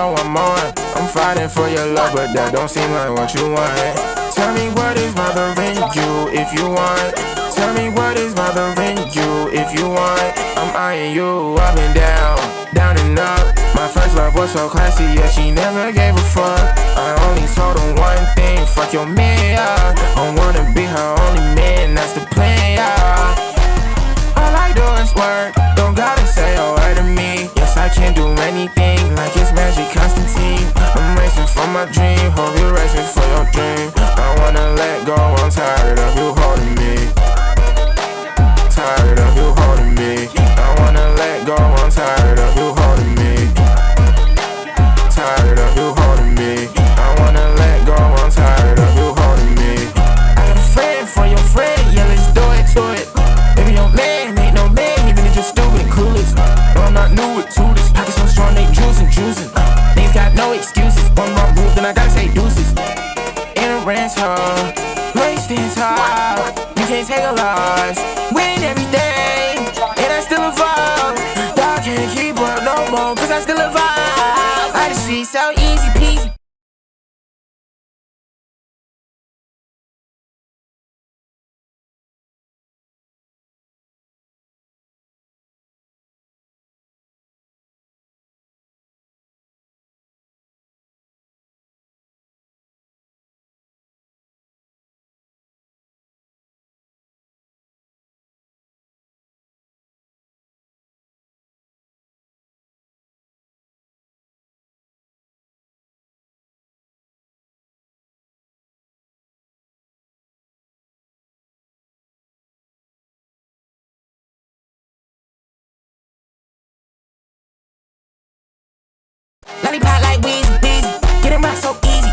know I'm on. I'm fighting for your love, but that don't seem like what you want. Tell me what is bothering you if you want. Tell me what is bothering you if you want. I'm eyeing you up and down, down and up. My first love was so classy, yeah, she never gave a fuck. I only told her one thing, fuck your man, yeah. I wanna be her only man, that's the plan, yeah. All I do is work, don't gotta say a word to me. Yes, I can do anything, like it's Magic Constantine. I'm racing for my dream, hope you're racing for your dream. I wanna let go, I'm tired of you holding me. Tired of you holding me. I wanna let go, I'm tired of you holding me. Tired of you holding me. I wanna let go, I'm tired of you holding me. I got a friend for your friend, yeah, let's do it to it. Baby, your man ain't no man, even if you're stupid and clueless. No, I'm not new to this. Pockets so strong, they juicing. Niggas got no excuses. One wrong move, then I gotta say deuces. In a ranch hall, wasting time. You can't take a loss. Win everything, and I still evolve. Dog can't keep up no more, cause I still evolve. I just see so easy peasy. Lollipop like Weezy, get him out so easy.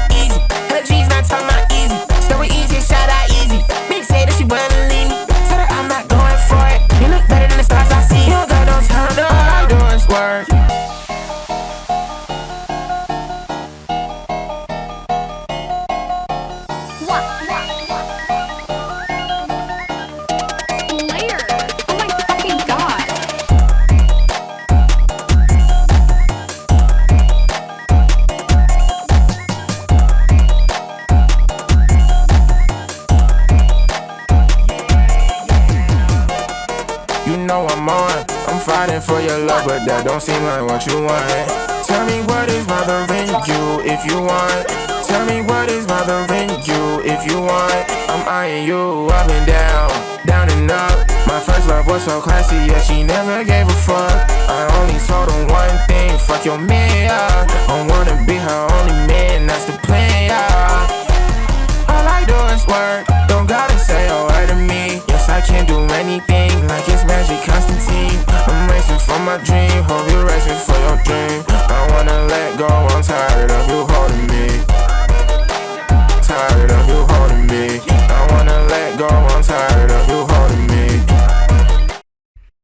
Her G's not talking about easy. Story easy, shout out easy. Big say that she wanna leave me. Tell her I'm not going for it. You look better than the stars I see. You don't got no time, no. All I do is work. You know I'm on. I'm fighting for your love, but that don't seem like what you want. Tell me what is bothering you if you want. Tell me what is bothering you if you want. I'm eyeing you up and down, down and up. My first love was so classy, yeah, she never gave a fuck. I only told her one thing, fuck your man, yeah. I wanna be her only man, that's the plan, yeah. All I do is work, don't gotta say a word to me. Yes, I can do anything, like it's Magic Constantine. I'm racing for my dream, hope you're racing for your dream. I wanna let go, I'm tired of you holding me. Tired of you holding me. I wanna let go, I'm tired of you holding me.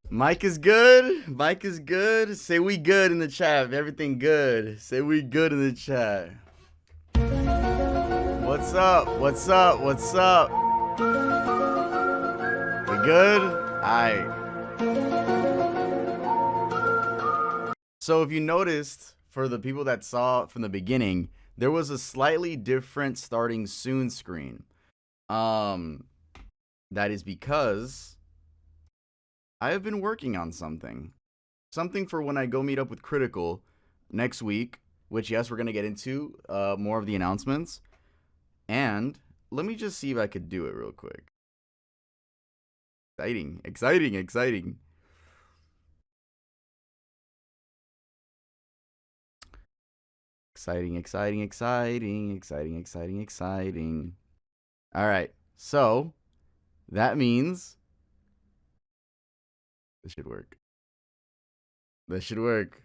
Mike is good. Mike is good. Say we good in the chat. Everything good. Say we good in the chat. What's up? What's up? What's up? We good? Alright. So if you noticed, for the people that saw from the beginning, there was a slightly different starting soon screen. That is because I have been working on something. Something for when I go meet up with Critical next week, which, yes, we're going to get into more of the announcements. And let me just see if I could do it real quick. Exciting. Exciting. Exciting. All right. So that means this should work. This should work.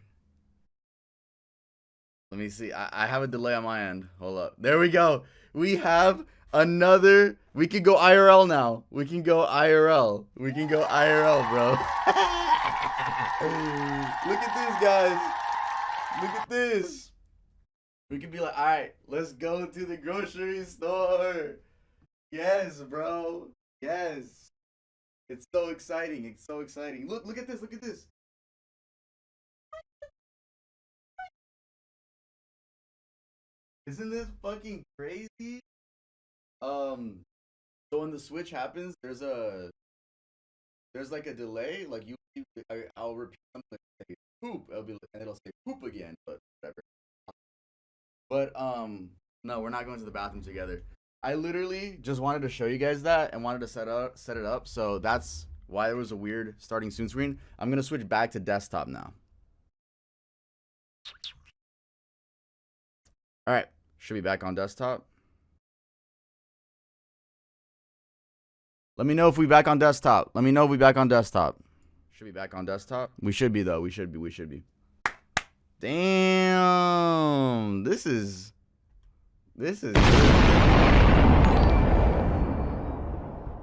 Let me see. I have a delay on my end. Hold up. There we go. We have another. We can go IRL now. We can go IRL. We can go IRL, bro. Look at this, guys. Look at this. We can be like, all right, let's go to the grocery store. Yes, bro. Yes. It's so exciting. It's so exciting. Look at this. Look at this. Isn't this fucking crazy? So when the switch happens, there's like a delay. Like I'll repeat something like say poop. And it'll say poop again, but whatever. But no, we're not going to the bathroom together. I literally just wanted to show you guys that and wanted to set it up. So that's why there was a weird starting soon screen. I'm gonna switch back to desktop now. All right, should be back on desktop. Let me know if we back on desktop. Let me know if we back on desktop. Should be back on desktop. We should be though. We should be. Damn, this is.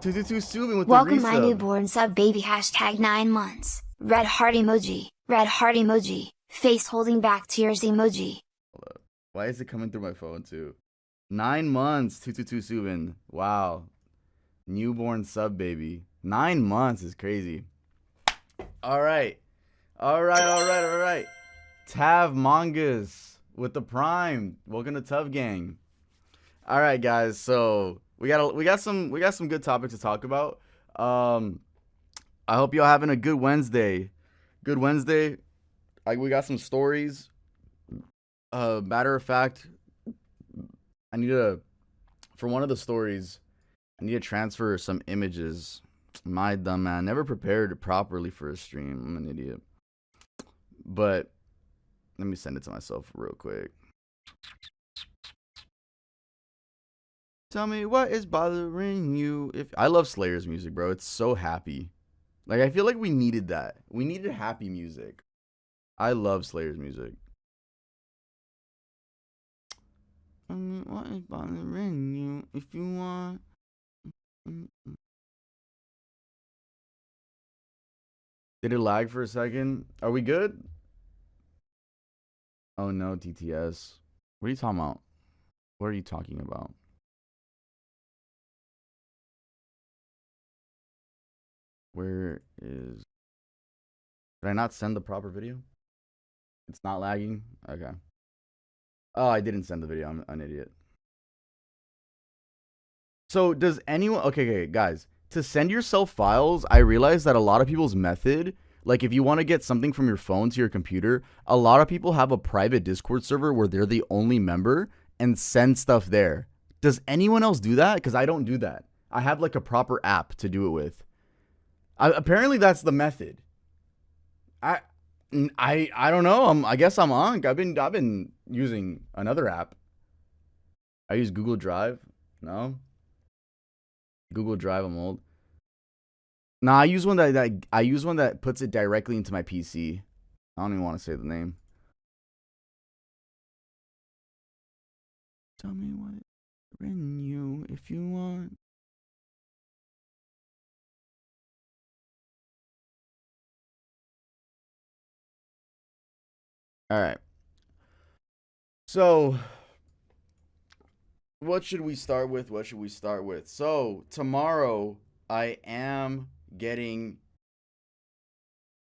222 Subin with Welcome the my newborn sub baby hashtag 9 months. Red heart emoji. Red heart emoji. Face holding back tears emoji. Hold up. Why is it coming through my phone too? 9 months, 222 Subin. Wow. Newborn sub baby. 9 months is crazy. All right. Tav Mangas with the Prime. Welcome to Tub Gang. All right, guys. So we got some good topics to talk about. I hope y'all having a good Wednesday. We got some stories. Matter of fact, for one of the stories, I need to transfer some images. My dumb man, never prepared properly for a stream. I'm an idiot. But let me send it to myself real quick. Tell me what is bothering you. If I love Slayer's music, bro. It's so happy. Like, I feel like we needed that. We needed happy music. I love Slayer's music. What is bothering you? If you want. Did it lag for a second? Are we good? Oh no, TTS. What are you talking about? What are you talking about? Where is... Did I not send the proper video? It's not lagging? Okay. Oh, I didn't send the video. I'm an idiot. So does anyone... Okay, guys. To send yourself files, I realize that a lot of people's method... Like, if you want to get something from your phone to your computer, a lot of people have a private Discord server where they're the only member and send stuff there. Does anyone else do that? Because I don't do that. I have, like, a proper app to do it with. Apparently, that's the method. I don't know. I guess I'm on. I've been using another app. I use Google Drive. No. Google Drive. I'm old. Nah, I use one that puts it directly into my PC. I don't even want to say the name. Tell me what in you if you want. All right. So, what should we start with? So, tomorrow I am getting...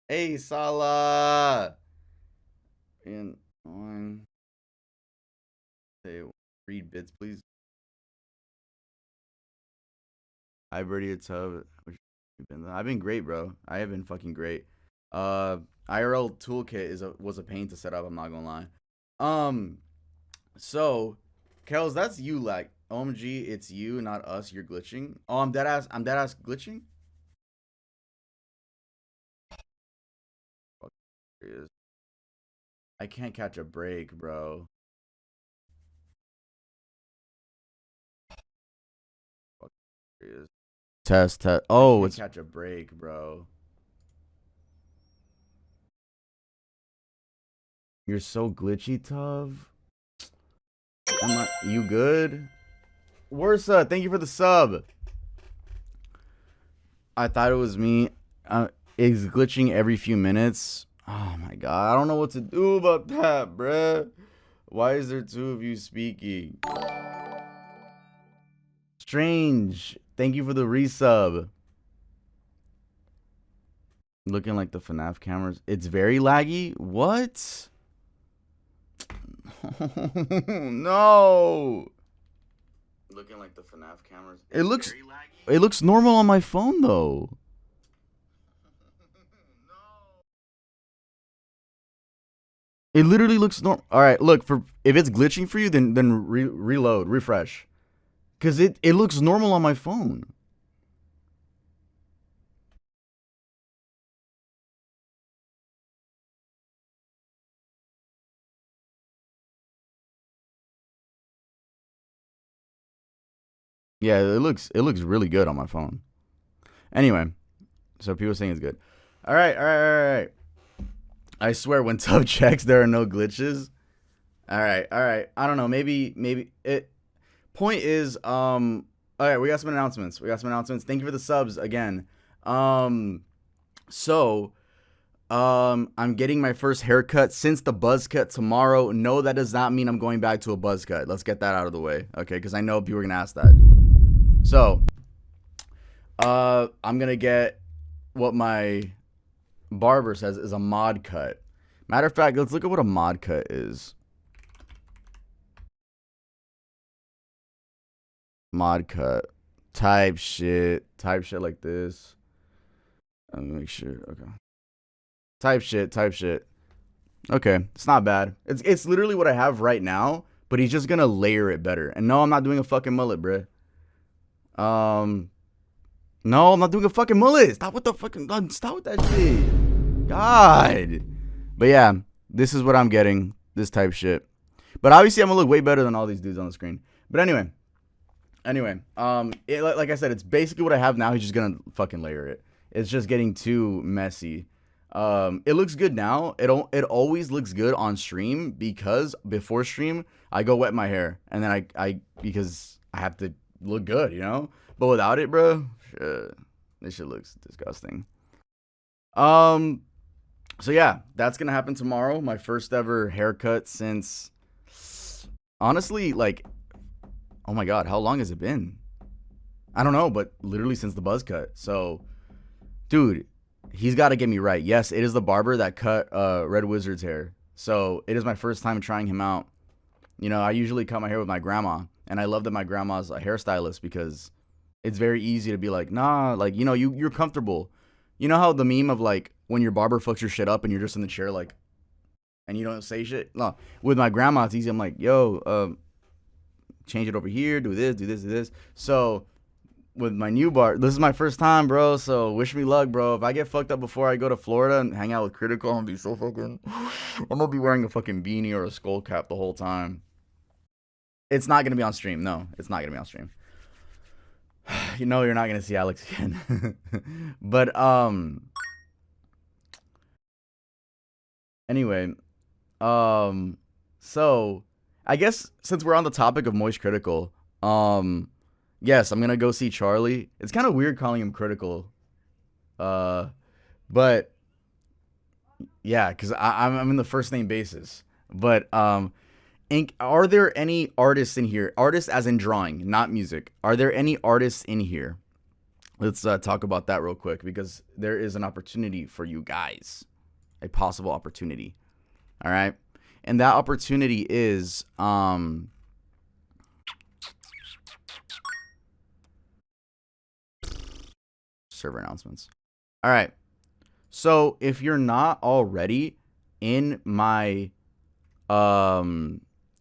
Hey, Salah! And on... Say, read bits, please. Hi, Bertie, Tub. I've been great, bro. I have been fucking great. IRL toolkit was a pain to set up, I'm not gonna lie. So, Kels, that's you, like, OMG, it's you, not us, you're glitching. Oh, I'm dead ass glitching? I can't catch a break, bro. Test. Oh, it's catch a break, bro. You're so glitchy, Tov. You good? Worsa, thank you for the sub. I thought it was me. It's glitching every few minutes. Oh my god, I don't know what to do about that, bruh. Why is there two of you speaking? Strange. Thank you for the resub. Looking like the FNAF cameras. It's very laggy? What? No. Looking like the FNAF cameras. It looks normal on my phone though. It literally looks normal. All right, look, for if it's glitching for you, then reload, refresh. Cuz it looks normal on my phone. Yeah, it looks really good on my phone. Anyway, so people saying it's good. All right. I swear, when Tub checks, there are no glitches. All right. I don't know. Maybe it. Point is, all right, we got some announcements. Thank you for the subs again. So, I'm getting my first haircut since the buzz cut tomorrow. No, that does not mean I'm going back to a buzz cut. Let's get that out of the way, okay? Because I know people are gonna ask that. So, I'm gonna get what my barber says is a mod cut. Matter of fact, let's look at what a mod cut is. Mod cut. Type shit like this. Let me make sure. Okay. Type shit. Okay, it's not bad. It's literally what I have right now, but he's just gonna layer it better. And no, I'm not doing a fucking mullet, bruh. No, I'm not doing a fucking mullet. Stop with that shit. God. But yeah, this is what I'm getting. This type shit. But obviously, I'm gonna look way better than all these dudes on the screen. But anyway, like I said, it's basically what I have now. He's just gonna fucking layer it. It's just getting too messy. It looks good now. It always looks good on stream because before stream I go wet my hair and then I because I have to look good, you know. But without it, bro, this shit looks disgusting. So yeah, that's gonna happen tomorrow. My first ever haircut since, honestly, like, oh my god, how long has it been? I don't know, but literally since the buzz cut. So, dude, he's got to get me right. Yes, it is the barber that cut Red Wizard's hair. So it is my first time trying him out. You know, I usually cut my hair with my grandma, and I love that my grandma's a hairstylist because it's very easy to be like, nah, like, you know, you're comfortable. You know how the meme of like when your barber fucks your shit up and you're just in the chair like, and you don't say shit? No, with my grandma, it's easy. I'm like, yo, change it over here, do this. So with my new bar, this is my first time, bro, so wish me luck, bro. If I get fucked up before I go to Florida and hang out with Critical, I'm gonna be so fucking, I'm gonna be wearing a fucking beanie or a skull cap the whole time. It's not gonna be on stream. No, it's not gonna be on stream. You know, you're not gonna see Alex again. But anyway, so I guess since we're on the topic of Moist Critical, yes, I'm gonna go see Charlie. It's kind of weird calling him Critical, but yeah, because I'm in the first name basis. But are there any artists in here? Artists as in drawing, not music. Are there any artists in here? Let's talk about that real quick because there is an opportunity for you guys, a possible opportunity. All right, and that opportunity is server announcements. All right. So if you're not already in my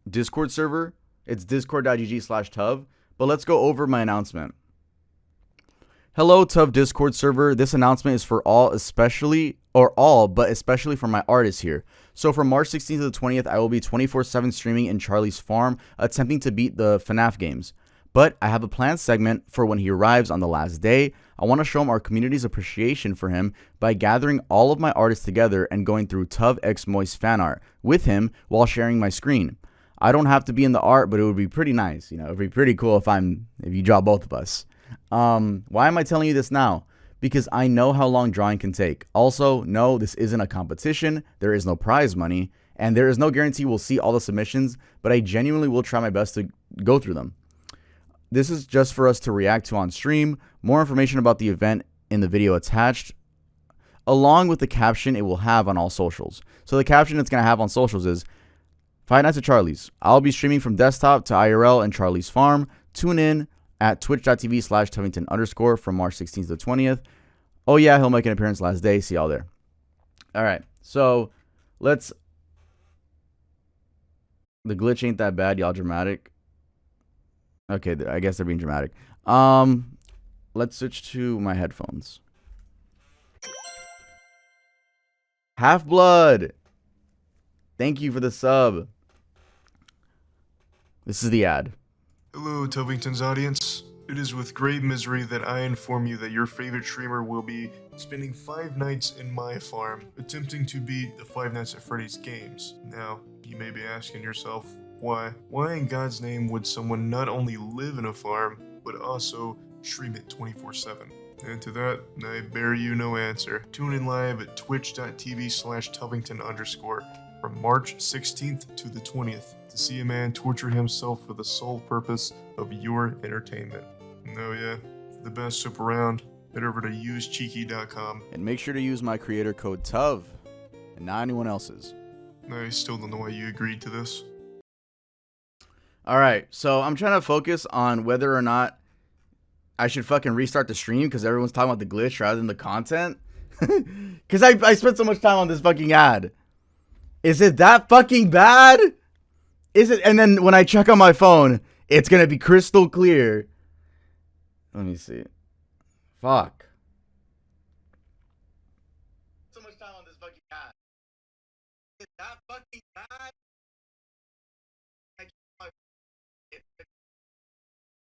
Discord server, it's discord.gg/Tuv. But let's go over my announcement. Hello, Tuv Discord server. This announcement is for all, but especially for my artists here. So from March 16th to the 20th, I will be 24/7 streaming in Charlie's farm, attempting to beat the FNAF games. But I have a planned segment for when he arrives on the last day. I want to show him our community's appreciation for him by gathering all of my artists together and going through Tuv X Moist fan art with him while sharing my screen. I don't have to be in the art, but it would be pretty nice. You know, it'd be pretty cool if you draw both of us. Why am I telling you this now? Because I know how long drawing can take. Also, no, this isn't a competition. There is no prize money, and there is no guarantee we'll see all the submissions, but I genuinely will try my best to go through them. This is just for us to react to on stream. More information about the event in the video attached, along with the caption it will have on all socials. So the caption it's going to have on socials is, Five Nights at Charlie's. I'll be streaming from desktop to IRL and Charlie's Farm. Tune in at twitch.tv/Tuvington_ from March 16th to 20th. Oh yeah, he'll make an appearance last day. See y'all there. All right, so let's. The glitch ain't that bad, y'all dramatic. Okay, I guess they're being dramatic. Let's switch to my headphones. Half-Blood. Thank you for the sub. This is the ad. Hello, Tuvington's audience. It is with great misery that I inform you that your favorite streamer will be spending 5 nights in my farm, attempting to beat the Five Nights at Freddy's games. Now, you may be asking yourself, why? Why in God's name would someone not only live in a farm, but also stream it 24/7? And to that, I bear you no answer. Tune in live at twitch.tv/Tuvington_ from March 16th to the 20th to see a man torture himself for the sole purpose of your entertainment. Oh yeah, the best soup around. Head over to usecheeky.com. And make sure to use my creator code TUV and not anyone else's. I still don't know why you agreed to this. Alright, so I'm trying to focus on whether or not I should fucking restart the stream because everyone's talking about the glitch rather than the content. Because I spent so much time on this fucking ad. Is it that fucking bad? Is it? And then when I check on my phone, it's going to be crystal clear. Let me see. Fuck. So much time on this fucking ad. Is that fucking bad?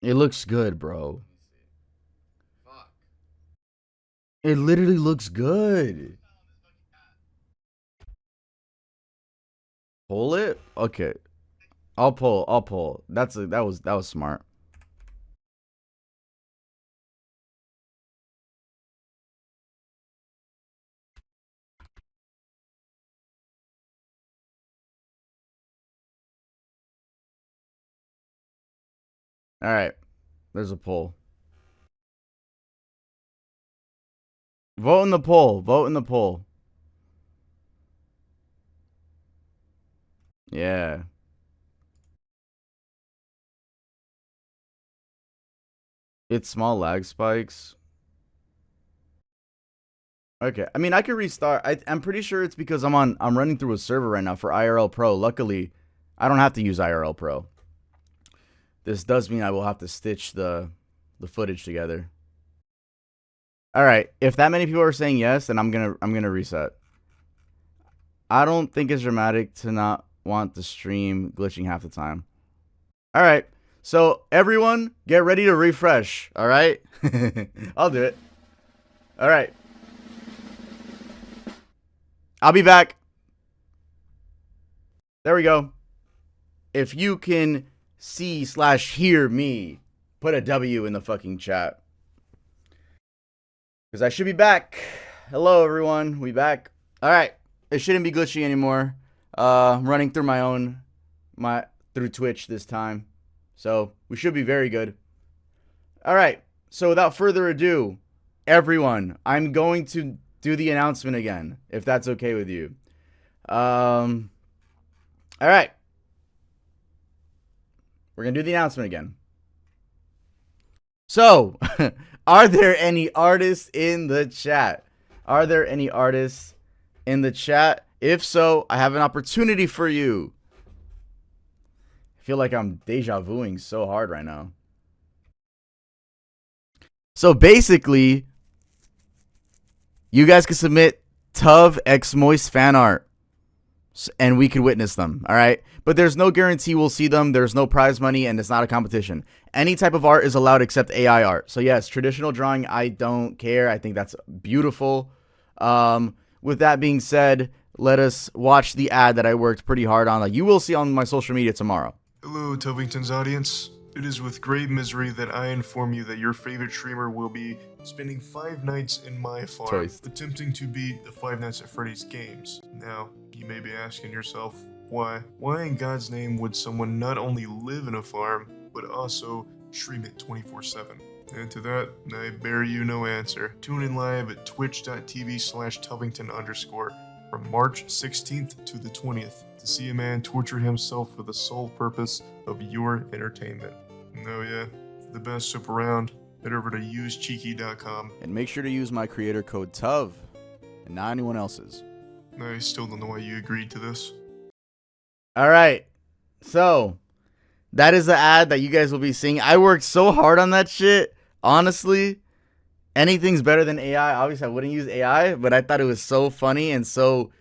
It looks good, bro. Fuck. It literally looks good. Pull it? Okay. I'll pull. That was smart. All right. There's a poll. Vote in the poll. Vote in the poll. Yeah. It's small lag spikes. Okay. I mean, I could restart. I'm pretty sure it's because I'm running through a server right now for IRL Pro. Luckily, I don't have to use IRL Pro. This does mean I will have to stitch the footage together. All right. If that many people are saying yes, then I'm gonna reset. I don't think it's dramatic to not want the stream glitching half the time. All right. So everyone, get ready to refresh. All right. I'll do it. All right. I'll be back. There we go. If you can see/hear me, put a W in the fucking chat. Because I should be back. Hello, everyone. We back. All right. It shouldn't be glitchy anymore. I'm running through through Twitch this time. So we should be very good. All right. So without further ado, everyone, I'm going to do the announcement again, if that's okay with you. All right. We're going to do the announcement again. So, are there any artists in the chat? Are there any artists in the chat? If so, I have an opportunity for you. I feel like I'm deja vuing so hard right now. So basically, you guys can submit Tuv X Moist fan art, and we can witness them, all right? But there's no guarantee we'll see them. There's no prize money, and it's not a competition. Any type of art is allowed except AI art. So yes, traditional drawing, I don't care. I think that's beautiful. With that being said, let us watch the ad that I worked pretty hard on that you will see on my social media tomorrow. Hello, Tuvington's audience. It is with great misery that I inform you that your favorite streamer will be spending 5 nights in my farm, Toast. attempting to beat the Five Nights at Freddy's games. Now, you may be asking yourself, why? Why in God's name would someone not only live in a farm, but also stream it 24/7? And to that, I bear you no answer. Tune in live at twitch.tv/Tuvington_ from March 16th to the 20th to see a man torture himself for the sole purpose of your entertainment. Oh yeah, the best soap around. Head over to usecheeky.com. And make sure to use my creator code TUV and not anyone else's. I still don't know why you agreed to this. All right. So, that is the ad that you guys will be seeing. I worked so hard on that shit. Honestly, anything's better than AI. Obviously, I wouldn't use AI, but I thought it was so funny and so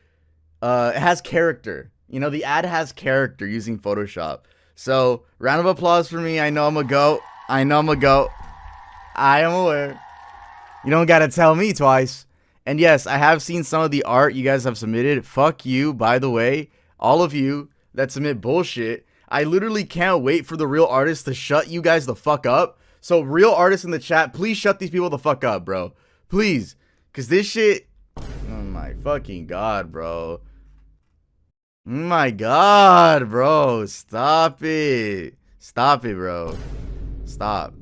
it has character. You know, the ad has character using Photoshop. So, round of applause for me. I know I'm a goat. I am aware. You don't gotta tell me twice. And yes, I have seen some of the art you guys have submitted. Fuck you, by the way. All of you that submit bullshit. I literally can't wait for the real artists to shut you guys the fuck up. So real artists in the chat, please shut these people the fuck up, bro. Please. Because this shit... Oh my fucking god, bro. Oh my god, bro. Stop it. Stop it, bro. Stop.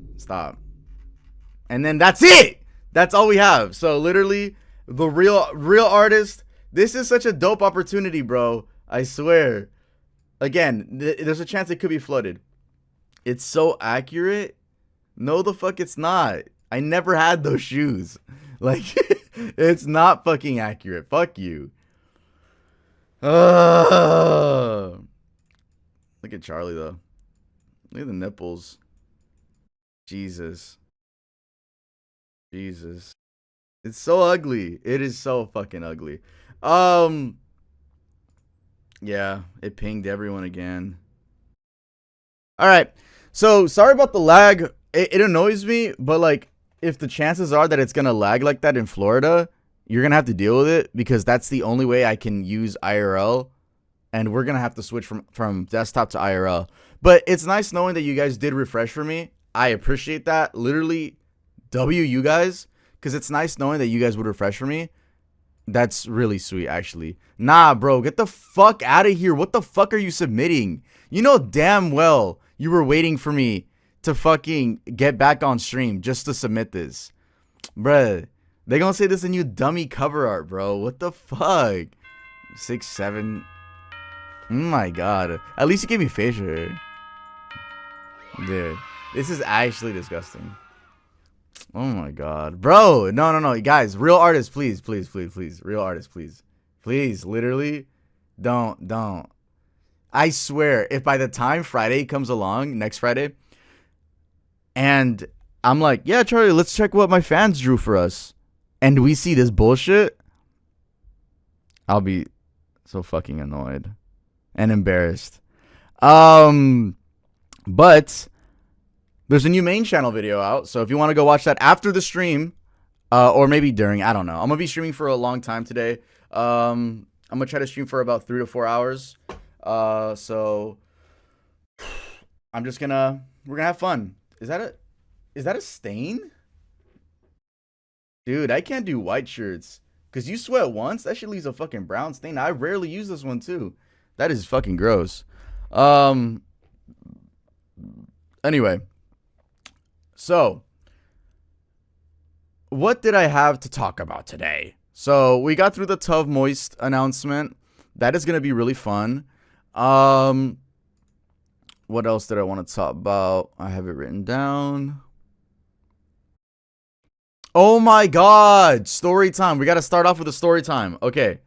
And then that's it. That's all we have. So literally, the real artist. This is such a dope opportunity, bro. I swear. Again, there's a chance it could be flooded. It's so accurate. No, the fuck it's not. I never had those shoes. Like, it's not fucking accurate. Fuck you. Look at Charlie, though. Look at the nipples. Jesus. It's so ugly. It is so fucking ugly. Yeah, it pinged everyone again. All right. So, sorry about the lag. It annoys me, but like, if the chances are that it's going to lag like that in Florida, you're going to have to deal with it because that's the only way I can use IRL. And we're going to have to switch from desktop to IRL. But it's nice knowing that you guys did refresh for me. I appreciate that. Literally, W you guys. Because it's nice knowing that you guys would refresh for me. That's really sweet, actually. Nah, bro. Get the fuck out of here. What the fuck are you submitting? You know damn well you were waiting for me to fucking get back on stream just to submit this. Bruh. They gonna say this is a new dummy cover art, bro. What the fuck? 6, 7. Oh my god. At least you gave me facial hair. Dude. This is actually disgusting. Oh my god. Bro, no. Guys, real artists, please. Real artists, please. Please, literally, don't. I swear, if by the time Friday comes along, next Friday, and I'm like, yeah, Charlie, let's check what my fans drew for us, and we see this bullshit, I'll be so fucking annoyed and embarrassed. But there's a new main channel video out, so if you want to go watch that after the stream, or maybe during, I don't know. I'm gonna be streaming for a long time today. I'm gonna try to stream for about 3 to 4 hours. So we're gonna have fun. Is that a stain? Dude, I can't do white shirts. Cause you sweat once, that shit leaves a fucking brown stain. I rarely use this one too. That is fucking gross. Anyway. So, what did I have to talk about today? So, we got through the Tov Moist announcement. That is going to be really fun. What else did I want to talk about? I have it written down. Oh my god! Story time. We got to start off with a story time. Okay.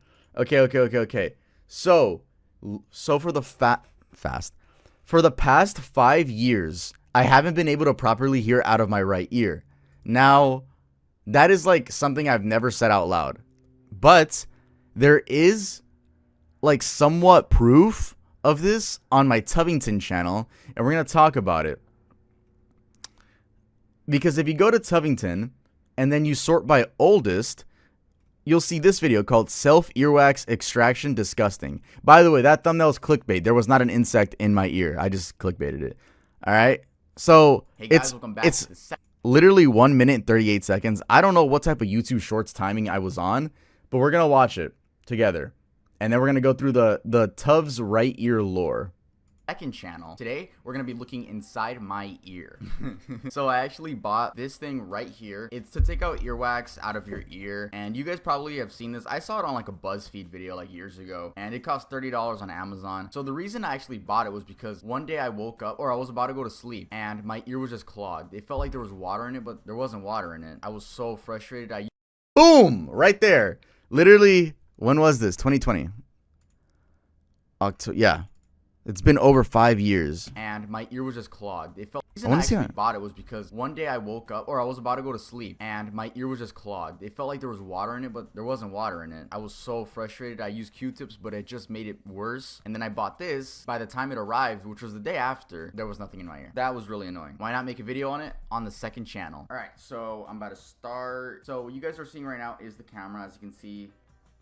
So for the for the past 5 years, I haven't been able to properly hear out of my right ear. Now, that is like something I've never said out loud. But there is like somewhat proof of this on my Tuvington channel, and we're going to talk about it. Because if you go to Tuvington and then you sort by oldest, you'll see this video called Self Earwax Extraction Disgusting. By the way, that thumbnail is clickbait. There was not an insect in my ear. I just clickbaited it. All right. So hey guys, it's literally 1 minute and 38 seconds. I don't know what type of YouTube Shorts timing I was on, but we're going to watch it together. And then we're going to go through the Tuv's right ear lore. second channel. Today, we're gonna be looking inside my ear. So I actually bought this thing right here. It's to take out earwax out of your ear. And you guys probably have seen this. I saw it on like a BuzzFeed video like years ago. And it cost $30 on Amazon. So the reason I actually bought it was because one day I woke up, or I was about to go to sleep, and my ear was just clogged. It felt like there was water in it, but there wasn't water in it. I was so frustrated. Boom! Right there. Literally, when was this? 2020. October, yeah. It's been over 5 years. And my ear was just clogged. It felt. The reason I actually bought it was because one day I woke up, or I was about to go to sleep, and my ear was just clogged. It felt like there was water in it, but there wasn't water in it. I was so frustrated. I used Q-tips, but it just made it worse. And then I bought this. By the time it arrived, which was the day after, there was nothing in my ear. That was really annoying. Why not make a video on it on the second channel? All right, so I'm about to start. So what you guys are seeing right now is the camera. As you can see,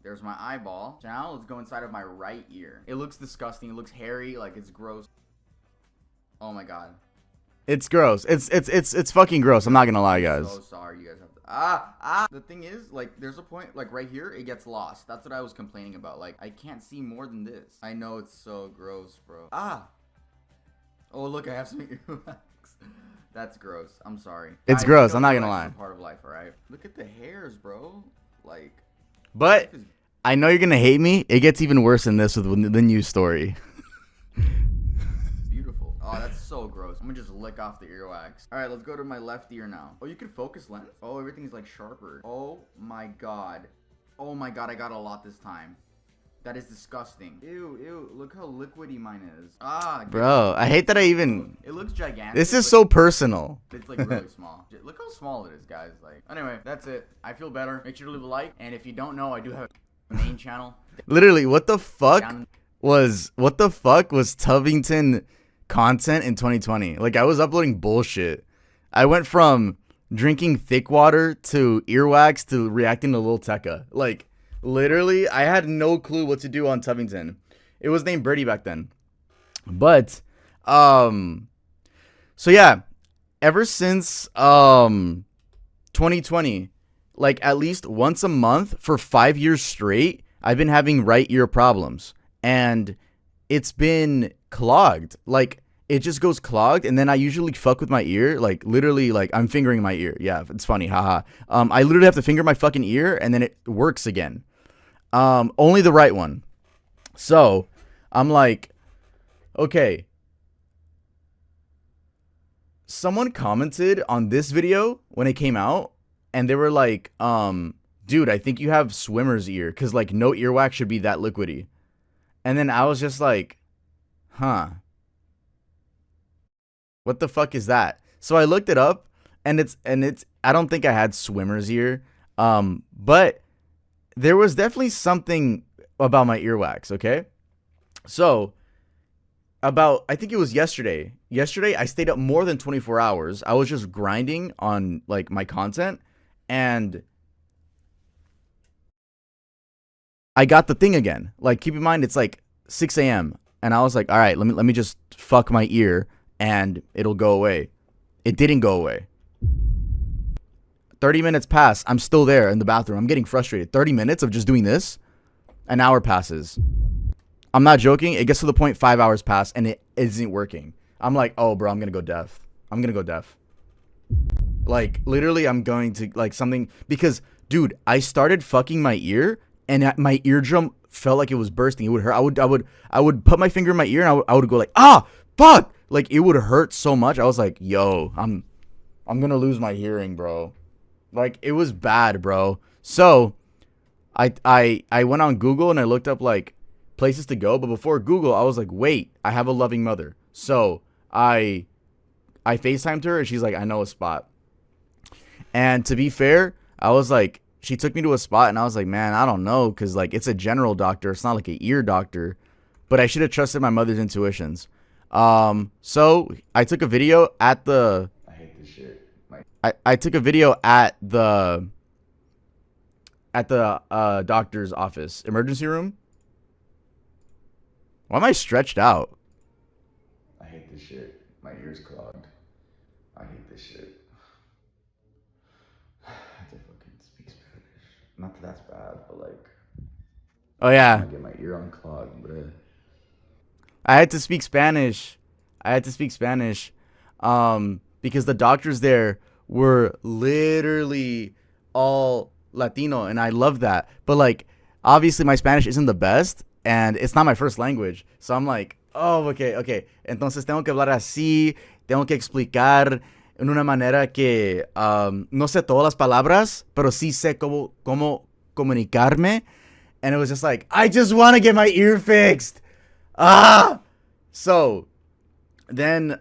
there's my eyeball. So now let's go inside of my right ear. It looks disgusting. It looks hairy. Like, it's gross. Oh my god. It's gross. It's fucking gross. I'm not gonna lie, guys. I'm so sorry. You guys have to. The thing is, like, there's a point, like, right here, it gets lost. That's what I was complaining about. Like, I can't see more than this. I know it's so gross, bro. Oh, look, I have some earwax. That's gross. I'm sorry. It's gross. I'm not gonna lie. Part of life, alright? Look at the hairs, bro. Like. But I know you're gonna hate me. It gets even worse than this with the news story. Beautiful. Oh, that's so gross. I'm gonna just lick off the earwax. All right, let's go to my left ear now. Oh, you can focus lens. Oh, everything's like sharper. Oh my god. Oh my god, I got a lot this time. That is disgusting. Ew. Look how liquidy mine is. Bro, I hate that I even. It looks gigantic. This is so personal. It's like really small. Look how small it is, guys. Like, anyway, that's it. I feel better. Make sure to leave a like. And if you don't know, I do have a main channel. Literally, what the fuck was Tubington content in 2020? Like, I was uploading bullshit. I went from drinking thick water to earwax to reacting to Lil Tecca. Like, literally, I had no clue what to do on Tubington. It was named Bertie back then. But, so yeah, ever since 2020, like, at least once a month for 5 years straight, I've been having right ear problems. And it's been clogged. Like, it just goes clogged, and then I usually fuck with my ear. Like, literally, like, I'm fingering my ear. Yeah, it's funny, haha. I literally have to finger my fucking ear, and then it works again. Only the right one. So, I'm like, okay. Someone commented on this video when it came out, and they were like, dude, I think you have swimmer's ear, because, like, no earwax should be that liquidy. And then I was just like, huh. What the fuck is that? So I looked it up, and it's I don't think I had swimmer's ear. But there was definitely something about my earwax, okay? So I think it was yesterday. Yesterday I stayed up more than 24 hours. I was just grinding on, like, my content, and I got the thing again. Like, keep in mind, it's like 6 a.m. and I was like, all right, let me just fuck my ear and it'll go away. It didn't go away. 30 minutes pass. I'm still there in the bathroom. I'm getting frustrated. 30 minutes of just doing this. An hour passes. I'm not joking. It gets to the point 5 hours pass and it isn't working. I'm like, oh, bro, I'm going to go deaf. I'm going to go deaf. Like, literally, I'm going to, like, something. Because, dude, I started fucking my ear and my eardrum felt like it was bursting. It would hurt. I would put my finger in my ear and I would go like, fuck. Like, it would hurt so much. I was like, yo, I'm going to lose my hearing, bro. Like, it was bad, bro. So I went on Google and I looked up, like, places to go. But before Google, I was like, wait, I have a loving mother. So I FaceTimed her and she's like, I know a spot. And to be fair, I was like, she took me to a spot and I was like, man, I don't know. Cause, like, it's a general doctor. It's not like an ear doctor, but I should have trusted my mother's intuitions. So I took a video at the, I hate this shit. I took a video at the doctor's office, emergency room. Why am I stretched out? I hate this shit. My ear's clogged. I hate this shit. I have to fucking speak Spanish. Not that that's bad, but, like, oh yeah, I get my ear unclogged, bruh. I had to speak Spanish. Because the doctors there were literally all Latino, and I love that. But like, obviously my Spanish isn't the best, and it's not my first language. So I'm like, oh, okay. Entonces tengo que hablar así, tengo que explicar en una manera que no sé todas las palabras, pero sí sé cómo comunicarme. And it was just like, I just want to get my ear fixed. So then,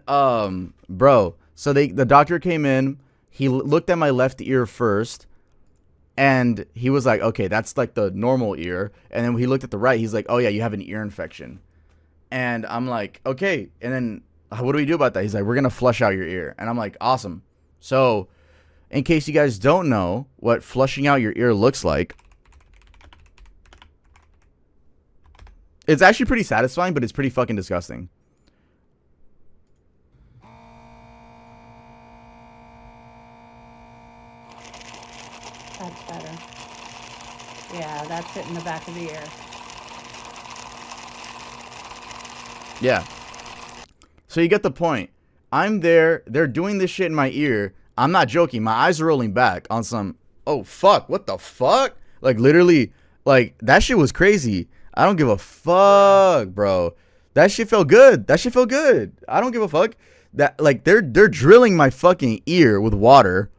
bro, so the doctor came in. He looked at my left ear first, and he was like, okay, that's like the normal ear. And then when he looked at the right, he's like, oh yeah, you have an ear infection. And I'm like, okay. And then what do we do about that? He's like, we're going to flush out your ear. And I'm like, awesome. So in case you guys don't know what flushing out your ear looks like, it's actually pretty satisfying, but it's pretty fucking disgusting. That's better. Yeah, that's it in the back of the ear. Yeah. So you get the point. I'm there. They're doing this shit in my ear. I'm not joking. My eyes are rolling back on some, oh, fuck. What the fuck? Like, literally, like, that shit was crazy. I don't give a fuck, bro. That shit felt good. I don't give a fuck. That, like, they're drilling my fucking ear with water.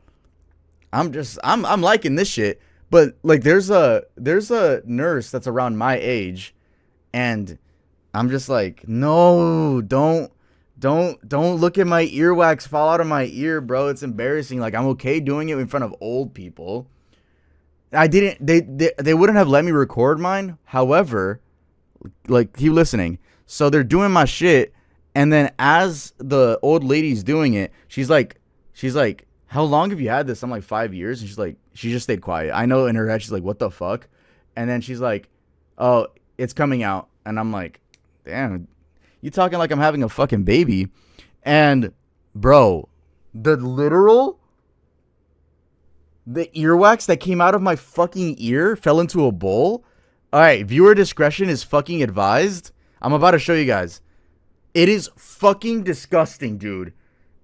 I'm liking this shit. But like there's a nurse that's around my age, and I'm just like, no, don't look at my earwax fall out of my ear, bro. It's embarrassing. Like, I'm okay doing it in front of old people. They wouldn't have let me record mine. However, like, keep listening. So they're doing my shit, and then as the old lady's doing it, she's like, how long have you had this? I'm like, 5 years. And she's like, she just stayed quiet. I know in her head, she's like, what the fuck? And then she's like, oh, it's coming out. And I'm like, damn, you talking like I'm having a fucking baby. And bro, the earwax that came out of my fucking ear fell into a bowl. All right, viewer discretion is fucking advised. I'm about to show you guys. It is fucking disgusting, dude.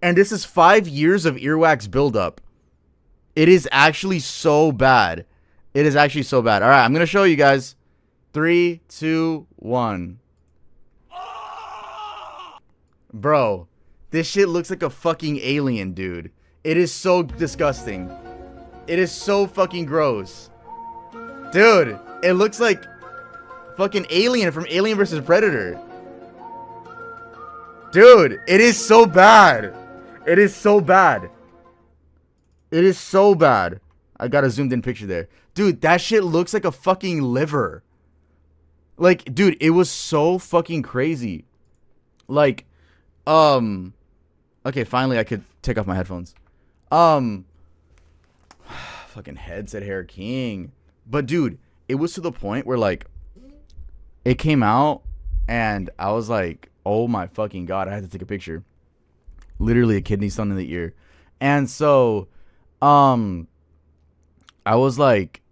And this is 5 years of earwax buildup. It is actually so bad. All right, I'm going to show you guys. 3, 2, 1. Bro, this shit looks like a fucking alien, dude. It is so disgusting. It is so fucking gross. Dude, it looks like fucking Alien from Alien vs. Predator. Dude, it is so bad. It is so bad. I got a zoomed in picture there. Dude, that shit looks like a fucking liver. Like, dude, it was so fucking crazy. Like, okay, finally I could take off my headphones. Fucking headset hair king. But dude, it was to the point where, like, it came out and I was like, oh my fucking god, I had to take a picture. Literally a kidney stone in the ear. And so I was like,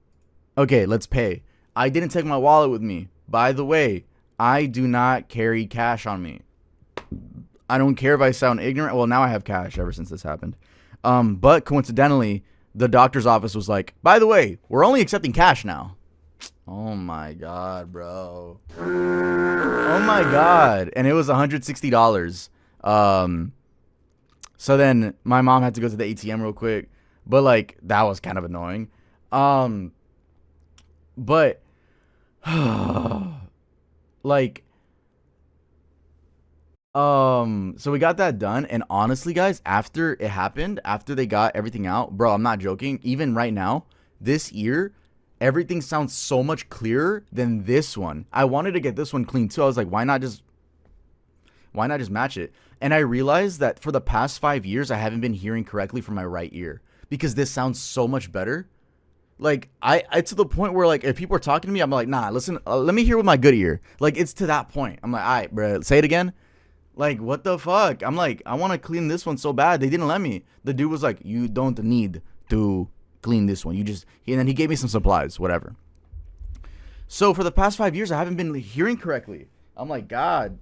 okay, let's pay. I didn't take my wallet with me. By the way, I do not carry cash on me. I don't care if I sound ignorant. Well, now I have cash ever since this happened. But coincidentally, the doctor's office was like, by the way, we're only accepting cash now. Oh my god, bro. Oh my god. And it was $160. So then my mom had to go to the ATM real quick. But like, that was kind of annoying. But like, so we got that done, and honestly, guys, after it happened, after they got everything out, bro, I'm not joking, even right now, this ear, everything sounds so much clearer than this one. I wanted to get this one clean too. I was like, why not just match it? And I realized that for the past 5 years, I haven't been hearing correctly from my right ear because this sounds so much better. Like, I to the point where, like, if people are talking to me, I'm like, nah, listen, let me hear with my good ear. Like, it's to that point. I'm like, all right, bro, say it again. Like, what the fuck? I'm like, I want to clean this one so bad. They didn't let me. The dude was like, you don't need to clean this one. And then he gave me some supplies, whatever. So for the past 5 years, I haven't been hearing correctly. I'm like, God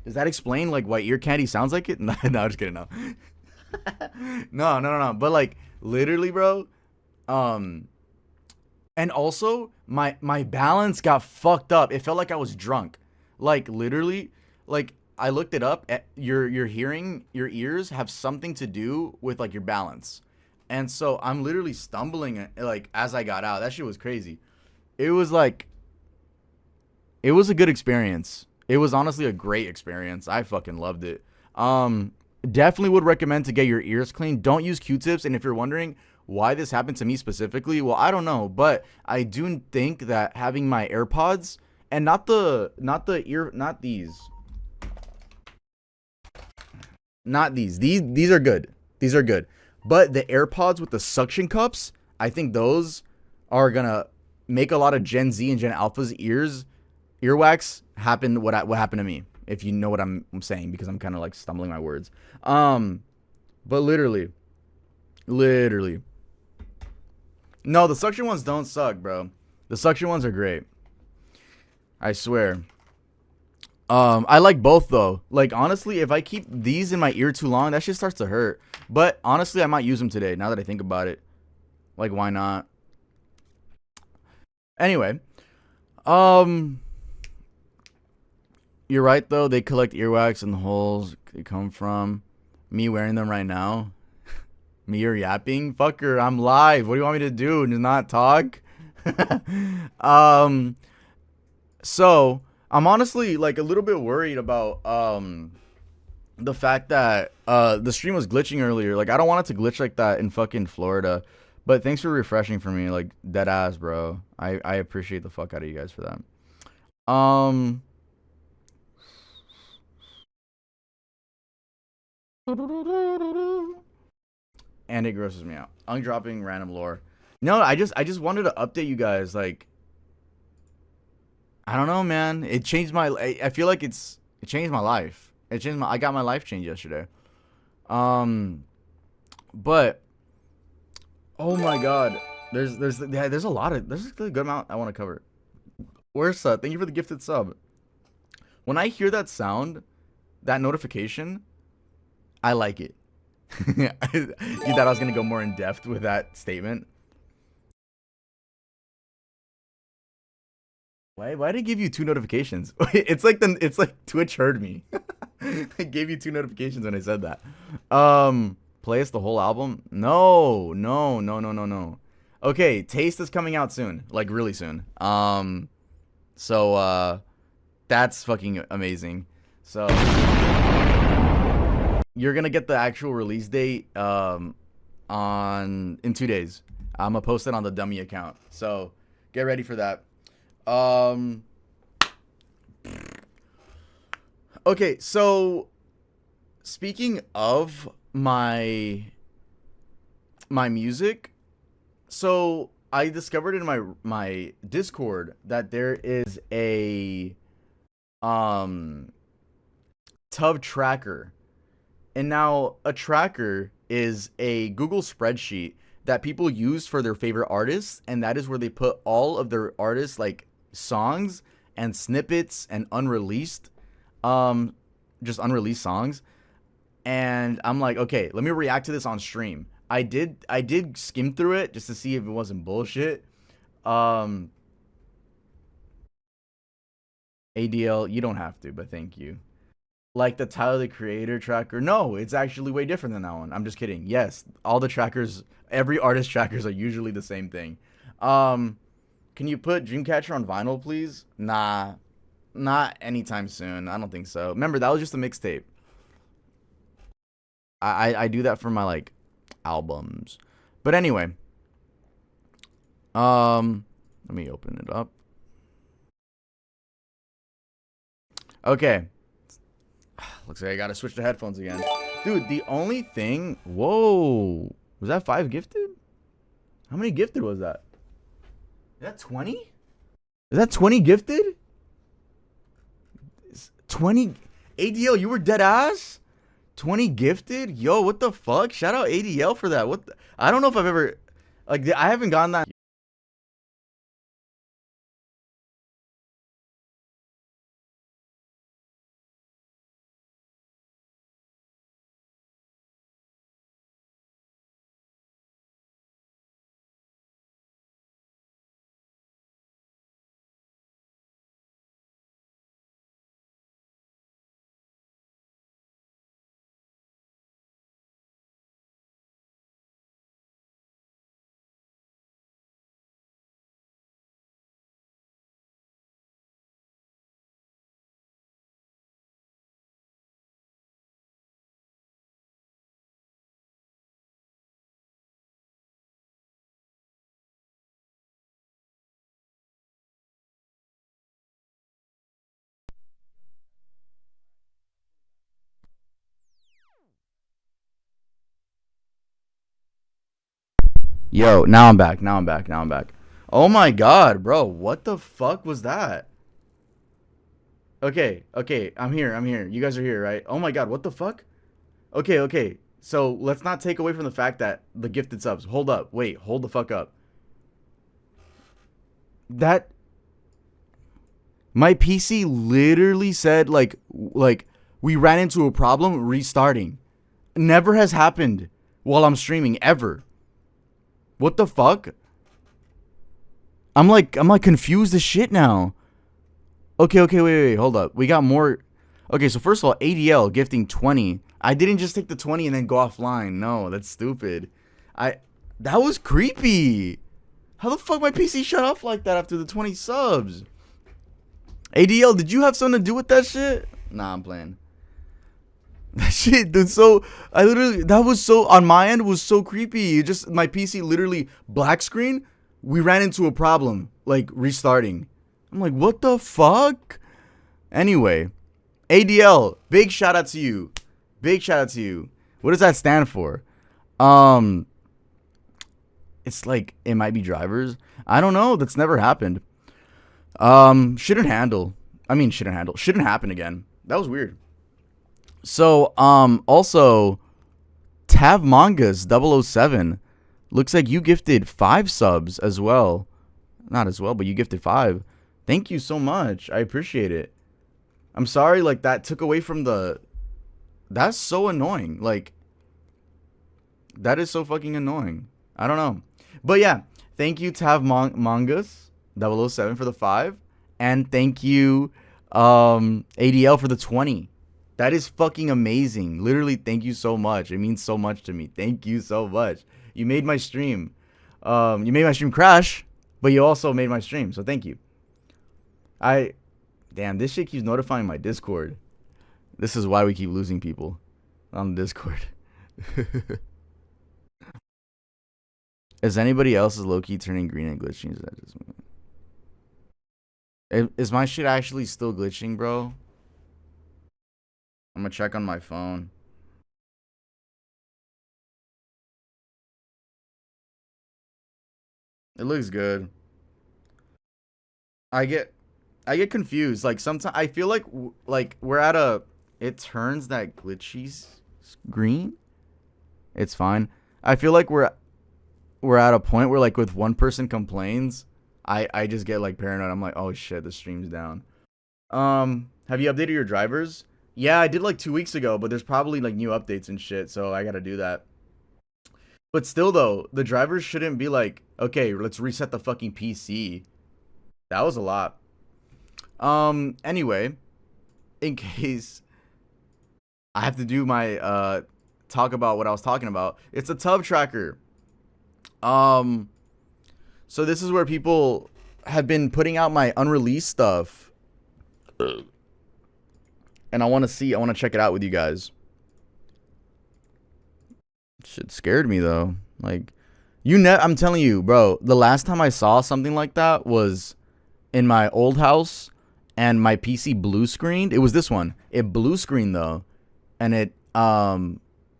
Does that explain like why ear candy sounds like it? No, I'm just kidding. No. No. But like literally, bro. And also my balance got fucked up. It felt like I was drunk. Like literally, like I looked it up. Your hearing, your ears have something to do with like your balance. And so I'm literally stumbling like as I got out. That shit was crazy. It was like, it was a good experience. It was honestly a great experience. I fucking loved it. Definitely would recommend to get your ears cleaned. Don't use Q-tips. And if you're wondering why this happened to me specifically, well, I don't know, but I do think that having my AirPods and not these, these are good. These are good. But the AirPods with the suction cups, I think those are gonna make a lot of Gen Z and Gen Alpha's earwax happen. What happened to me? If you know what I'm saying, because I'm kind of like stumbling my words. But literally, no, the suction ones don't suck, bro. The suction ones are great. I swear. I like both though. Like honestly, if I keep these in my ear too long, that shit starts to hurt. But honestly, I might use them today. Now that I think about it, like why not? Anyway, you're right though. They collect earwax in the holes they come from. Me wearing them right now. Me or yapping? Fucker, I'm live. What do you want me to do? Just not talk? So I'm honestly like a little bit worried about the fact that the stream was glitching earlier. Like I don't want it to glitch like that in fucking Florida. But thanks for refreshing for me, like dead ass, bro. I appreciate the fuck out of you guys for that. And it grosses me out. Undropping random lore. No, I just wanted to update you guys. Like, I don't know, man. It changed my. I feel like it changed my life. I got my life changed yesterday. But oh my god, there's a lot of there's a good amount I want to cover. Where's thank you for the gifted sub. When I hear that sound, that notification, I like it. You thought I was gonna go more in depth with that statement. Why did it give you 2 notifications? It's like Twitch heard me. I gave you 2 notifications when I said that. Play us the whole album? No. Okay, Taste is coming out soon, like really soon. So that's fucking amazing. So you're gonna get the actual release date in 2 days. I'm gonna post it on the dummy account. So get ready for that. Okay, so speaking of my music, so I discovered in my Discord that there is a tub tracker. And now a tracker is a Google spreadsheet that people use for their favorite artists, and that is where they put all of their artists like songs and snippets and unreleased just unreleased songs. And I'm like, okay, let me react to this on stream. I did skim through it just to see if it wasn't bullshit. ADL, you don't have to, but thank you. Like the Tyler the Creator tracker. No, it's actually way different than that one. I'm just kidding. Yes, all the trackers, every artist trackers are usually the same thing. Can you put Dreamcatcher on vinyl, please? Nah, not anytime soon. I don't think so. Remember, that was just a mixtape. I do that for my like albums. But anyway, let me open it up. Okay. Looks like I gotta switch to headphones again. Dude, the only thing... Whoa. Was that 5 gifted? How many gifted was that? Is that 20? Is that 20 gifted? 20... ADL, you were dead ass? 20 gifted? Yo, what the fuck? Shout out ADL for that. What the... I don't know if I've ever... Like, I haven't gotten that... Yo, now I'm back. Now I'm back. Now I'm back. Oh my god, bro. What the fuck was that? Okay, okay. I'm here. I'm here. You guys are here, right? Oh my god, what the fuck? Okay, okay. So let's not take away from the fact that the gifted subs. Hold up. Wait, hold the fuck up. That... My PC literally said, like, we ran into a problem restarting. Never has happened while I'm streaming, ever. What the fuck? I'm like confused as shit now. Okay, wait, hold up. We got more. Okay, so first of all, ADL gifting 20. I didn't just take the 20 and then go offline. No, that's stupid. That was creepy. How the fuck my PC shut off like that after the 20 subs? ADL, did you have something to do with that shit? Nah, I'm playing. That shit, dude, that was so, on my end, was so creepy. It just, my PC literally black screen. We ran into a problem, like, restarting. I'm like, what the fuck? Anyway, ADL, big shout out to you. Big shout out to you. What does that stand for? It's like, it might be drivers. I don't know. That's never happened. Shouldn't happen again. That was weird. So, also, Tav Mangas 007, looks like you gifted 5 subs as well. Not as well, but you gifted 5. Thank you so much. I appreciate it. I'm sorry, like, that took away from the... That's so annoying. Like, that is so fucking annoying. I don't know. But yeah, thank you, Tav Mangas 007 for the 5. And thank you, ADL for the 20. That is fucking amazing. Literally, thank you so much. It means so much to me. Thank you so much. You made my stream. You made my stream crash, but you also made my stream. So thank you. Damn, this shit keeps notifying my Discord. This is why we keep losing people on Discord. Is anybody else's low-key turning green and glitching? Is my shit actually still glitching, bro? I'm gonna check on my phone. It looks good. I get confused. Like, sometimes I feel like we're at a... It turns that glitchy green. It's fine. I feel like we're at a point where, like, with one person complains, I just get, like, paranoid. I'm like, oh shit, the stream's down. Have you updated your drivers? Yeah, I did like 2 weeks ago, but there's probably like new updates and shit, so I gotta do that. But still though, the drivers shouldn't be like, okay, let's reset the fucking PC. That was a lot. Anyway, in case I have to do my talk about what I was talking about, it's a tub tracker. So this is where people have been putting out my unreleased stuff. And I want to check it out with you guys. Shit scared me though. Like, I'm telling you, bro, the last time I saw something like that was in my old house and my PC blue screened. It was this one. It blue screened though, and it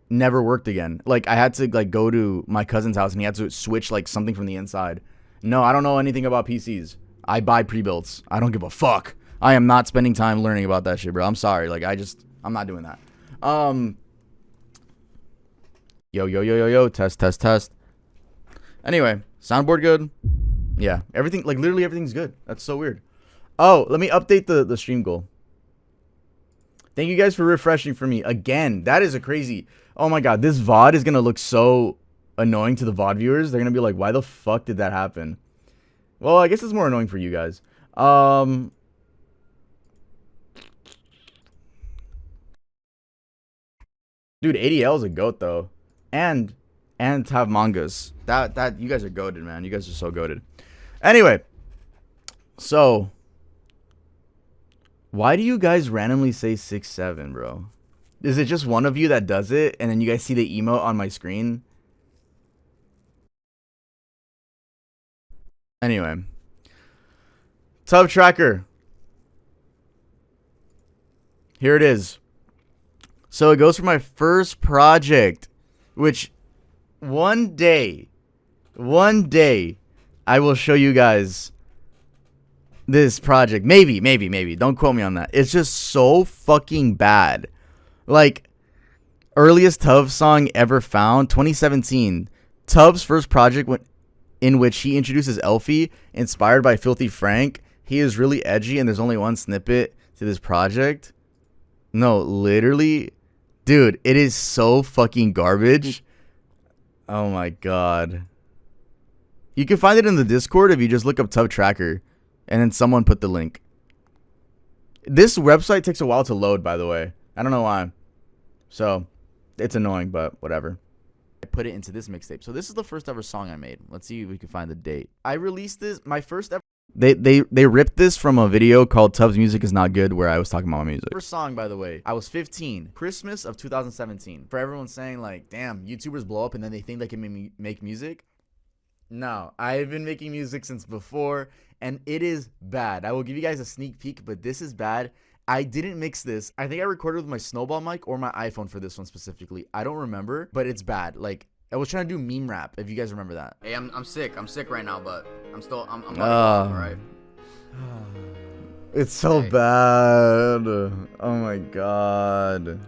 never worked again. Like, I had to like go to my cousin's house and he had to switch like something from the inside. No, I don't know anything about PCs. I buy pre-builts. I don't give a fuck. I am not spending time learning about that shit, bro. I'm sorry. Like, I'm not doing that. Yo. Test. Anyway, soundboard good. Yeah, everything, like, literally everything's good. That's so weird. Oh, let me update the stream goal. Thank you guys for refreshing for me again. That is a crazy... Oh my god, this VOD is gonna look so annoying to the VOD viewers. They're gonna be like, why the fuck did that happen? Well, I guess it's more annoying for you guys. Dude, ADL is a goat though, and Tav Mangas. That you guys are goated, man. You guys are so goated. Anyway, so why do you guys randomly say 6'7", bro? Is it just one of you that does it, and then you guys see the emote on my screen? Anyway, tub tracker. Here it is. So it goes for my first project, which one day One day, I will show you guys this project. Maybe. Don't quote me on that. It's just so fucking bad. Like, earliest Tubbs song ever found, 2017. Tubbs' first project in which he introduces Elfie, inspired by Filthy Frank. He is really edgy, and there's only one snippet to this project. No, literally, dude, it is so fucking garbage. Oh my god. You can find it in the Discord if you just look up Tub Tracker, and then someone put the link. This website takes a while to load, by the way. I don't know why. So, it's annoying, but whatever. I put it into this mixtape. So this is the first ever song I made. Let's see if we can find the date. I released this, my first ever. They ripped this from a video called Tubbs Music Is Not Good, where I was talking about my music. First song, by the way, I was 15, Christmas of 2017. For everyone saying like, damn, YouTubers blow up and then they think they can make music. No, I've been making music since before, and it is bad. I will give you guys a sneak peek, but this is bad. I didn't mix this. I think I recorded with my Snowball mic or my iPhone for this one specifically. I don't remember, but it's bad. Like, I was trying to do meme rap, if you guys remember that. Hey, I'm sick. I'm sick right now, but I'm all right. It's so bad. Oh my god.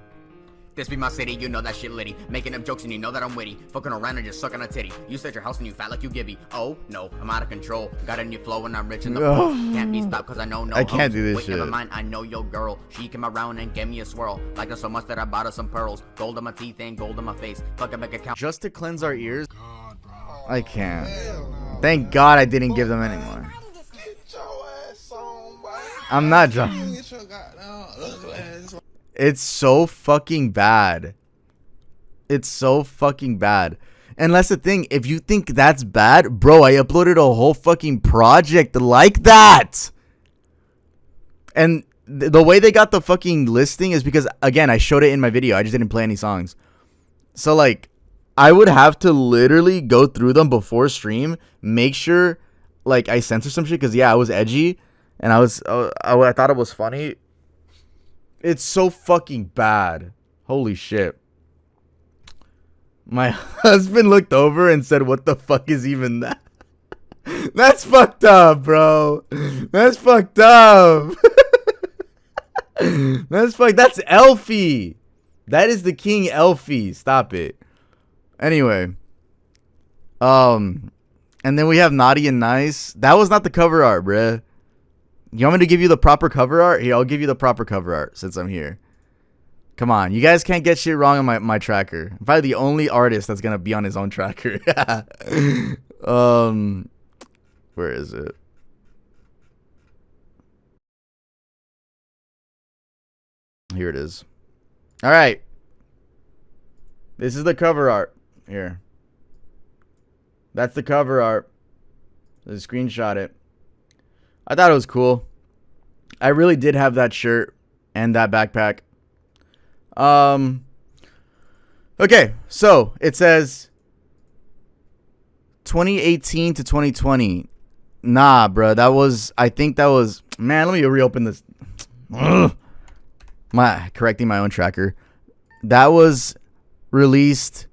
This be my city, you know that shit litty. Making up jokes and you know that I'm witty. Fucking around and just sucking a titty. You set your house and you fat like you Gibby. Oh, no, I'm out of control. Got a new flow and I'm rich in the flow. Can't be stopped cause I know no I can't do this Wait, shit. Never mind, I know your girl. She came around and gave me a swirl. Liked her so much that I bought her some pearls. Gold on my teeth and gold on my face. Fuck a bank account. Just to cleanse our ears. I can't. Thank God I didn't give them any more. I'm not drunk. It's so fucking bad. It's so fucking bad. And that's the thing. If you think that's bad, bro, I uploaded a whole fucking project like that. And the way they got the fucking listing is because, again, I showed it in my video. I just didn't play any songs. So, like, I would have to literally go through them before stream, make sure, like, I censor some shit. Because, yeah, I was edgy. And I thought it was funny. It's so fucking bad. Holy shit. My husband looked over and said, what the fuck is even that? That's fucked up, bro. That's fucked up. That's Elfie. That is the King Elfie. Stop it. Anyway. And then we have Naughty and Nice. That was not the cover art, bruh. You want me to give you the proper cover art? Here, I'll give you the proper cover art since I'm here. Come on. You guys can't get shit wrong on my tracker. I'm probably the only artist that's going to be on his own tracker. Where is it? Here it is. All right. This is the cover art. Here. That's the cover art. Let's screenshot it. I thought it was cool. I really did have that shirt and that backpack. Okay, so it says 2018 to 2020. Nah, bro, I think that was, man, let me reopen this. Correcting my own tracker. That was released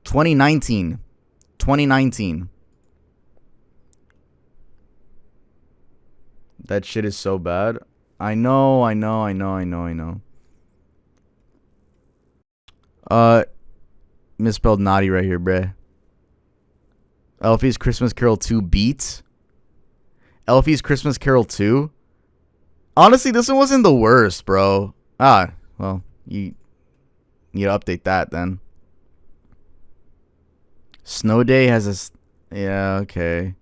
2019. 2019. That shit is so bad. I know. Misspelled naughty right here, bruh. Elfie's Christmas Carol 2 beats. Elfie's Christmas Carol 2. Honestly, this one wasn't the worst, bro. Well, you need to update that then. Snow Day has a... Yeah, okay.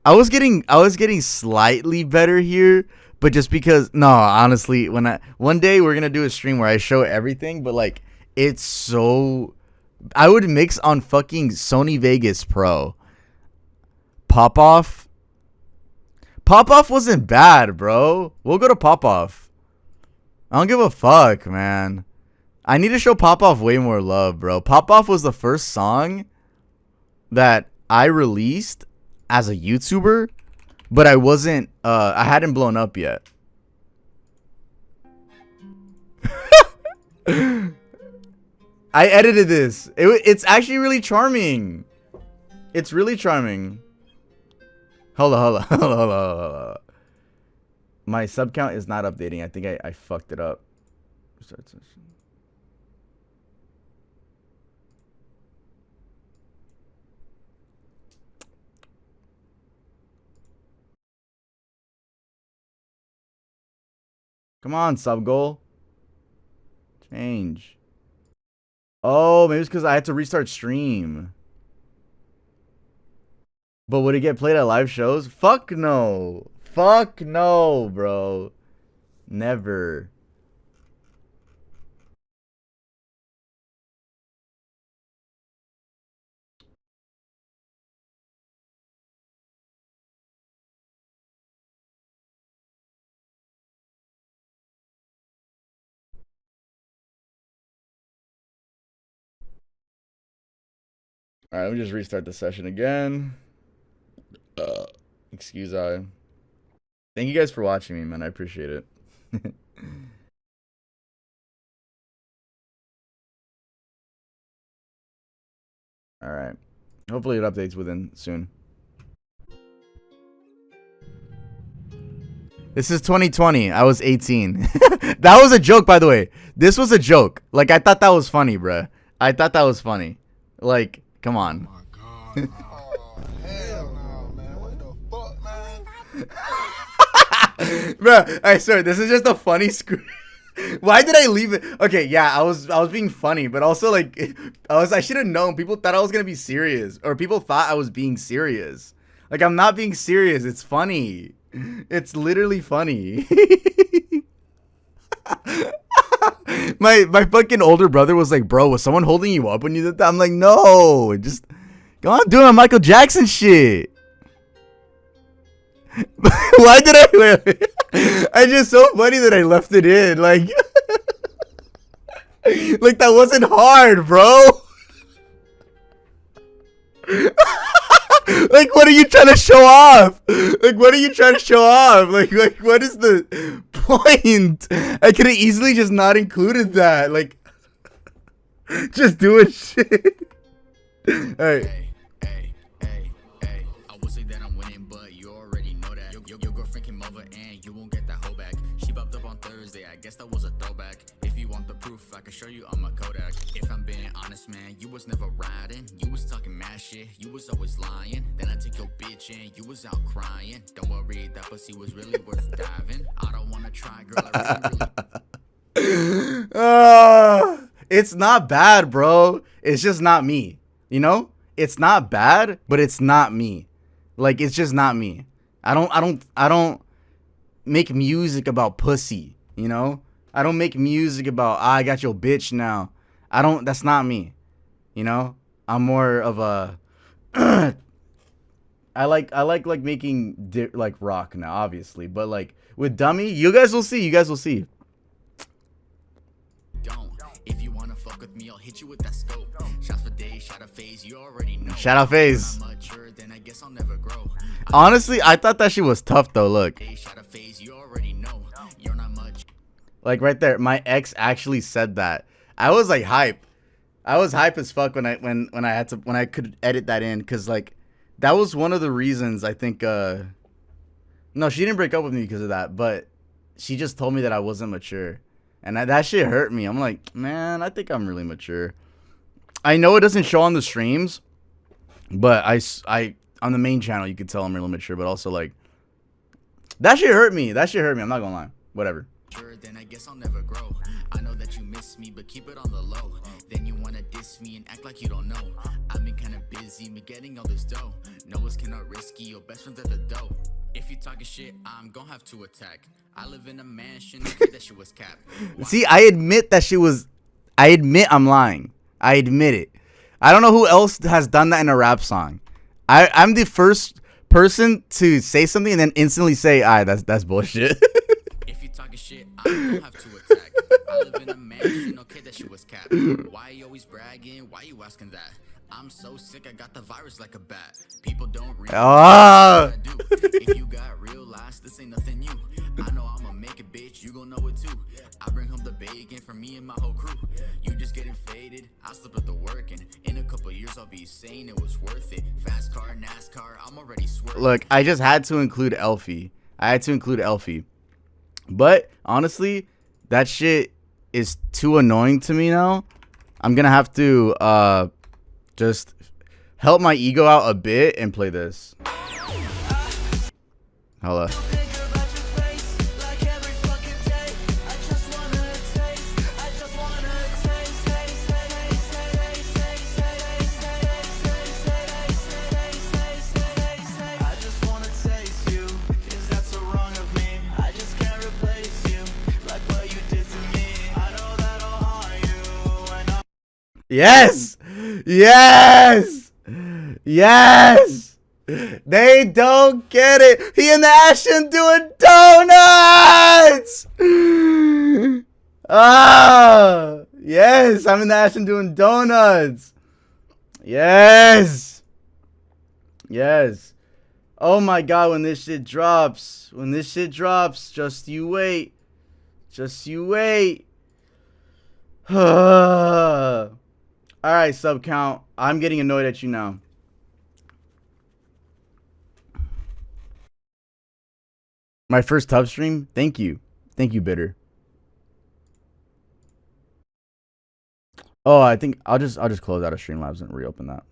I was getting slightly better here, but just because honestly, one day we're gonna do a stream where I show everything, but like it's so I would mix on fucking Sony Vegas Pro. Pop Off wasn't bad, bro. We'll go to Pop Off. I don't give a fuck, man. I need to show Pop Off way more love, bro. Pop Off was the first song that I released as a YouTuber, but I wasn't I hadn't blown up yet. I edited this. It's actually really charming. It's really charming. Hold on. My sub count is not updating. I think I fucked it up. Start session. Come on, sub goal. Change. Oh, maybe it's because I had to restart stream. But would it get played at live shows? Fuck no. Fuck no, bro. Never. All right, let me just restart the session again. Excuse I. Thank you guys for watching me, man. I appreciate it. All right. Hopefully it updates within soon. This is 2020. I was 18. That was a joke, by the way. This was a joke. Like, I thought that was funny, bruh. I thought that was funny. Like, come on. Oh my God. Oh, hell no, man. What the fuck, man? Bro, I swear, this is just a funny screen. Why did I leave it? Okay, yeah, I was being funny, but also like I should have known. People thought I was gonna be serious, or people thought I was being serious. Like, I'm not being serious. It's funny. It's literally funny. my fucking older brother was like, "Bro, was someone holding you up when you did that?" I'm like, "No, just go on doing my Michael Jackson shit." Why did I? I just so funny that I left it in. Like, like that wasn't hard, bro. Like, what are you trying to show off? Like, what are you trying to show off? Like, what is the point? I could have easily just not included that. Like, just doing shit. All right. I will say that I'm winning, but you already know that. Your girlfriend came over and you won't get that hoe back. She popped up on Thursday, I guess that was a throwback. If you want the proof, I can show you on my Kodak. If I'm being honest, man, you was never riding. You was talking mad shit, you was always lying. Then I took your bitch and you was out crying. Don't worry, that pussy was really worth diving. I don't wanna try, girl, I really it's not bad, bro. It's just not me. You know? It's not bad, but it's not me. Like, it's just not me. I don't make music about pussy, you know? I don't make music about, I got your bitch now. That's not me. You know? I'm more of a I like making like rock now, obviously, but like with Dummy, you guys will see. don't. If you wanna fuck with me, I'll hit you with that scope. Shots for days, shot a phase, you already know. Shout out FaZe. I'm mature, then I guess I'll never grow. Honestly, I thought that shit was tough though. Look, Shot a phase, you already know. You're not much. like right there, my ex actually said that. I was like hype. I was hype as fuck when I could edit that in, cause like that was one of the reasons I think. No, she didn't break up with me because of that, but she just told me that I wasn't mature, and that shit hurt me. I'm like, man, I think I'm really mature. I know it doesn't show on the streams, but I on the main channel you could tell I'm really mature, but also like that shit hurt me. I'm not gonna lie. Whatever. Sure, then I guess I'll never grow. I know that you miss me, but keep it on the low. Then you wanna diss me and act like you don't know. I've been kinda busy, me getting all this dough. No one's cannot risky, your best friend's at the dough. If you talking shit, I'm gonna have to attack. I live in a mansion, okay, that shit was capped. See, I admit I'm lying. I admit it. I don't know who else has done that in a rap song. I'm the first person to say something and then instantly say, that's bullshit. If you talking shit, I'm gonna have to attack. I live in a mansion, okay, that shit was capped. Why you always bragging? Why you asking that? I'm so sick, I got the virus like a bat. People don't read. If you got real lies, this ain't nothing new. I know I'ma make it, bitch, you gon' know it too. I bring home the bacon for me and my whole crew. You just getting fake. motivated, I'll slip up the work, and in a couple years I'll be saying it was worth it. Fast car, NASCAR, I'm already swerving. Look, I just had to include Elfie. But honestly, that shit is too annoying to me now. I'm gonna have to just help my ego out a bit and play this. Hold up. Yes! Yes! Yes! They don't get it. He and the Ashton doing donuts! Ah! Yes, I'm in the Ashton doing donuts. Yes! Yes. Oh my god, when this shit drops. Just you wait. Just you wait. Alright, sub count. I'm getting annoyed at you now. My first tub stream? Thank you. Thank you, Bitter. Oh, I think I'll just close out of Streamlabs and reopen that.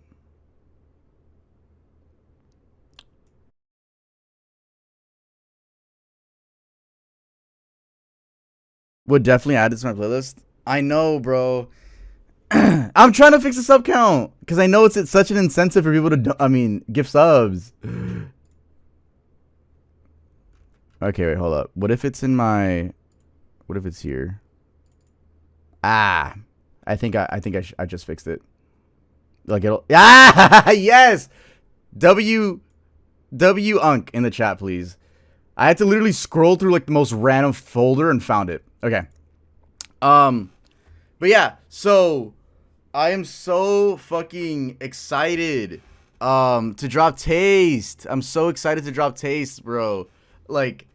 Would definitely add it to my playlist. I know, bro. I'm trying to fix the sub count because I know it's such an incentive for people to, give subs. Okay, wait, hold up. What if it's in my? What if it's here? Ah, I think I just fixed it. Like it'll. Ah, yes. W Unk in the chat, please. I had to literally scroll through like the most random folder and found it. Okay. But yeah, so I am so fucking excited to drop Taste. I'm so excited to drop Taste, bro. Like,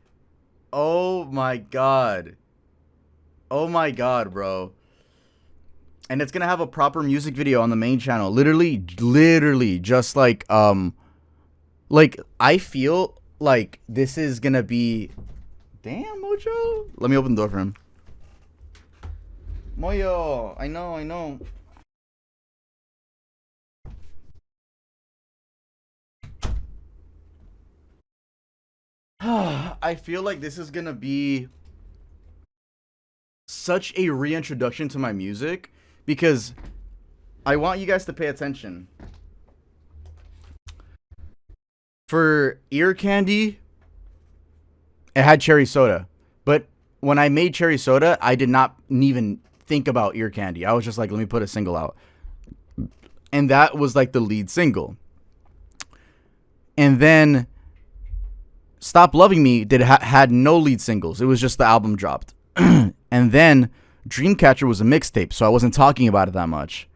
oh my god. Oh my god, bro. And it's gonna have a proper music video on the main channel. Literally just like I feel like this is gonna be. Damn, Mojo. Let me open the door for him. Moyo, I know. I feel like this is gonna be such a reintroduction to my music because I want you guys to pay attention. For Ear Candy, it had cherry soda, but when I made cherry soda, I did not even think about Ear Candy. I was just like, let me put a single out. And that was like the lead single. And then Stop Loving Me had no lead singles. It was just the album dropped. And then Dreamcatcher was a mixtape, so I wasn't talking about it that much.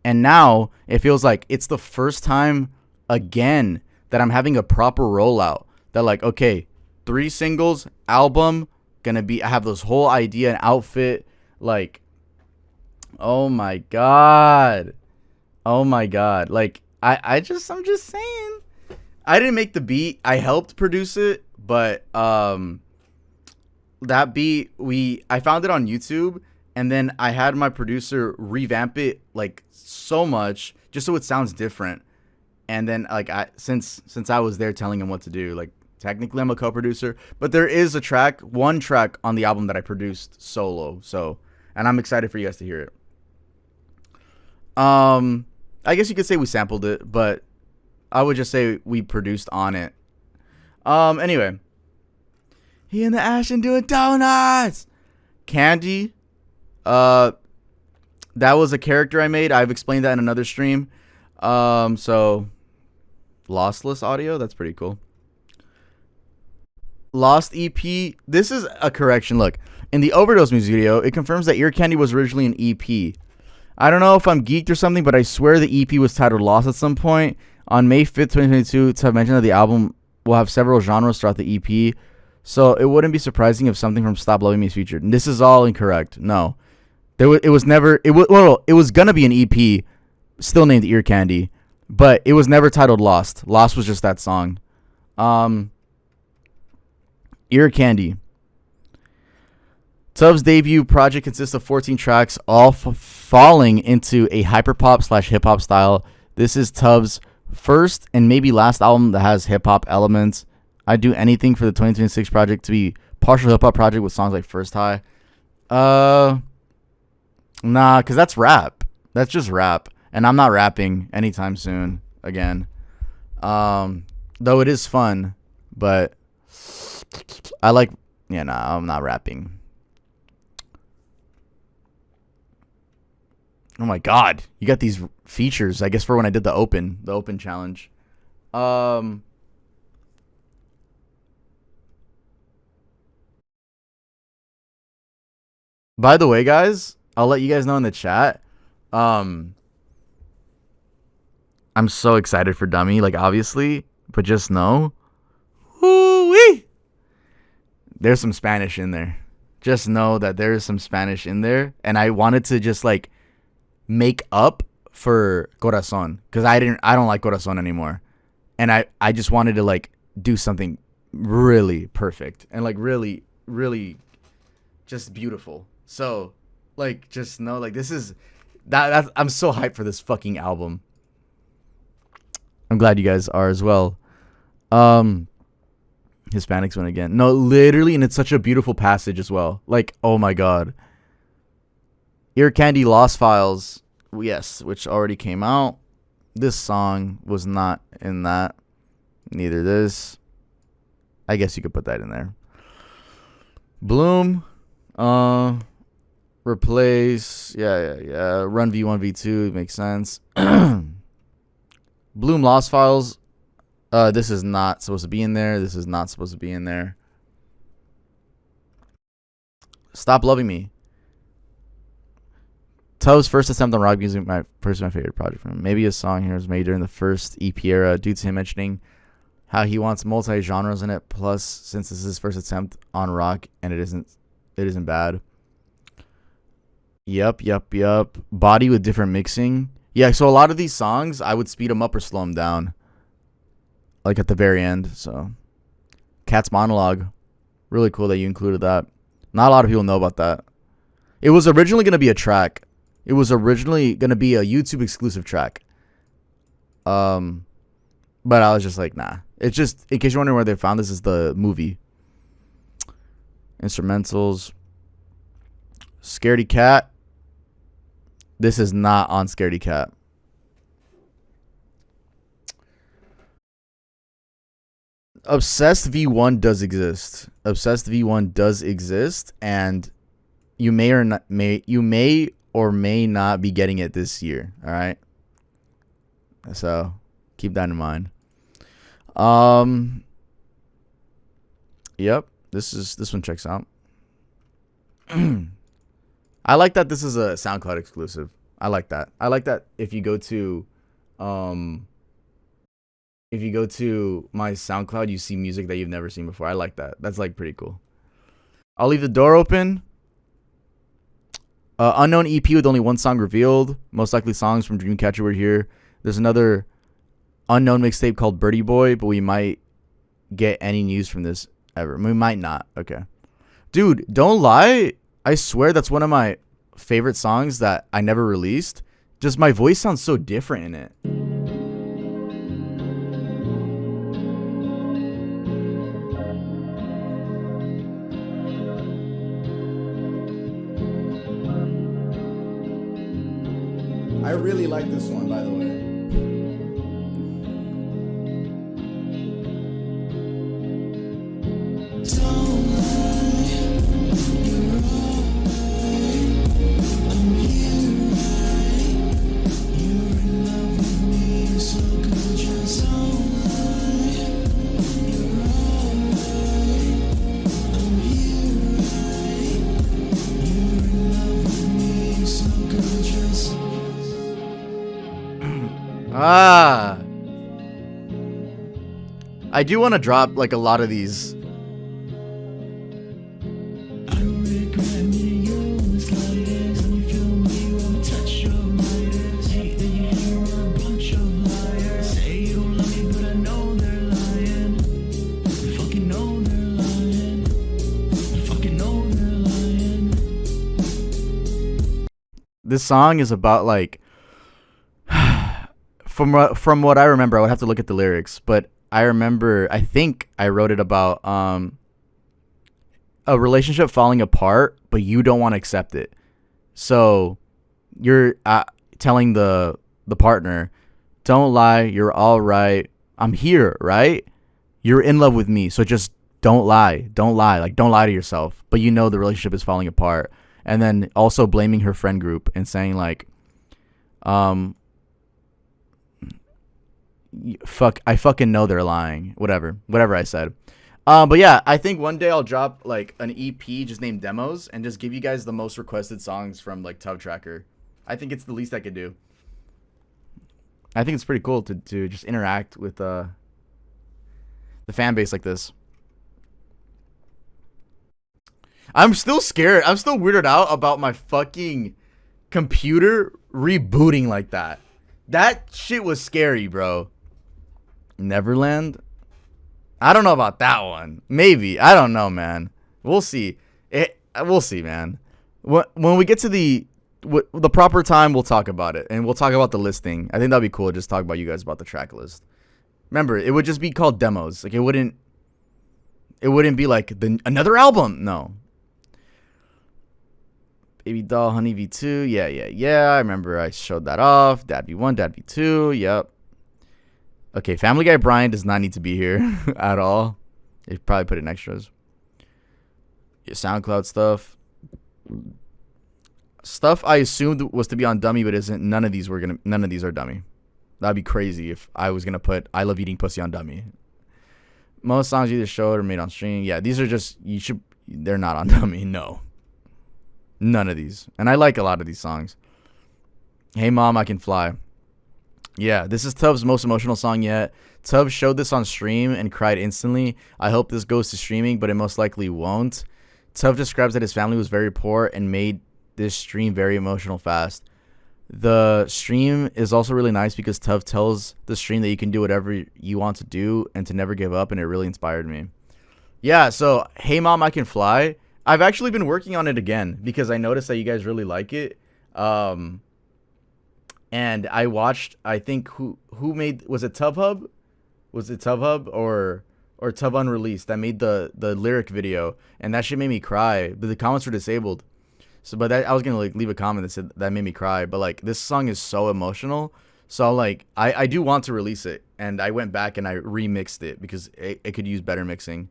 And now it feels like it's the first time again that I'm having a proper rollout. That like, okay, 3 singles, album, I have this whole idea and outfit. Like, oh my god. Like, I'm just saying. I didn't make the beat. I helped produce it, but that beat I found it on YouTube, and then I had my producer revamp it like so much just so it sounds different. And then like since I was there telling him what to do, like technically I'm a co-producer, but there is one track on the album that I produced solo. So, and I'm excited for you guys to hear it. I guess you could say we sampled it, but I would just say we produced on it. Anyway. He and the Ashton doing donuts! Candy. That was a character I made. I've explained that in another stream. So lossless audio, that's pretty cool. Lost EP. This is a correction. Look, in the Overdose music video, it confirms that Ear Candy was originally an EP. I don't know if I'm geeked or something, but I swear the EP was titled Lost at some point. On May 5th, 2022, it's mentioned that the album will have several genres throughout the EP, so it wouldn't be surprising if something from Stop Loving Me is featured. And this is all incorrect. No. It was never. It was gonna be an EP, still named Ear Candy, but it was never titled Lost. Lost was just that song. Ear Candy. Tubbs' debut project consists of 14 tracks, all falling into a hyperpop / hip-hop style. This is Tubbs' first and maybe last album that has hip-hop elements. I'd do anything for the 2026 project to be partial hip-hop project with songs like First High. Nah, because that's rap. That's just rap. And I'm not rapping anytime soon again. Though it is fun, but I like, I'm not rapping. Oh my god, you got these features, I guess, for when I did the open challenge. By the way, guys, I'll let you guys know in the chat. I'm so excited for Dummy, like, obviously, but just know, woo-wee, there's some Spanish in there. Just know that there is some Spanish in there, and I wanted to just like make up for Corazon, because I don't like Corazon anymore, and I just wanted to like do something really perfect and like really just beautiful. So like just know, like, this is that I'm so hyped for this fucking album. I'm glad you guys are as well. Hispanics win again. No, literally, and it's such a beautiful passage as well. Like, oh my god. Ear Candy Lost Files, yes, which already came out. This song was not in that. Neither this. I guess you could put that in there. Bloom, replace, yeah. Run V1 V2 makes sense. Bloom Lost Files. This is not supposed to be in there. This is not supposed to be in there. Stop Loving Me. Tubbs' first attempt on rock music, my favorite project from him. Maybe a song here was made during the first EP era due to him mentioning how he wants multi-genres in it. Plus, since this is his first attempt on rock and it isn't bad. Yup. Body with different mixing. Yeah, so a lot of these songs, I would speed them up or slow them down. Like at the very end, so. Cat's Monologue. Really cool that you included that. Not a lot of people know about that. It was originally going to be a track. It was originally going to be a YouTube exclusive track. But I was just like, nah. It's just, in case you're wondering where they found this, is the movie. Instrumentals. Scaredy Cat. This is not on Scaredy Cat. Obsessed V1 does exist. Obsessed V1 does exist, and you may or may not be getting it this year. All right. So keep that in mind. Yep. This one checks out. I like that this is a SoundCloud exclusive. I like that. I like that if you go to my SoundCloud, you see music that you've never seen before. I like that. That's like pretty cool. I'll leave the door open. Unknown EP with only one song revealed. Most likely songs from Dreamcatcher were here. There's another unknown mixtape called Bertie Boy, but we might get any news from this ever. We might not. Okay. Dude, don't lie. I swear that's one of my favorite songs that I never released. Just my voice sounds so different in it. I really like this one, by the way. I do want to drop like a lot of these. this song is about like from what I remember, I would have to look at the lyrics, but I think I wrote it about a relationship falling apart, but you don't want to accept it. So you're telling the partner, don't lie, you're all right. I'm here, right? You're in love with me, so just don't lie. Don't lie. Like, don't lie to yourself. But you know the relationship is falling apart. And then also blaming her friend group and saying like, I fucking know they're lying. Whatever I said. But yeah, I think one day I'll drop like an EP just named Demos and just give you guys the most requested songs from like Tub Tracker. I think it's the least I could do. I think it's pretty cool to just interact with the fan base like this. I'm still scared. I'm still weirded out about my fucking computer rebooting like that. That shit was scary, bro. Neverland? I don't know about that one. Maybe. I don't know, man. We'll see. We'll see, man. When we get to the proper time, we'll talk about it. And we'll talk about the listing. I think that'd be cool. Just talk about you guys about the track list. Remember, it would just be called Demos. Like, it wouldn't be like another album. No. Baby Doll, Honey V2. Yeah. I remember I showed that off. Dad V1, Dad V2. Yep. Okay, Family Guy Brian does not need to be here at all. They probably put in extras. Yeah, SoundCloud stuff. Stuff I assumed was to be on Dummy, but isn't. None of these are Dummy. That'd be crazy if I was gonna put I Love Eating Pussy on Dummy. Most songs either showed or made on stream. Yeah, these are just they're not on Dummy. No. None of these. And I like a lot of these songs. Hey Mom, I Can Fly. Yeah, this is Tubbs' most emotional song yet. Tubbs showed this on stream and cried instantly. I hope this goes to streaming, but it most likely won't. Tubbs describes that his family was very poor and made this stream very emotional fast. The stream is also really nice because Tubbs tells the stream that you can do whatever you want to do and to never give up, and it really inspired me. Yeah, so Hey Mom, I Can Fly. I've actually been working on it again because I noticed that you guys really like it. And I watched, I think, who made, was it TubHub? Was it TubHub or Tub Unreleased that made the lyric video, and that shit made me cry, but the comments were disabled. So, but I was gonna like leave a comment that said that made me cry, but like this song is so emotional. So like I do want to release it, and I went back and I remixed it because it could use better mixing.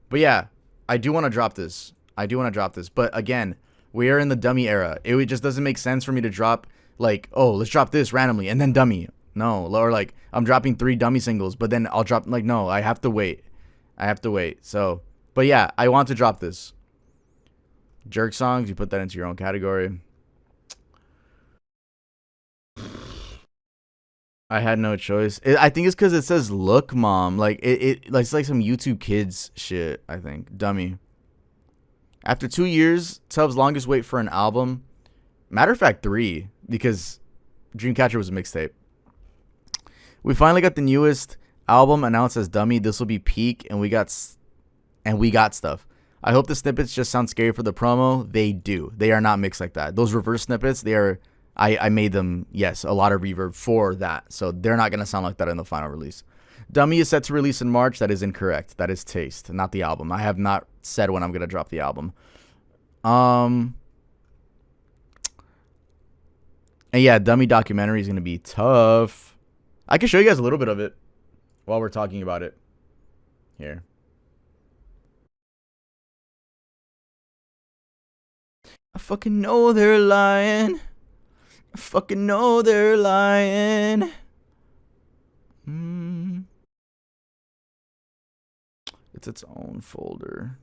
But yeah, I do want to drop this. But again, we are in the Dummy era. It just doesn't make sense for me to drop like, oh, let's drop this randomly and then Dummy. No, or like I'm dropping 3 Dummy singles, but then I'll drop like, no, I have to wait. So, but yeah, I want to drop this. Jerk songs, you put that into your own category. I had no choice. I think it's because it says "Look, Mom." Like it's like some YouTube Kids shit. I think Dummy. After 2 years, Tubbs' longest wait for an album. Matter of fact, 3, because Dreamcatcher was a mixtape. We finally got the newest album announced as Dummy. This will be peak, and we got stuff. I hope the snippets just sound scary for the promo. They do. They are not mixed like that. Those reverse snippets, they are. I made them. Yes, a lot of reverb for that, so they're not gonna sound like that in the final release. Dummy is set to release in March. That is incorrect. That is Taste, not the album. I have not said when I'm gonna drop the album. And yeah, Dummy documentary is gonna be tough. I can show you guys a little bit of it while we're talking about it. Here. I fucking know they're lying. I fucking know they're lying. It's its own folder.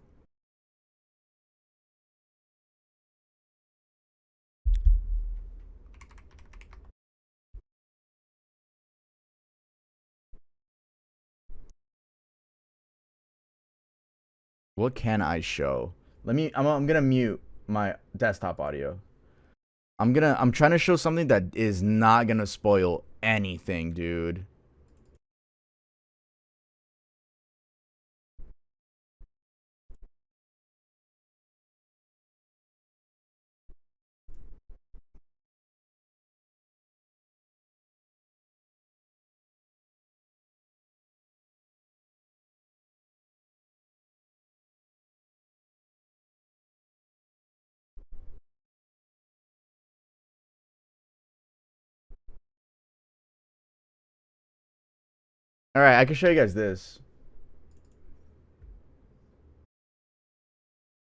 What can I show? I'm gonna mute my desktop audio. I'm trying to show something that is not gonna spoil anything, dude. All right, I can show you guys this.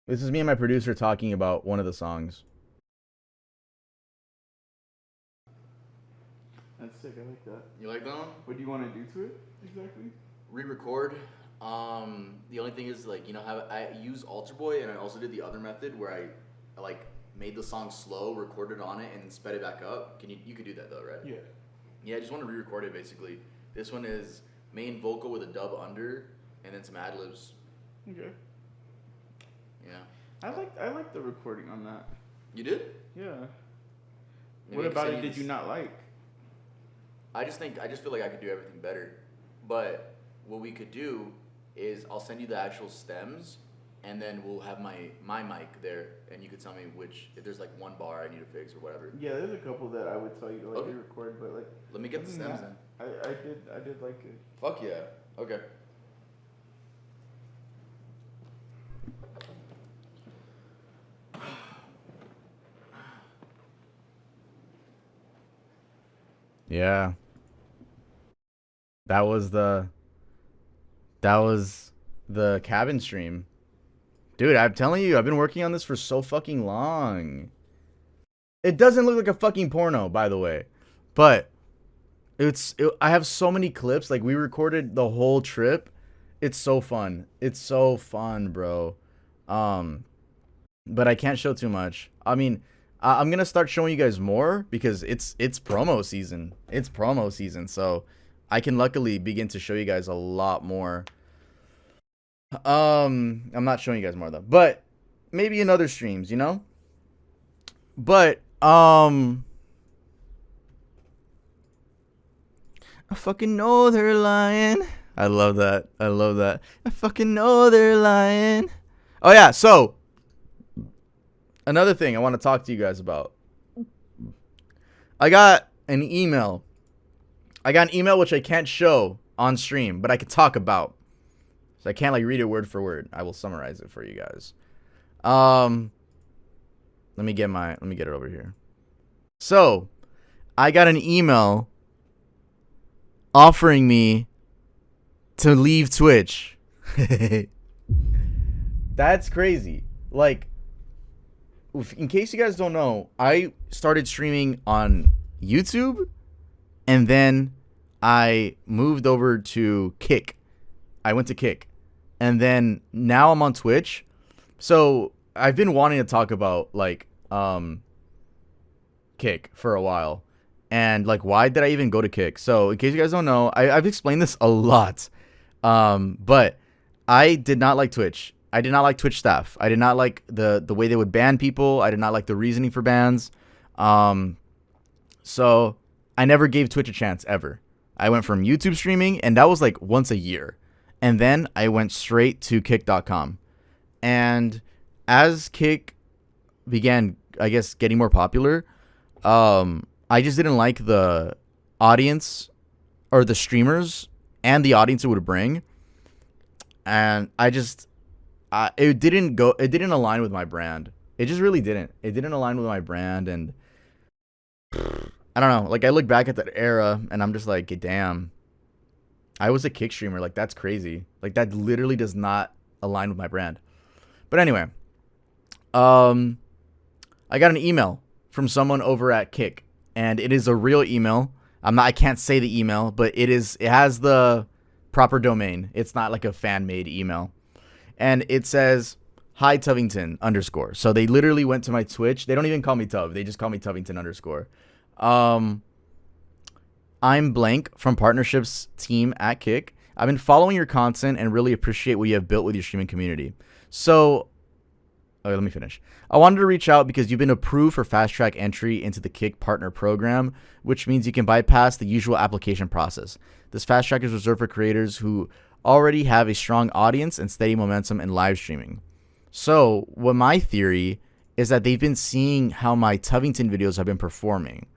This is me and my producer talking about one of the songs. That's sick. I like that. You like that one? What do you want to do to it exactly? Re-record. The only thing is, like, you know how I use Alter Boy, and I also did the other method where I like made the song slow, recorded on it, and sped it back up. You could do that though, right? Yeah. Yeah, I just want to re-record it basically. This one is main vocal with a dub under, and then some ad libs. Okay. Yeah. I like the recording on that. You did? Yeah. Maybe What I can about send it you did this. you not like? I just feel like I could do everything better. But what we could do is I'll send you the actual stems, and then we'll have my mic there, and you could tell me if there's like one bar I need to fix or whatever. Yeah, there's a couple that I would tell you to like Okay. re-record, but like. Let me get the stems then. I did like it. Fuck yeah. Okay. Yeah. That was the cabin stream. Dude, I'm telling you, I've been working on this for so fucking long. It doesn't look like a fucking porno, by the way. But I have so many clips. Like, we recorded the whole trip. It's so fun. It's so fun, bro. But I can't show too much. I mean, I'm gonna start showing you guys more because it's promo season. It's promo season, so I can luckily begin to show you guys a lot more. I'm not showing you guys more though, but maybe in other streams, you know. But I fucking know they're lying. I love that. I love that. I fucking know they're lying. Oh yeah, so another thing I want to talk to you guys about. I got an email. Which I can't show on stream, but I can talk about. So I can't like read it word for word. I will summarize it for you guys. Let me get it over here. So, I got an email offering me to leave Twitch. That's crazy. Like, in case you guys don't know, I started streaming on YouTube, and then I moved over to Kick. I went to Kick, and then now I'm on Twitch. So I've been wanting to talk about like Kick for a while, and like why did I even go to Kick? So in case you guys don't know, I've explained this a lot, but I did not like Twitch. I did not like Twitch staff. I did not like the way they would ban people. I did not like the reasoning for bans. So I never gave Twitch a chance ever. I went from YouTube streaming, and that was like once a year. And then I went straight to kick.com. And as Kick began, I guess, getting more popular, I just didn't like the audience or the streamers and the audience it would bring. And it didn't align with my brand. It just really didn't. It didn't align with my brand, and I don't know. Like, I look back at that era, and I'm just like, damn, I was a Kick streamer. Like, that's crazy. Like, that literally does not align with my brand. But anyway, I got an email from someone over at Kick, and it is a real email. I can't say the email, but it has the proper domain. It's not like a fan-made email. And it says, "Hi Tuvington _ So they literally went to my Twitch. They don't even call me Tuv. They just call me Tuvington _ I'm blank from partnerships team at Kick. I've been following your content and really appreciate what you have built with your streaming community. So, okay, let me finish. I wanted to reach out because you've been approved for fast track entry into the Kick partner program, which means you can bypass the usual application process. This fast track is reserved for creators who already have a strong audience and steady momentum in live streaming. So, what my theory is that they've been seeing how my Tuvington videos have been performing,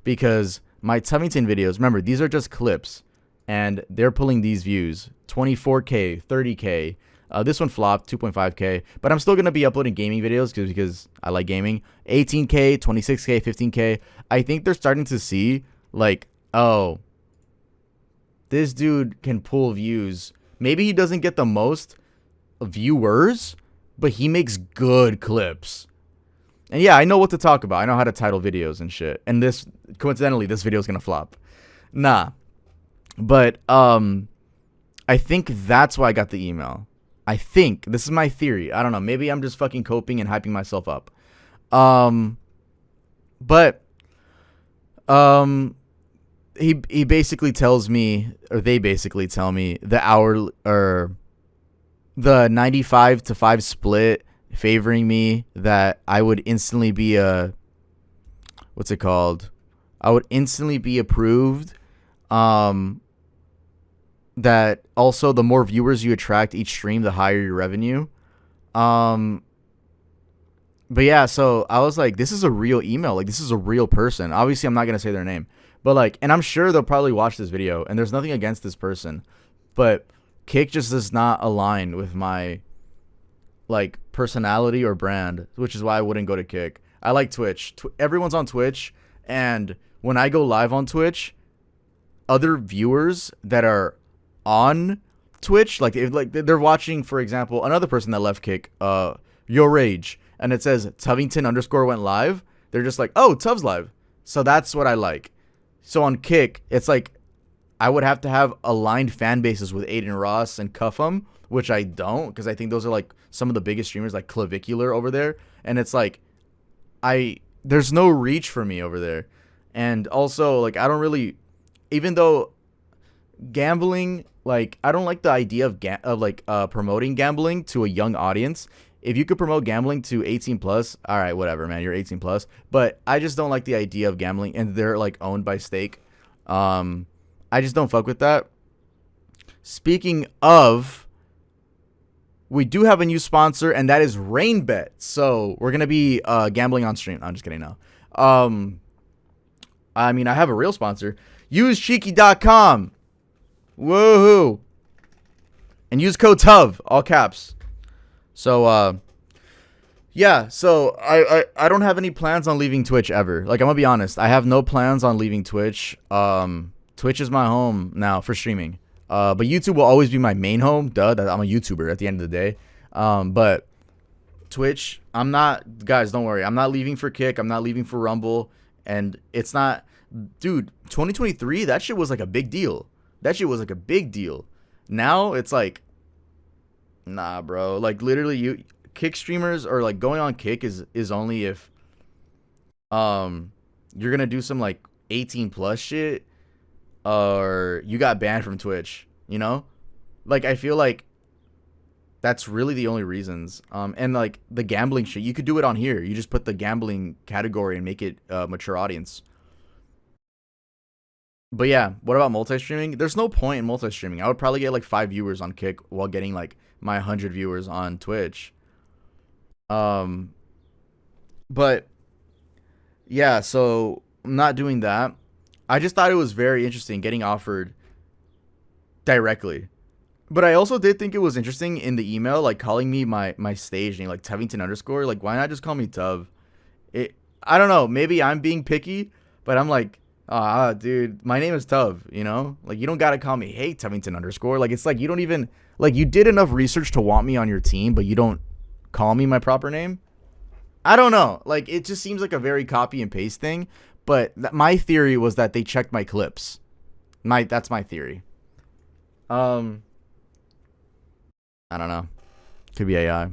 because my Tuvington videos, remember, these are just clips, and they're pulling these views, 24K, 30K. This one flopped, 2.5K, but I'm still going to be uploading gaming videos because I like gaming. 18K, 26K, 15K. I think they're starting to see, like, oh, this dude can pull views. Maybe he doesn't get the most viewers, but he makes good clips. And yeah, I know what to talk about. I know how to title videos and shit. And this, coincidentally, this video is gonna flop. Nah. But I think that's why I got the email. I think. This is my theory. I don't know. Maybe I'm just fucking coping and hyping myself up. But he basically tells me, or they basically tell me, the hour or the 95-5 split favoring me, that I would instantly be what's it called? I would instantly be approved. That also the more viewers you attract each stream, the higher your revenue. But yeah, so I was like, this is a real email. Like, this is a real person. Obviously, I'm not going to say their name. But, like, and I'm sure they'll probably watch this video. And there's nothing against this person. But Kick just does not align with my, like, personality or brand. Which is why I wouldn't go to Kick. I like Twitch. Everyone's on Twitch. And when I go live on Twitch, other viewers that are on Twitch, like they're watching, for example, another person that left Kick, Your Rage, and it says Tuvington_ went live. They're just like, oh, Tuv's live. So that's what I like. So on Kick, it's like I would have to have aligned fan bases with Aiden Ross and Cuffham, which I don't, because I think those are like some of the biggest streamers, like Clavicular over there. And it's like there's no reach for me over there. And also, like, I don't really, even though gambling, like, I don't like the idea of promoting gambling to a young audience. If you could promote gambling to 18 plus, all right, whatever, man, you're 18 plus. But I just don't like the idea of gambling, and they're like owned by Stake. I just don't fuck with that. Speaking of, we do have a new sponsor, and that is RainBet. So we're gonna be gambling on stream. I'm just kidding now. I mean, I have a real sponsor. Use cheeky.com. Woohoo. And use code TUV, all caps. So, yeah, so I don't have any plans on leaving Twitch ever. Like, I'm gonna be honest. I have no plans on leaving Twitch. Twitch is my home now for streaming. But YouTube will always be my main home. Duh, I'm a YouTuber at the end of the day. But Twitch, I'm not, guys, don't worry. I'm not leaving for Kick. I'm not leaving for Rumble. And it's not, dude, 2023, that shit was like a big deal. That shit was like a big deal. Now it's like, nah, bro. Like, literally, Kick streamers, or like going on Kick is only if you're gonna do some like 18 plus shit, or you got banned from Twitch, you know? Like, I feel like that's really the only reasons. And like the gambling shit, you could do it on here. You just put the gambling category and make it a mature audience. But yeah, what about multi-streaming? There's no point in multi-streaming. I would probably get like 5 viewers on Kick while getting like my 100 viewers on Twitch. But yeah, so I'm not doing that. I just thought it was very interesting getting offered directly. But I also did think it was interesting in the email, like calling me my stage name, like Tuvington_. Like, why not just call me Tuv? I don't know. Maybe I'm being picky, but I'm like, dude, my name is Tuv, you know? Like, you don't got to call me, hey, Tuvington_. Like, it's like you don't even, like, you did enough research to want me on your team, but you don't call me my proper name? I don't know. Like, it just seems like a very copy and paste thing. But my theory was that they checked my clips. That's my theory. I don't know. Could be AI.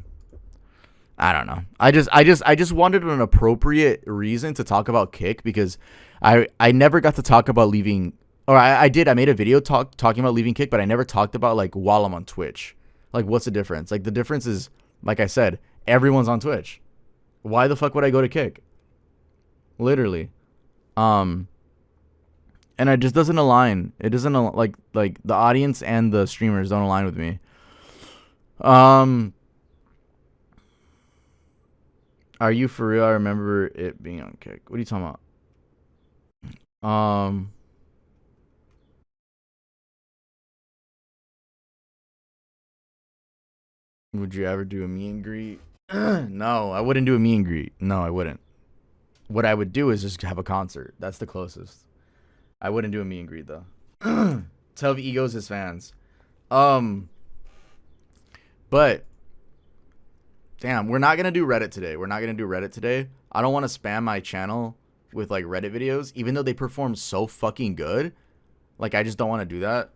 I don't know. I just wanted an appropriate reason to talk about Kick, because I never got to talk about leaving, or I did. I made a video talking about leaving Kick, but I never talked about, like, while I'm on Twitch. Like, what's the difference? Like, the difference is, like I said, everyone's on Twitch. Why the fuck would I go to Kick? Literally. And it just doesn't align. It doesn't, like the audience and the streamers don't align with me. Are you for real? I remember it being on Kick. What are you talking about? Would you ever do a meet and greet? No, I wouldn't do a meet and greet. No, I wouldn't. What I would do is just have a concert. That's the closest. I wouldn't do a meet and greet, though. Tell egos his fans. But damn, we're not gonna do Reddit today. I don't want to spam my channel with like Reddit videos, even though they perform so fucking good. Like, I just don't want to do that.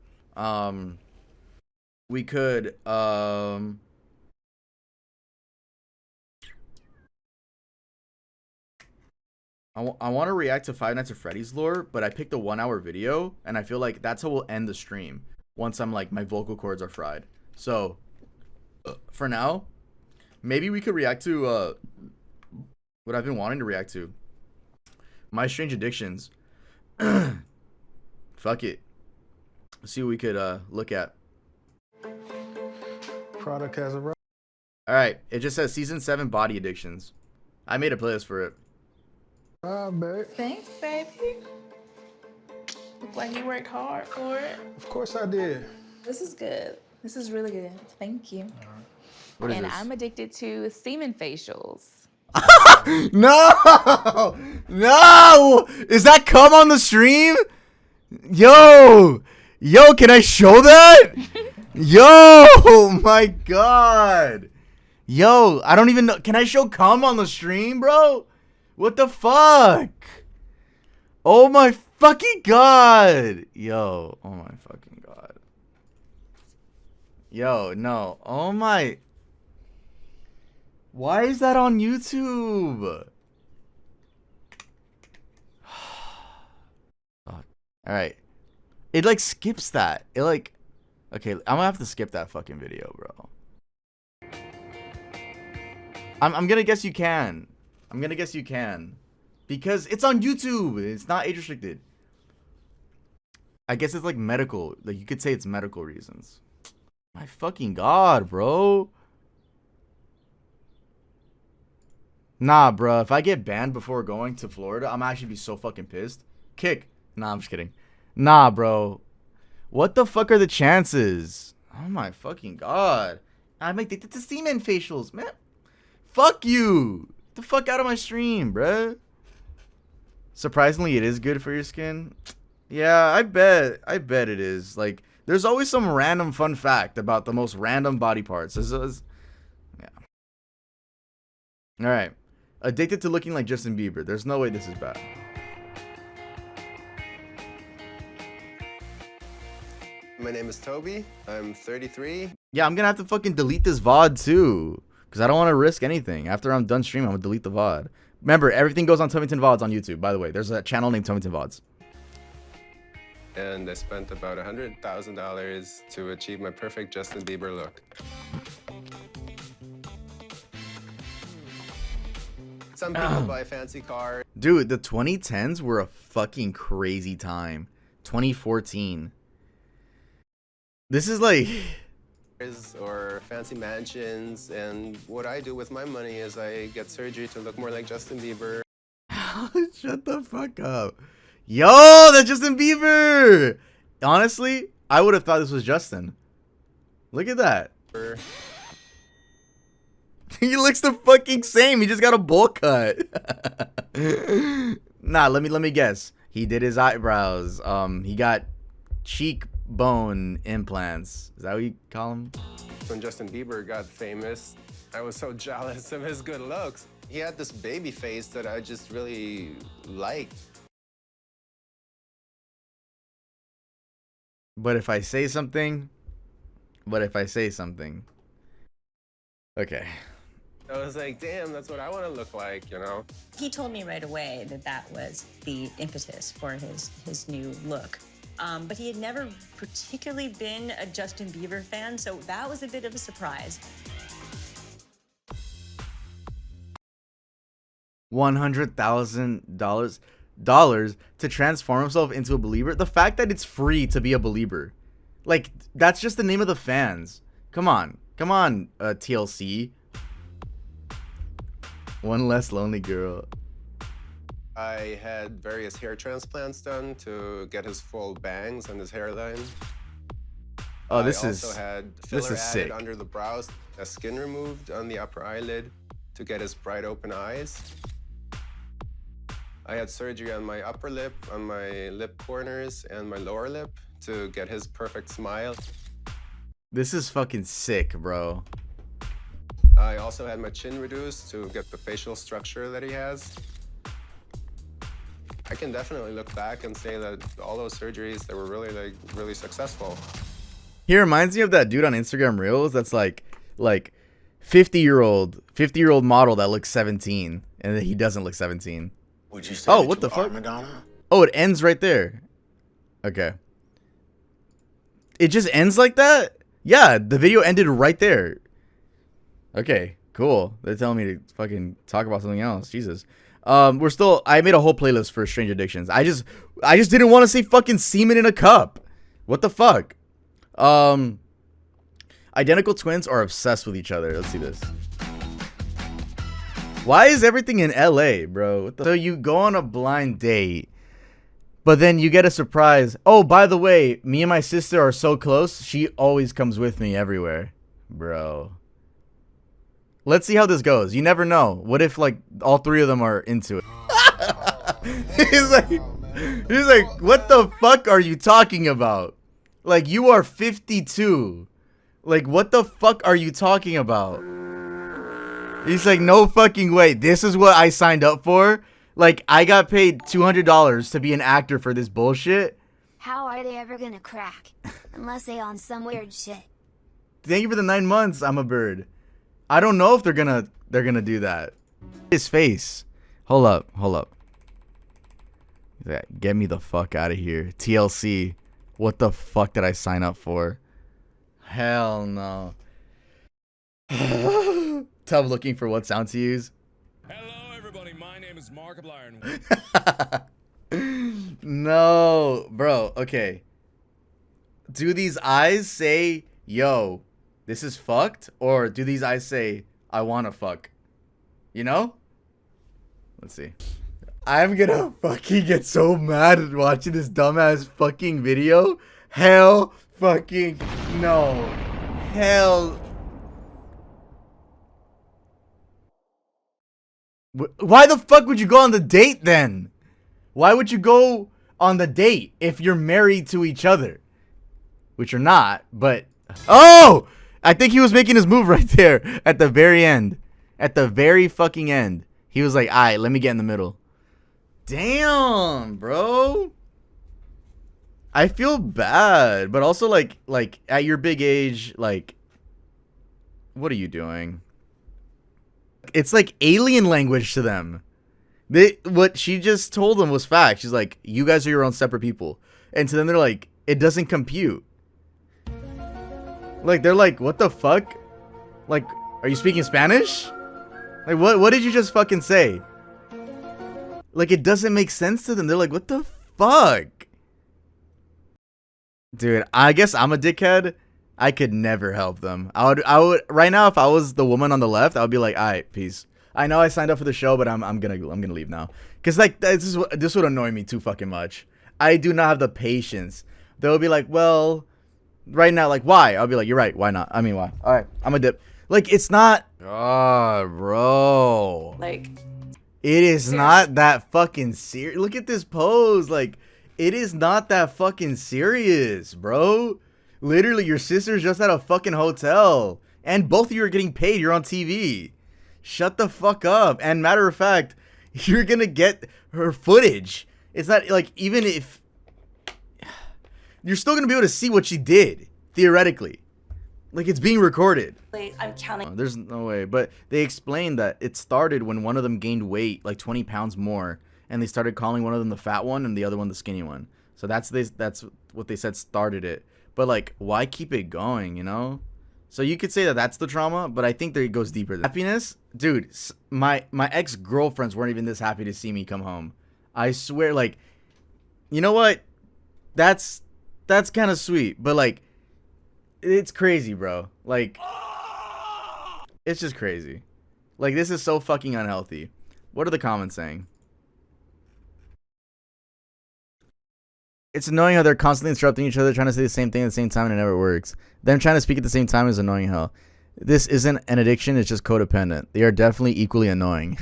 We could I want to react to Five Nights at Freddy's lore, but I picked a 1 hour video, and I feel like that's how we'll end the stream once I'm like, my vocal cords are fried. So for now, maybe we could react to what I've been wanting to react to. My Strange Addictions. Fuck it. Let's see what we could look at. Product has arrived. Alright, it just says Season 7 Body Addictions. I made a playlist for it. Babe. Thanks, baby. Look like you worked hard for it. Of course I did. This is good. This is really good. Thank you. What is And this? I'm addicted to semen facials. No! No! Is that cum on the stream? Yo! Yo, can I show that? Yo! My God! Yo, I don't even know. Can I show cum on the stream, bro? What the fuck? Oh my fucking God! Yo, oh my fucking God. Yo, no. Oh my... Why is that on YouTube? Alright. It like skips that. It like... Okay, I'm gonna have to skip that fucking video, bro. I'm gonna guess you can. Because it's on YouTube. It's not age restricted. I guess it's like medical. Like, you could say it's medical reasons. My fucking God, bro. Nah, bro. If I get banned before going to Florida, I'm actually be so fucking pissed. Kick. Nah, I'm just kidding. Nah, bro. What the fuck are the chances? Oh my fucking God. I'm addicted to semen facials, man. Fuck you. Get the fuck out of my stream, bruh. Surprisingly, it is good for your skin. Yeah, I bet it is. Like, there's always some random fun fact about the most random body parts. Yeah. Alright. Addicted to looking like Justin Bieber. There's no way this is bad. My name is Toby. I'm 33. Yeah, I'm gonna have to fucking delete this VOD too. Because I don't want to risk anything. After I'm done streaming, I'm gonna delete the VOD. Remember, everything goes on Tumington VODs on YouTube, by the way. There's a channel named Tumington VODs. And I spent about $100,000 to achieve my perfect Justin Bieber look. Some people buy fancy cars. Dude, the 2010s were a fucking crazy time. 2014. This is like... or fancy mansions, and what I do with my money is I get surgery to look more like Justin Bieber. Shut the fuck up. Yo, that's Justin Bieber! Honestly, I would have thought this was Justin. Look at that. He looks the fucking same. He just got a bowl cut. Nah, let me guess. He did his eyebrows. He got cheekbone implants. Is that what you call them? When Justin Bieber got famous, I was so jealous of his good looks. He had this baby face that I just really liked. But if I say something... Okay. I was like, damn, that's what I want to look like, you know? He told me right away that that was the impetus for his new look. But he had never particularly been a Justin Bieber fan, so that was a bit of a surprise. $100,000 to transform himself into a believer. The fact that it's free to be a believer, like, that's just the name of the fans. Come on, TLC. One less lonely girl. I had various hair transplants done to get his full bangs and his hairline. Oh, I also had filler added sick. under the brows, a skin removed on the upper eyelid to get his bright open eyes. I had surgery on my upper lip, on my lip corners, and my lower lip to get his perfect smile. This is fucking sick, bro. I also had my chin reduced to get the facial structure that he has. I can definitely look back and say that all those surgeries, they were really successful. He reminds me of that dude on Instagram Reels that's like 50-year-old model that looks 17 and then he doesn't look 17. Would you say Oh, what the fuck? Madonna? Oh, it ends right there. Okay. It just ends like that? Yeah, the video ended right there. Okay, cool. They're telling me to fucking talk about something else. Jesus. I made a whole playlist for strange addictions. I just didn't want to say fucking semen in a cup. What the fuck? Identical twins are obsessed with each other. Let's see this. Why is everything in LA, bro? So you go on a blind date, but then you get a surprise. Oh, by the way, me and my sister are so close. She always comes with me everywhere. Bro. Let's see how this goes. You never know. What if, like, all three of them are into it? He's like, what the fuck are you talking about? Like, you are 52. Like, what the fuck are you talking about? He's like, no fucking way. This is what I signed up for? Like, I got paid $200 to be an actor for this bullshit? How are they ever gonna crack? Unless they on some weird shit. Thank you for the 9 months, I'm a bird. I don't know if they're gonna do that. His face. Hold up. Get me the fuck out of here. TLC. What the fuck did I sign up for? Hell no. Tub looking for what sound to use. Hello everybody, my name is Markiplier. No, bro. Okay. Do these eyes say, yo, this is fucked? Or do these eyes say, I wanna fuck? You know? Let's see. I'm gonna fucking get so mad watching this dumbass fucking video. Hell fucking no. Hell. Why the fuck would you go on the date then? Why would you go on the date if you're married to each other? Which you're not, but... Oh! I think he was making his move right there at the very end. At the very fucking end. He was like, alright, let me get in the middle. Damn, bro. I feel bad, but also like at your big age, like, what are you doing? It's like alien language to them. What she just told them was fact. She's like, you guys are your own separate people. And to them, they're like, it doesn't compute. Like, they're like, what the fuck? Like, are you speaking Spanish? Like, what did you just fucking say? Like, it doesn't make sense to them. They're like, what the fuck? Dude, I guess I'm a dickhead. I could never help them. I would right now, if I was the woman on the left, I would be like, all right, peace. I know I signed up for the show, but I'm gonna leave now. Cause like this would annoy me too fucking much. I do not have the patience. They'll be like, well, right now, like, why? I'll be like, you're right. Why not? I mean, why? All right, I'm a dip. Like, it's not. Oh, bro. Like, it is not that fucking serious. Look at this pose. Like, it is not that fucking serious, bro. Literally, your sister's just at a fucking hotel. And both of you are getting paid. You're on TV. Shut the fuck up. And matter of fact, you're gonna get her footage. It's not like, even if... You're still gonna be able to see what she did. Theoretically. Like, it's being recorded. I'm counting. Oh, there's no way. But they explained that it started when one of them gained weight, like 20 pounds more. And they started calling one of them the fat one and the other one the skinny one. So that's what they said started it. But, like, why keep it going, you know? So you could say that that's the trauma, but I think that it goes deeper. Happiness? Dude, my ex-girlfriends weren't even this happy to see me come home. I swear, like, you know what? That's kind of sweet. But, like, it's crazy, bro. Like, it's just crazy. Like, this is so fucking unhealthy. What are the comments saying? It's annoying how they're constantly interrupting each other, trying to say the same thing at the same time, and it never works. Them trying to speak at the same time is annoying as hell. This isn't an addiction, it's just codependent. They are definitely equally annoying.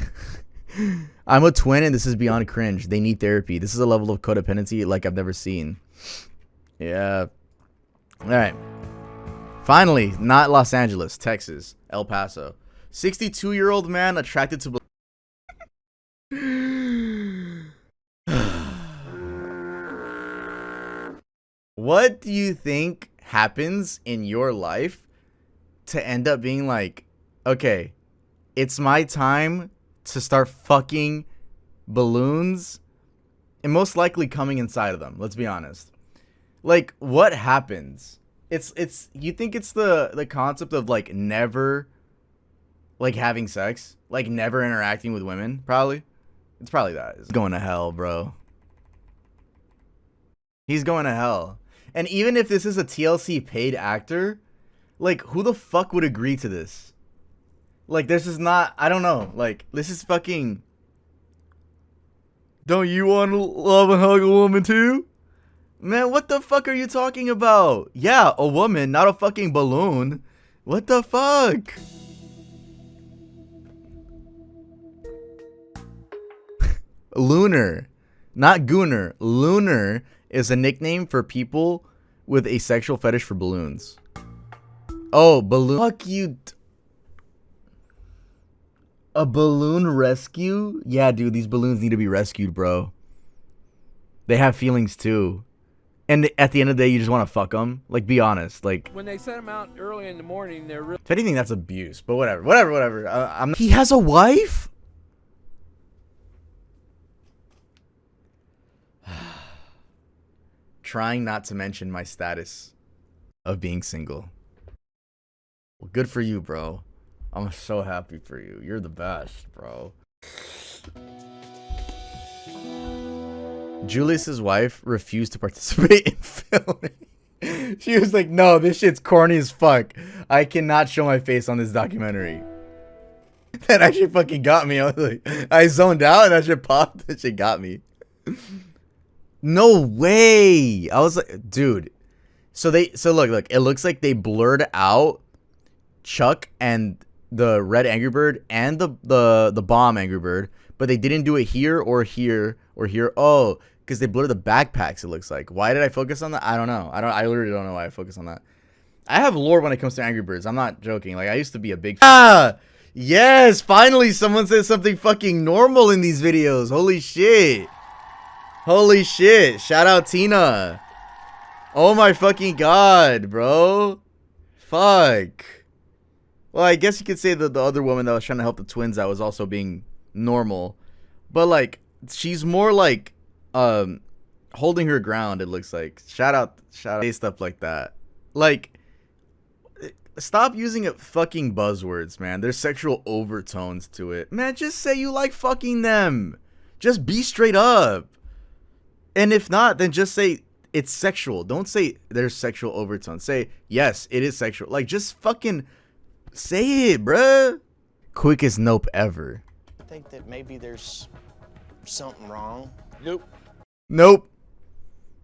I'm a twin, and this is beyond cringe. They need therapy. This is a level of codependency like I've never seen. Yeah. All right. Finally, not Los Angeles, Texas, El Paso. 62-year-old man attracted to. What do you think happens in your life to end up being like, okay, it's my time to start fucking balloons and most likely coming inside of them? Let's be honest. Like, what happens? It's you think it's the concept of like never like having sex, like never interacting with women, probably. It's probably that. He's going to hell, bro. He's going to hell. And even if this is a TLC paid actor, like, who the fuck would agree to this? Like, this is not, I don't know. Like, this is fucking. Don't you want to love and hug a woman too? Man, what the fuck are you talking about? Yeah, a woman, not a fucking balloon. What the fuck? Lunar, not gooner. Lunar is a nickname for people with a sexual fetish for balloons. Oh, balloon. Fuck you. A balloon rescue? Yeah, dude, these balloons need to be rescued, bro. They have feelings too. And at the end of the day, you just want to fuck them. Like, be honest. Like, when they send them out early in the morning, they're really. If anything, that's abuse. But whatever. He has a wife? Trying not to mention my status of being single. Well, good for you, bro. I'm so happy for you. You're the best, bro. Julius's wife refused to participate in filming. She was like, no, this shit's corny as fuck. I cannot show my face on this documentary. That actually fucking got me. I was like, I zoned out and that shit popped. That shit got me. No way. I was like, dude. So look, it looks like they blurred out Chuck and the red Angry Bird and the bomb Angry Bird, but they didn't do it here or here or here. Oh, because they blurred the backpacks, it looks like. Why did I focus on that? I don't know. I literally don't know why I focus on that. I have lore when it comes to Angry Birds. I'm not joking. Like, I used to be a big yes, finally someone said something fucking normal in these videos. Holy shit. Holy shit. Shout out Tina. Oh my fucking god, bro. Fuck. Well, I guess you could say that the other woman that was trying to help the twins out was also being normal. But, like, she's more like holding her ground, it looks like. Shout out, stuff like that. Like, stop using fucking buzzwords, man. There's sexual overtones to it. Man, just say you like fucking them. Just be straight up. And if not, then just say it's sexual. Don't say there's sexual overtones. Say, yes, it is sexual. Like, just fucking say it, bruh. Quickest nope ever. I think that maybe there's something wrong. Nope.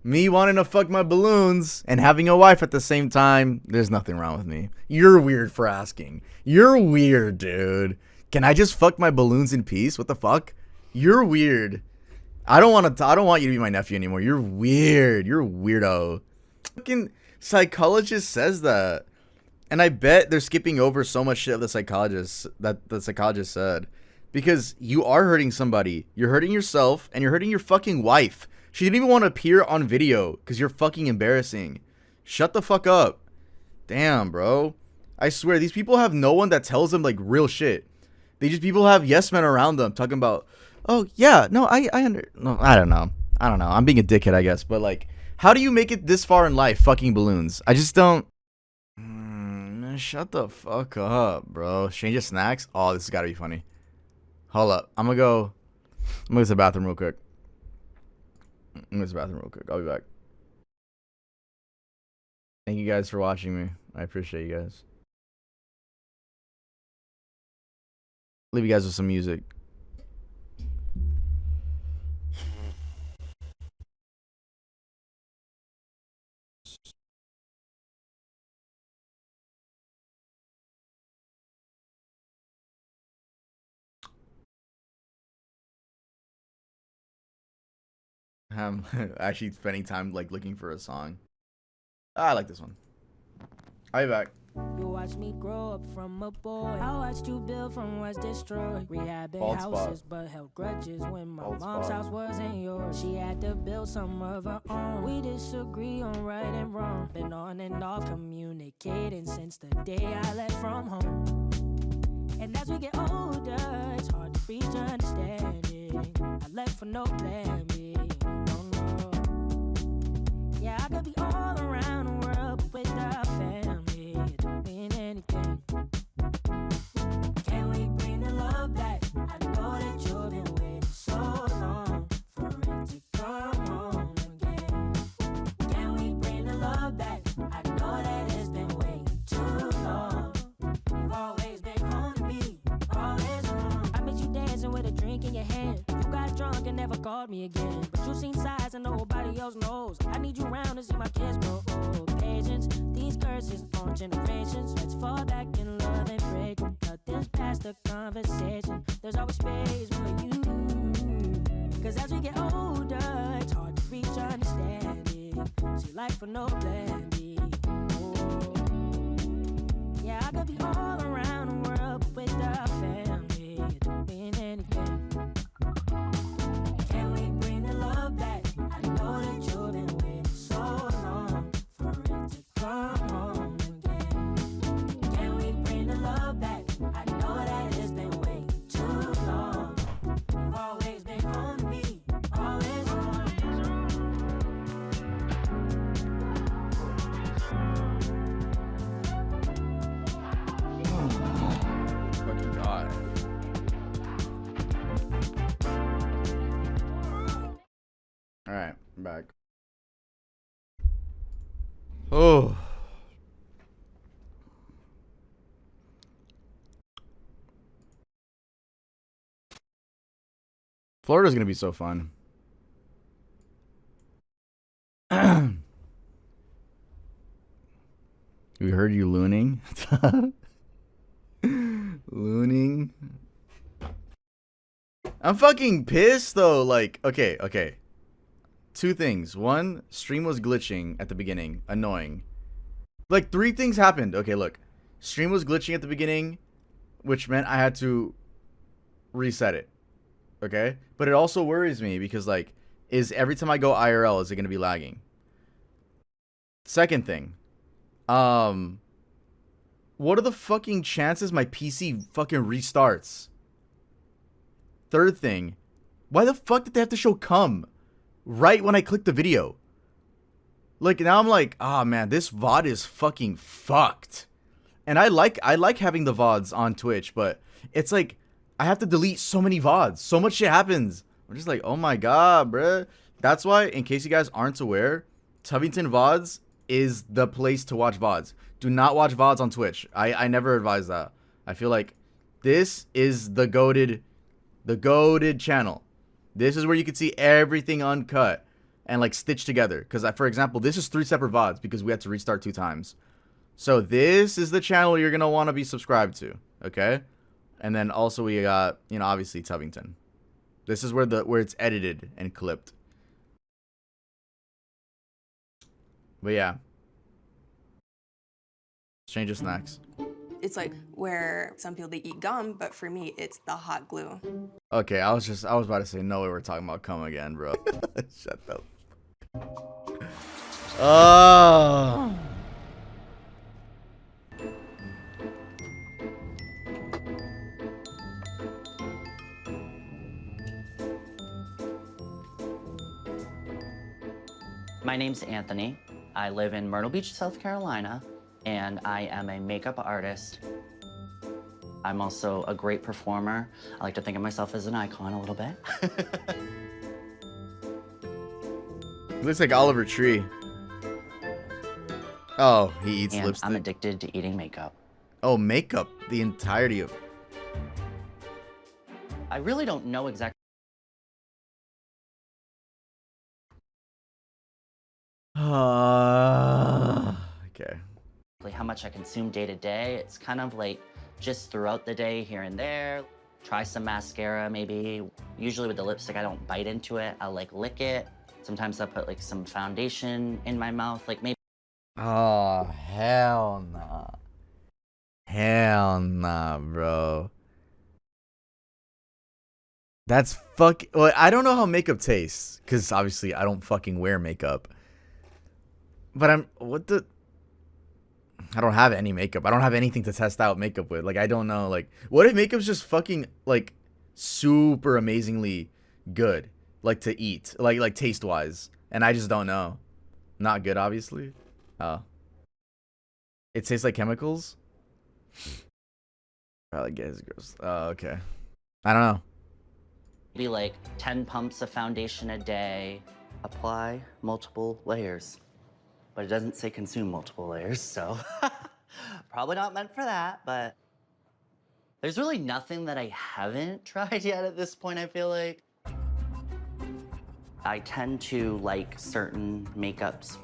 Me wanting to fuck my balloons and having a wife at the same time, there's nothing wrong with me. You're weird for asking. You're weird, dude. Can I just fuck my balloons in peace? What the fuck? You're weird. I don't want you to be my nephew anymore. You're weird. You're a weirdo. Fucking psychologist says that. And I bet they're skipping over so much shit of the psychologist said. Because you are hurting somebody. You're hurting yourself and you're hurting your fucking wife. She didn't even want to appear on video because you're fucking embarrassing. Shut the fuck up. Damn, bro. I swear, these people have no one that tells them like real shit. People have yes men around them talking about, oh yeah, no, I don't know. I'm being a dickhead, I guess. But like, how do you make it this far in life fucking balloons? I just don't. Man, shut the fuck up, bro. Change of snacks? Oh, this has got to be funny. Hold up. I'm gonna go to the bathroom real quick. I'll be back. Thank you guys for watching me. I appreciate you guys. Leave you guys with some music. I'm actually spending time like looking for a song. I like this one. I'll be back. You watched me grow up from a boy. I watched you build from what's destroyed. Rehabbing Bald houses, spot. but held grudges when my Bald mom's spot. house wasn't yours. She had to build some of her own. We disagree on right and wrong. Been on and off communicating since the day I left from home. And as we get older, it's hard to reach understanding. I left for no blaming. No, no. Yeah, I could be all around the world, but without family, it don't mean anything. Can we bring the love back? I know that you've been waiting so long for it to come home again. Can we bring the love back? I know that it's been way too long. You've always been home to me, always home. I miss you dancing with a drink in your hand. You got drunk and never called me again. But you seen sides and nobody else knows. I need you around to see my kids grow old. Patience, these curses on generations. Let's fall back in love and break 'em. Nothing's past the conversation. There's always space for you. Cause as we get older, it's hard to reach understanding. See life for no plan B. Oh. Yeah, I could be all around the world, but without family, it don't mean anything. Can we bring the love back? I know that you've been waiting so long for it to come home again. Can we bring the love back? I know that it's been way too long. You've always been home to me, always home. Fucking God. Alright, I'm back. Oh. Florida's gonna be so fun. We heard you looning. Looning. I'm fucking pissed though. Like, okay. Two things. One, stream was glitching at the beginning. Annoying. Like, 3 things happened. Okay, look. Stream was glitching at the beginning, which meant I had to reset it. Okay? But it also worries me because, like, is every time I go IRL, is it going to be lagging? Second thing. What are the fucking chances my PC fucking restarts? Third thing. Why the fuck did they have to show come right when I click the video? Like, now I'm like, ah, man, this VOD is fucking fucked. And I like having the VODs on Twitch, but it's like I have to delete so many VODs. So much shit happens. I'm just like, oh my god, bruh. That's why, in case you guys aren't aware, Tubington VODs is the place to watch VODs. Do not watch VODs on Twitch. I never advise that. I feel like this is the goated channel. This is where you can see everything uncut and like stitched together. Because, for example, this is 3 separate VODs because we had to restart 2 times. So this is the channel you're going to want to be subscribed to. Okay? And then also we got, you know, obviously Tubington. This is where it's edited and clipped. But yeah. Change of snacks. It's like where some people they eat gum, but for me it's the hot glue. Okay, I was about to say no way we're talking about cum again, bro. Shut up. Oh. My name's Anthony. I live in Myrtle Beach, South Carolina, and I am a makeup artist. I'm also a great performer. I like to think of myself as an icon a little bit. He looks like Oliver Tree. Oh, he eats And lipstick. I'm addicted to eating makeup. Oh, makeup. The entirety of... I really don't know exactly. Okay. How much I consume day to day. It's kind of like just throughout the day here and there. Try some mascara maybe. Usually with the lipstick, I don't bite into it. I'll like lick it. Sometimes I'll put like some foundation in my mouth. Like maybe Oh, hell nah. Hell nah, bro. That's well, I don't know how makeup tastes, because obviously I don't fucking wear makeup. But I don't have any makeup. I don't have anything to test out makeup with. Like, I don't know. Like, what if makeup's just fucking, like, super amazingly good? Like, to eat. Like taste-wise. And I just don't know. Not good, obviously. Oh. It tastes like chemicals? Probably gets gross. Oh, okay. I don't know. Maybe like 10 pumps of foundation a day. Apply multiple layers. But it doesn't say consume multiple layers, so probably not meant for that, but there's really nothing that I haven't tried yet at this point, I feel like. I tend to like certain makeups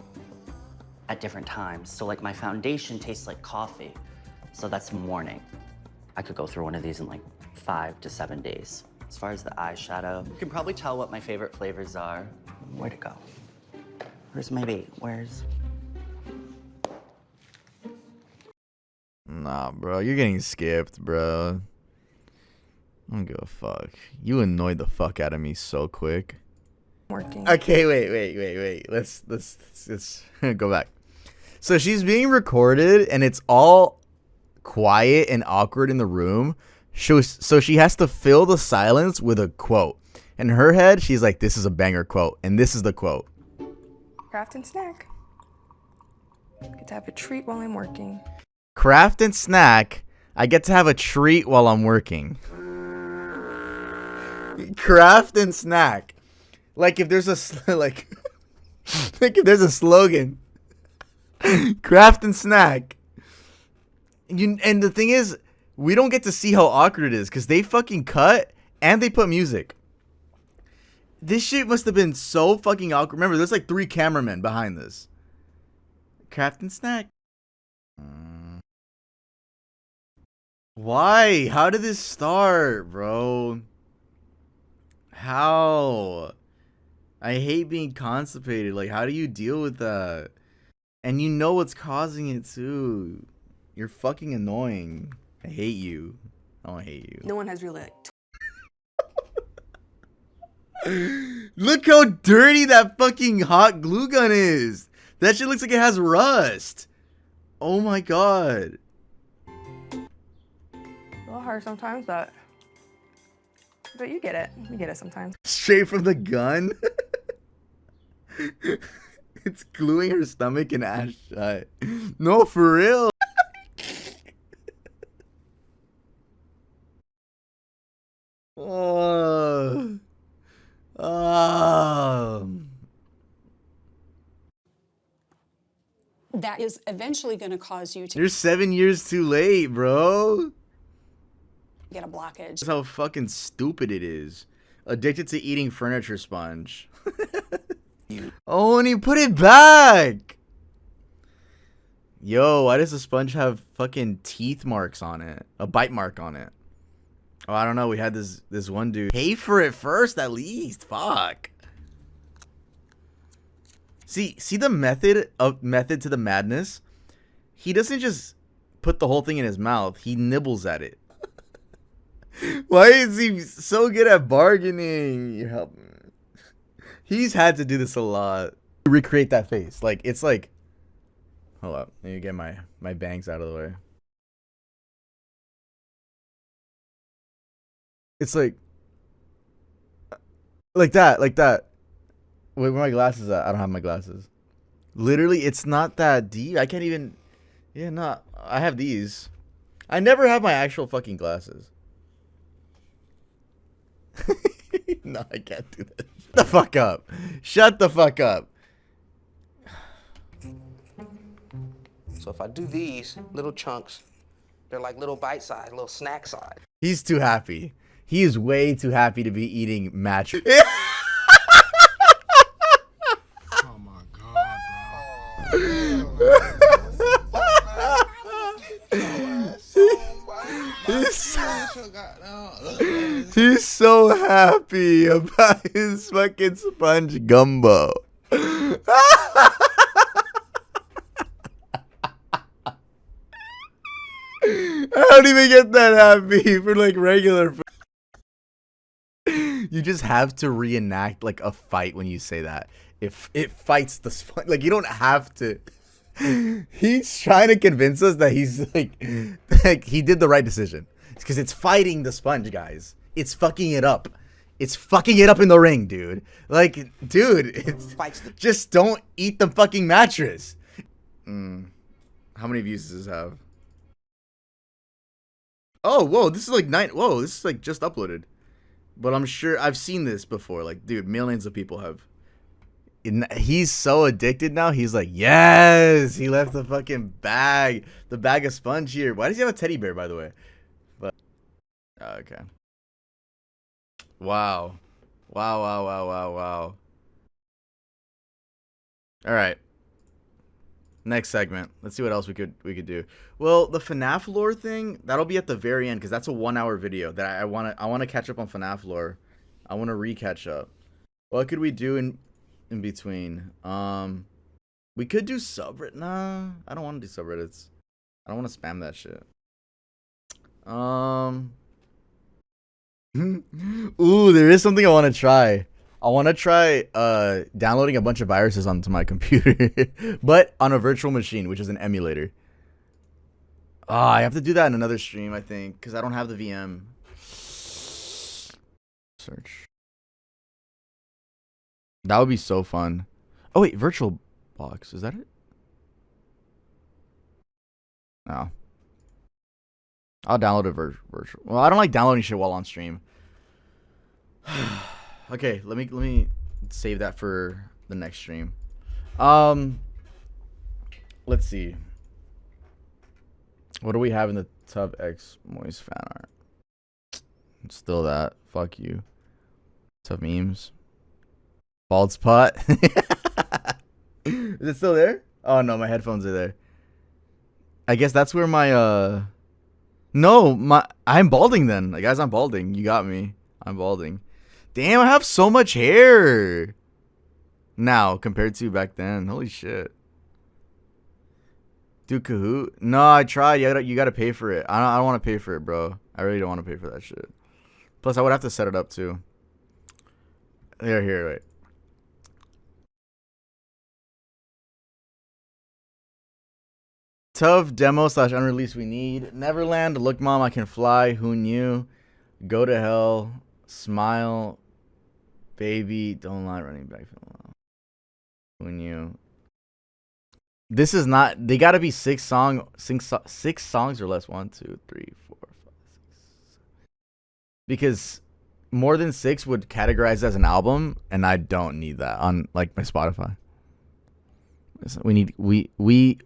at different times. So like my foundation tastes like coffee, so that's morning. I could go through one of these in like 5 to 7 days. As far as the eyeshadow, you can probably tell what my favorite flavors are. Where'd it go? Where's my bait? Where's... Nah, bro. You're getting skipped, bro. I don't give a fuck. You annoyed the fuck out of me so quick. Working. Okay, wait. Let's go back. So she's being recorded, and it's all quiet and awkward in the room. So she has to fill the silence with a quote. In her head, she's like, this is a banger quote. And this is the quote. Craft and snack. Get to have a treat while I'm working. Craft and snack. I get to have a treat while I'm working. Craft and snack. Like if there's a like if there's a slogan. Craft and snack. And the thing is, we don't get to see how awkward it is because they fucking cut and they put music. This shit must have been so fucking awkward. Remember, there's like 3 cameramen behind this. Craft and snack. Why? How did this start, bro? How? I hate being constipated. Like, how do you deal with that? And you know what's causing it too. You're fucking annoying. I hate you. Oh, I hate you. No one has really like Look how dirty that fucking hot glue gun is. That shit looks like it has rust. Oh my god. a little hard sometimes, but you get it. You get it sometimes. Straight from the gun. It's gluing her stomach and ass shut. No, for real. That is eventually going to cause you to You're 7 years too late, bro. get a blockage. That's how fucking stupid it is. Addicted to eating furniture sponge. Oh, and he put it back. Yo, why does the sponge have fucking teeth marks on it? A bite mark on it. Oh, I don't know. We had this one dude. Pay for it first, at least. Fuck. See the method to the madness? He doesn't just put the whole thing in his mouth. He nibbles at it. Why is he so good at bargaining? You help me. He's had to do this a lot. Recreate that face. Like, it's like... Hold up. Let me get my bangs out of the way. It's like that. Wait, where are my glasses at? I don't have my glasses. Literally, it's not that deep. I can't even... Yeah, no. I have these. I never have my actual fucking glasses. No, I can't do that. Shut the fuck up. Shut the fuck up. So if I do these little chunks, they're like little bite size, little snack size. He's too happy. He is way too happy to be eating match. Oh my god, He's so happy about his fucking sponge gumbo. I don't even get that happy for like regular food. You just have to reenact like a fight when you say that. If it fights the sponge, like you don't have to. He's trying to convince us that he's like he did the right decision. It's because it's fighting the sponge, guys. It's fucking it up. It's fucking it up in the ring, dude. Like, dude, it's just don't eat the fucking mattress. How many views does this have? Oh, whoa, this is like whoa, this is like just uploaded. But I'm sure I've seen this before. Like, dude, millions of people have. He's so addicted now. He's like, yes, he left the fucking bag, the bag of sponge here. Why does he have a teddy bear, by the way? But okay. Wow. Wow, wow, wow, wow, wow. All right. Next segment. Let's see what else we could do. Well, the FNAF lore thing, that'll be at the very end because that's a 1 hour video that I want to catch up on FNAF lore. I want to re-catch up. What could we do in between? We could do subreddit. Nah, I don't want to do subreddits. I don't want to spam that shit. Ooh, there is something I want to try. I want to try downloading a bunch of viruses onto my computer, but on a virtual machine, which is an emulator. I have to do that in another stream, I think, because I don't have the VM. Search. That would be so fun. Oh wait, virtual box, is that it? No. I'll download a virtual. Well, I don't like downloading shit while on stream. Okay, let me save that for the next stream. Let's see. What do we have in the Tub X Moist fan art? It's still that. Fuck you. Tub memes. Bald spot. Is it still there? Oh no, my headphones are there. I guess that's where my No, I'm balding then. Guys, I'm balding. You got me. I'm balding. Damn, I have so much hair now compared to back then. Holy shit. Do Kahoot? No, I tried. You gotta pay for it. I don't want to pay for it, bro. I really don't want to pay for that shit. Plus, I would have to set it up too. Here, wait. Tov demo / unreleased we need. Neverland. Look, mom, I can fly. Who knew? Go to hell. Smile. Baby. Don't lie. Running back from the wall. Who knew? This is not. They gotta be 6 songs or less. 1, 2, 3, 4, 5, 6. Because more than 6 would categorize as an album, and I don't need that on like my Spotify.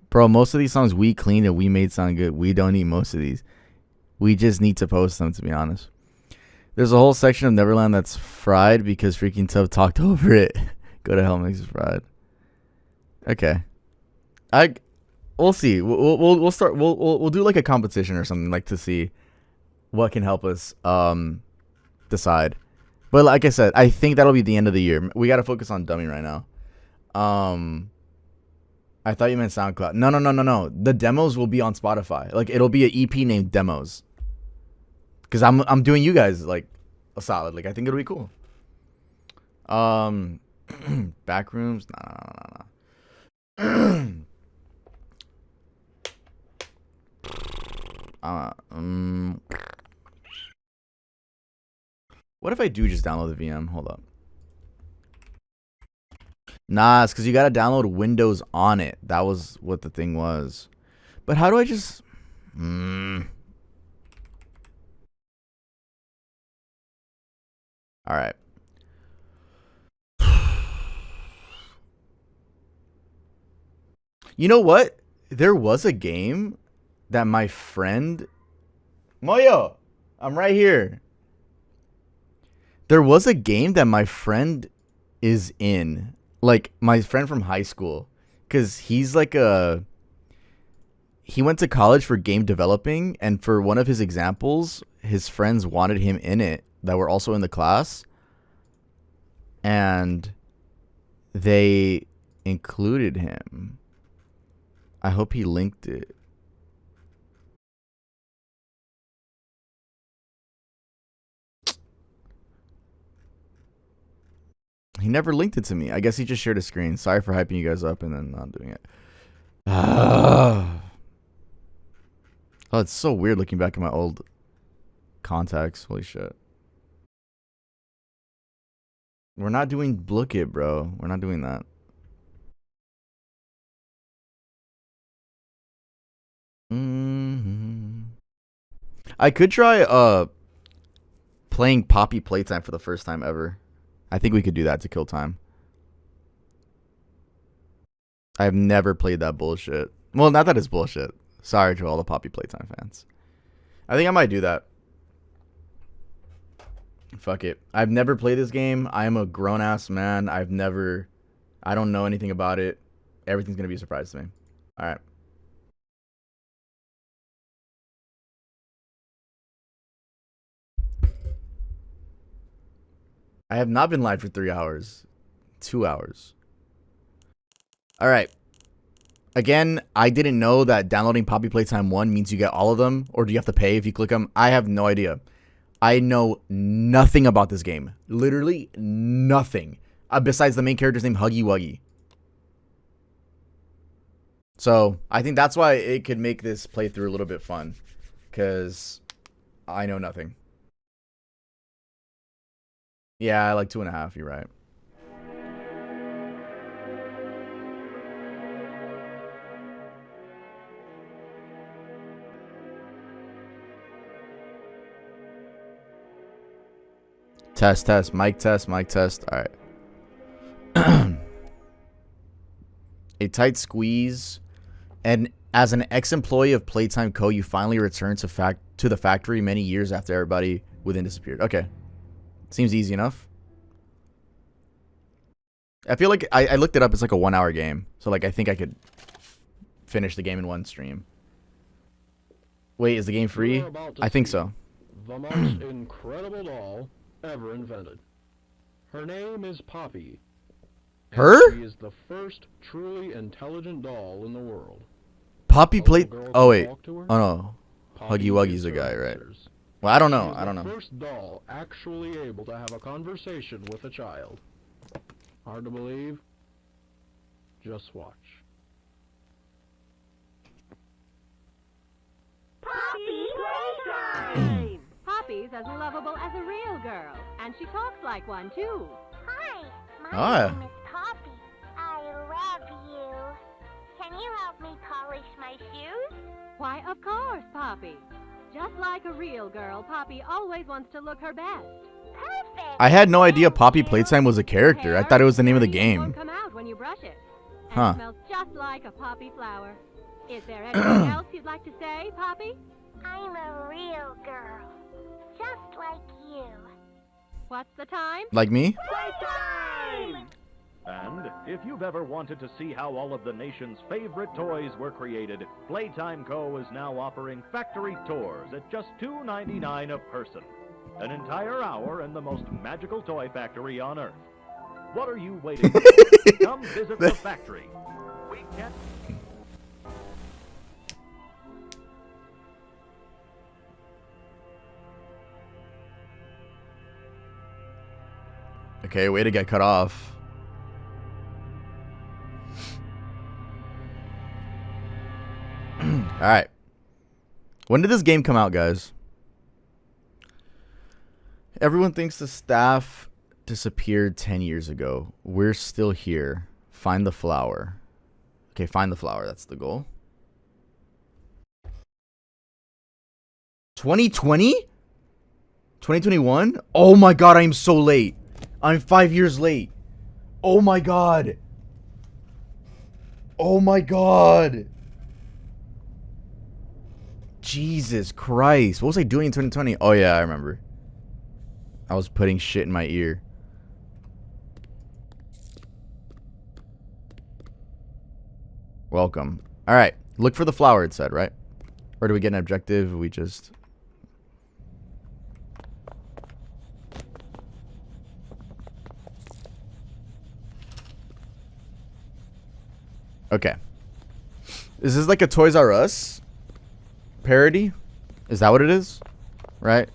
Bro, most of these songs we cleaned and we made sound good. We don't need most of these. We just need to post them, to be honest. There's a whole section of Neverland that's fried because freaking Tub talked over it. Go to hell makes it fried. Okay. We'll see. We'll start. We'll do like a competition or something, like, to see what can help us decide. But like I said, I think that'll be the end of the year. We got to focus on Dummy right now. I thought you meant SoundCloud. No. The demos will be on Spotify. Like, it'll be an EP named Demos. Because I'm doing you guys like a solid. Like, I think it'll be cool. Backrooms? No. What if I do just download the VM? Hold up. Nah, it's because you gotta download Windows on it. That was what the thing was. But how do I just... Alright. You know what? There was a game that my friend... Moyo! I'm right here. There was a game that my friend is in. Like, my friend from high school. Because he's like he went to college for game developing. And for one of his examples, his friends wanted him in it that were also in the class. And they included him. I hope he linked it. He never linked it to me. I guess he just shared a screen. Sorry for hyping you guys up and then not doing it. Oh, it's so weird looking back at my old contacts. Holy shit. We're not doing Look It, bro. We're not doing that. I could try playing Poppy Playtime for the first time ever. I think we could do that to kill time. I've never played that bullshit. Well, not that it's bullshit. Sorry to all the Poppy Playtime fans. I think I might do that. Fuck it. I've never played this game. I am a grown-ass man. I don't know anything about it. Everything's going to be a surprise to me. All right. I have not been live for 3 hours. 2 hours. All right. Again, I didn't know that downloading Poppy Playtime 1 means you get all of them, or do you have to pay if you click them? I have no idea. I know nothing about this game. Literally nothing. Besides the main character's name, Huggy Wuggy. So, I think that's why it could make this playthrough a little bit fun. Because I know nothing. Yeah, like 2.5, you're right. Test, mic test. All right. A tight squeeze. And as an ex-employee of Playtime Co., you finally returned to the factory many years after everybody within disappeared. Okay. Seems easy enough. I feel like I looked it up. It's like a 1-hour game. So, like, I think I could finish the game in one stream. Wait, is the game free? I think so. The most incredible doll ever invented. Her name is Poppy. Her? She is the first truly intelligent doll in the world. Poppy played. Oh wait. Oh no. Huggy Wuggy's a guy, right? Well, I don't know. The first doll actually able to have a conversation with a child. Hard to believe? Just watch. Poppy Playtime! Poppy's as lovable as a real girl, and she talks like one too. Hi, Ah. name is Poppy. I love you. Can you help me polish my shoes? Why, of course, Poppy. Just like a real girl, Poppy always wants to look her best. Perfect. I had no idea Poppy Playtime was a character. I thought it was the name of the game. Won't come out when you brush it. And Huh. it smells just like a poppy flower. Is there anything else you'd like to say, Poppy? I'm a real girl, just like you. What's the time? Like me? Playtime! And if you've ever wanted to see how all of the nation's favorite toys were created, Playtime Co. is now offering factory tours at just $2.99 a person. An entire hour in the most magical toy factory on Earth. What are you waiting for? Come visit the factory. We can't... Okay, way to get cut off. Alright. When did this game come out, guys? Everyone thinks the staff disappeared 10 years ago. We're still here. Find the flower. Okay, find the flower. That's the goal. 2020? 2021? Oh my god, I am so late. I'm 5 years late. Oh my god. Oh my god. Jesus Christ. What was I doing in 2020? Oh yeah, I remember. I was putting shit in my ear. Welcome. Alright. Look for the flower, it said, right? Or do we get an objective? We just... Okay. Is this like a Toys R Us parody? Is that what it is? Right?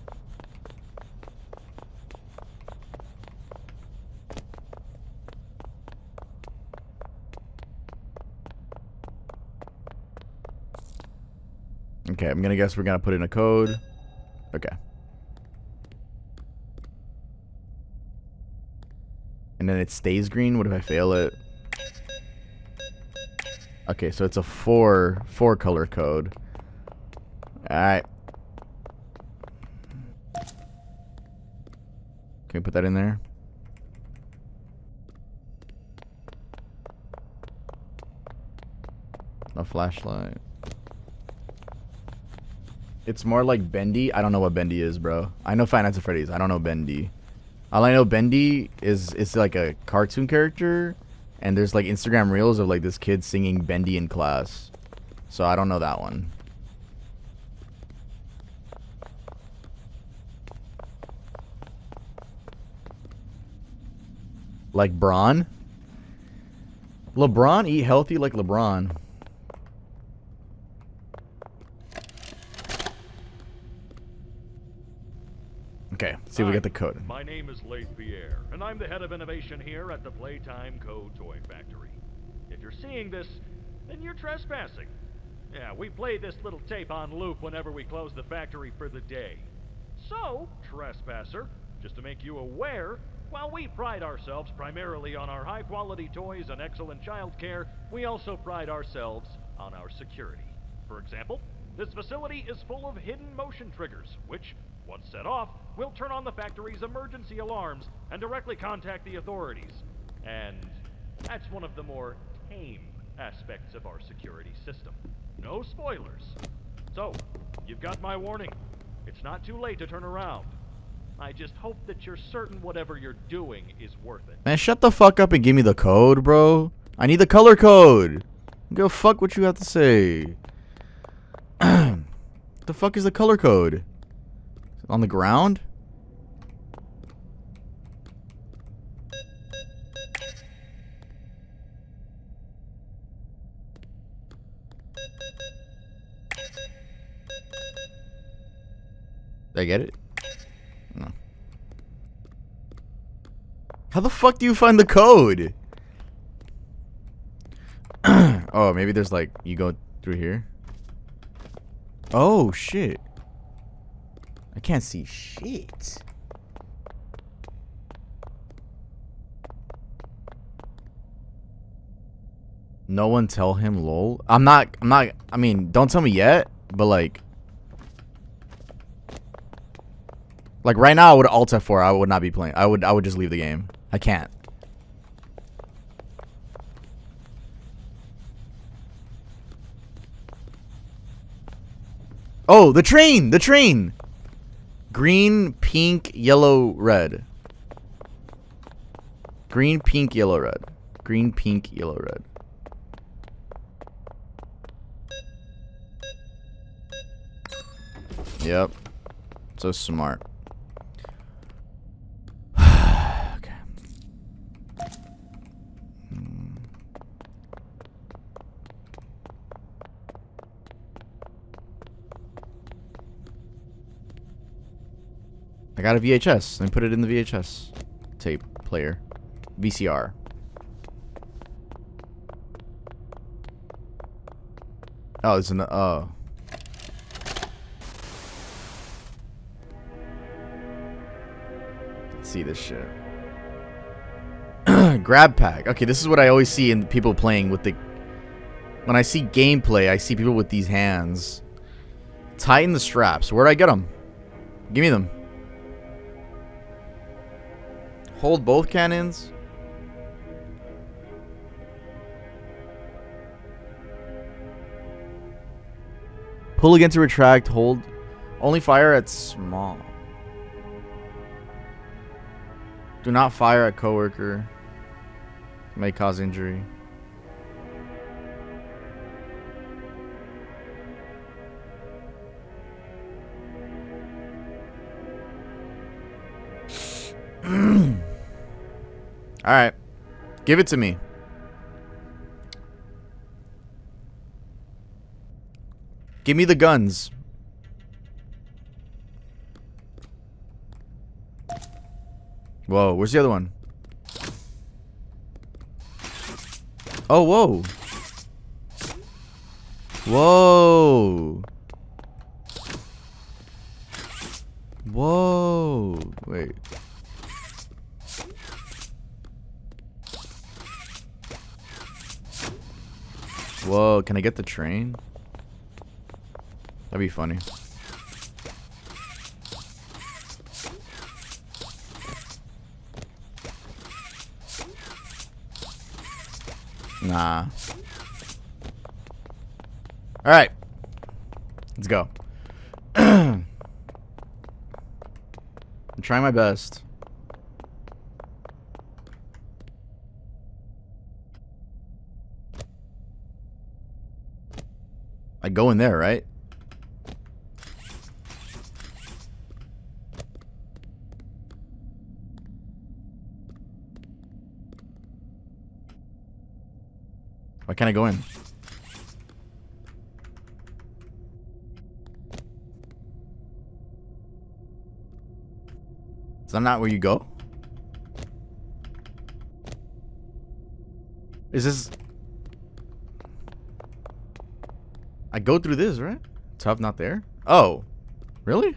Okay, I'm gonna guess we're gonna put in a code. Okay. And then it stays green. What if I fail it? Okay, so it's a four color code. Alright. Can we put that in there? A flashlight. It's more like Bendy. I don't know what Bendy is, bro. I know Five Nights at Freddy's. I don't know Bendy. All I know Bendy is like a cartoon character, and there's like Instagram reels of like this kid singing Bendy in class. So I don't know that one. Like Braun? LeBron? Eat healthy like LeBron. Okay, let's see if we get the code. My name is Leith Pierre, and I'm the head of innovation here at the Playtime Co. Toy Factory. If you're seeing this, then you're trespassing. Yeah, we play this little tape on loop whenever we close the factory for the day. So, trespasser, just to make you aware, while we pride ourselves primarily on our high-quality toys and excellent child care, we also pride ourselves on our security. For example, this facility is full of hidden motion triggers, which, once set off, will turn on the factory's emergency alarms and directly contact the authorities. And that's one of the more tame aspects of our security system. No spoilers. So, you've got my warning. It's not too late to turn around. I just hope that you're certain whatever you're doing is worth it. Man, shut the fuck up and give me the code, bro. I need the color code. Go fuck what you have to say. The fuck is the color code? On the ground? Did I get it? No. How the fuck do you find the code? Oh, maybe there's like, you go through here. Oh, shit. I can't see shit. No one tell him lol. I'm not, I mean, don't tell me yet, but like right now I would alt F4. I would not be playing. I would just leave the game. I can't. Oh, the train! The train! Green, pink, yellow, red. Green, pink, yellow, red. Green, pink, yellow, red. Yep. So smart. Okay. I got a VHS. Let me put it in the VHS tape player. VCR. Oh, it's in the, oh. Let's see this shit. Grab pack. Okay, this is what I always see in people playing with the... When I see gameplay, I see people with these hands. Tighten the straps. Where'd I get them? Give me them. Hold both cannons. Pull again to retract. Hold. Only fire at small. Do not fire at coworker. May cause injury. Alright. Give it to me. Give me the guns. Whoa, where's the other one? Oh, whoa. Whoa. Whoa. Wait. Whoa, can I get the train? That'd be funny. Nah. All right. Let's go. I'm trying my best. I go in there, right? Why can't I go in? Is that not where you go? Is this... I go through this, right? Tough not there? Oh. Really?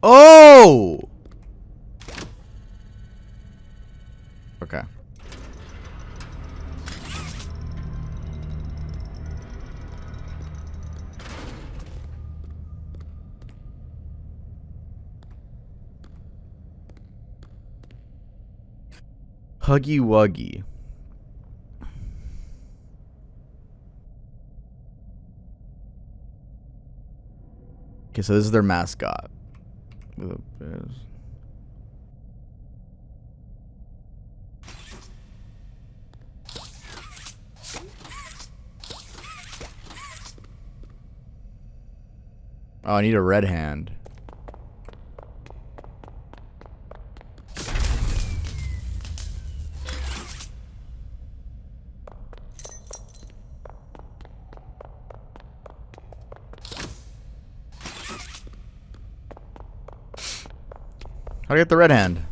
Oh! Okay. Huggy Wuggy. Okay, so this is their mascot. Oh, I need a red hand. How do I get the red hand?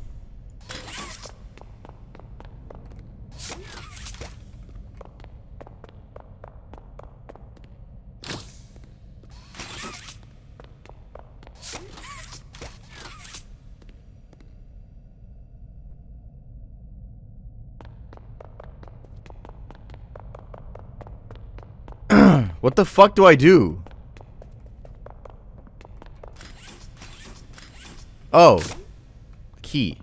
What the fuck do I do? Oh. Key.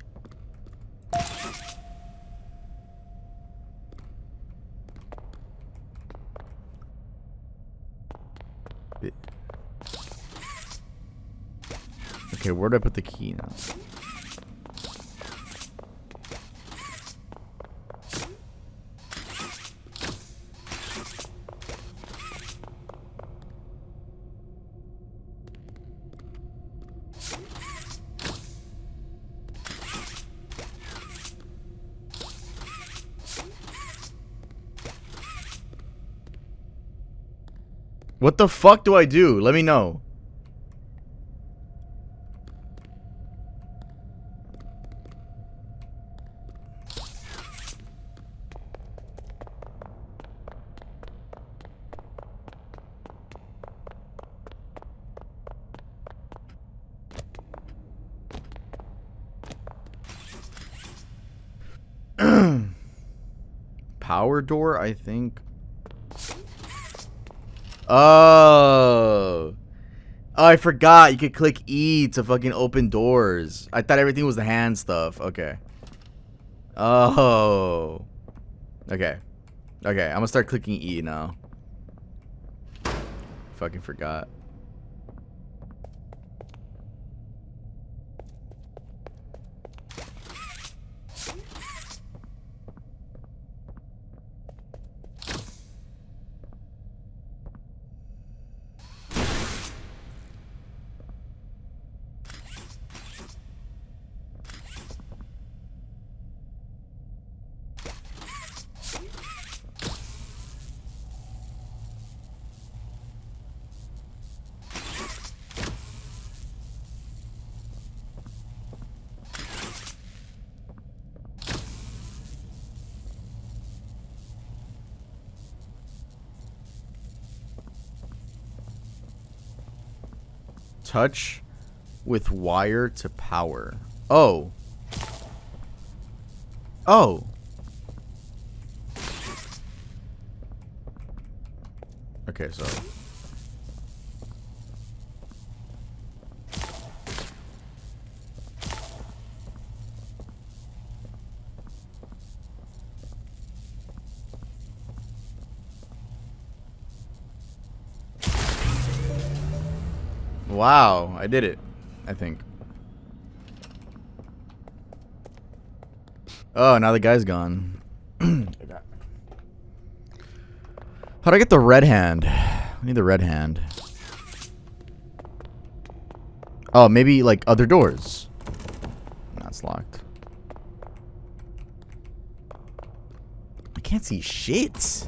Okay, where do I put the key now? What the fuck do I do? Let me know. Power door, I think. Oh. Oh, I forgot. You could click E to fucking open doors. I thought everything was the hand stuff. Okay. Oh. Okay. Okay, I'm gonna start clicking E now. Fucking forgot. Touch with wire to power. Oh. Oh. Okay, so. Wow, I did it, I think. Oh, now the guy's gone. How'd I get the red hand? I need the red hand. Oh, maybe like other doors. That's locked. I can't see shit.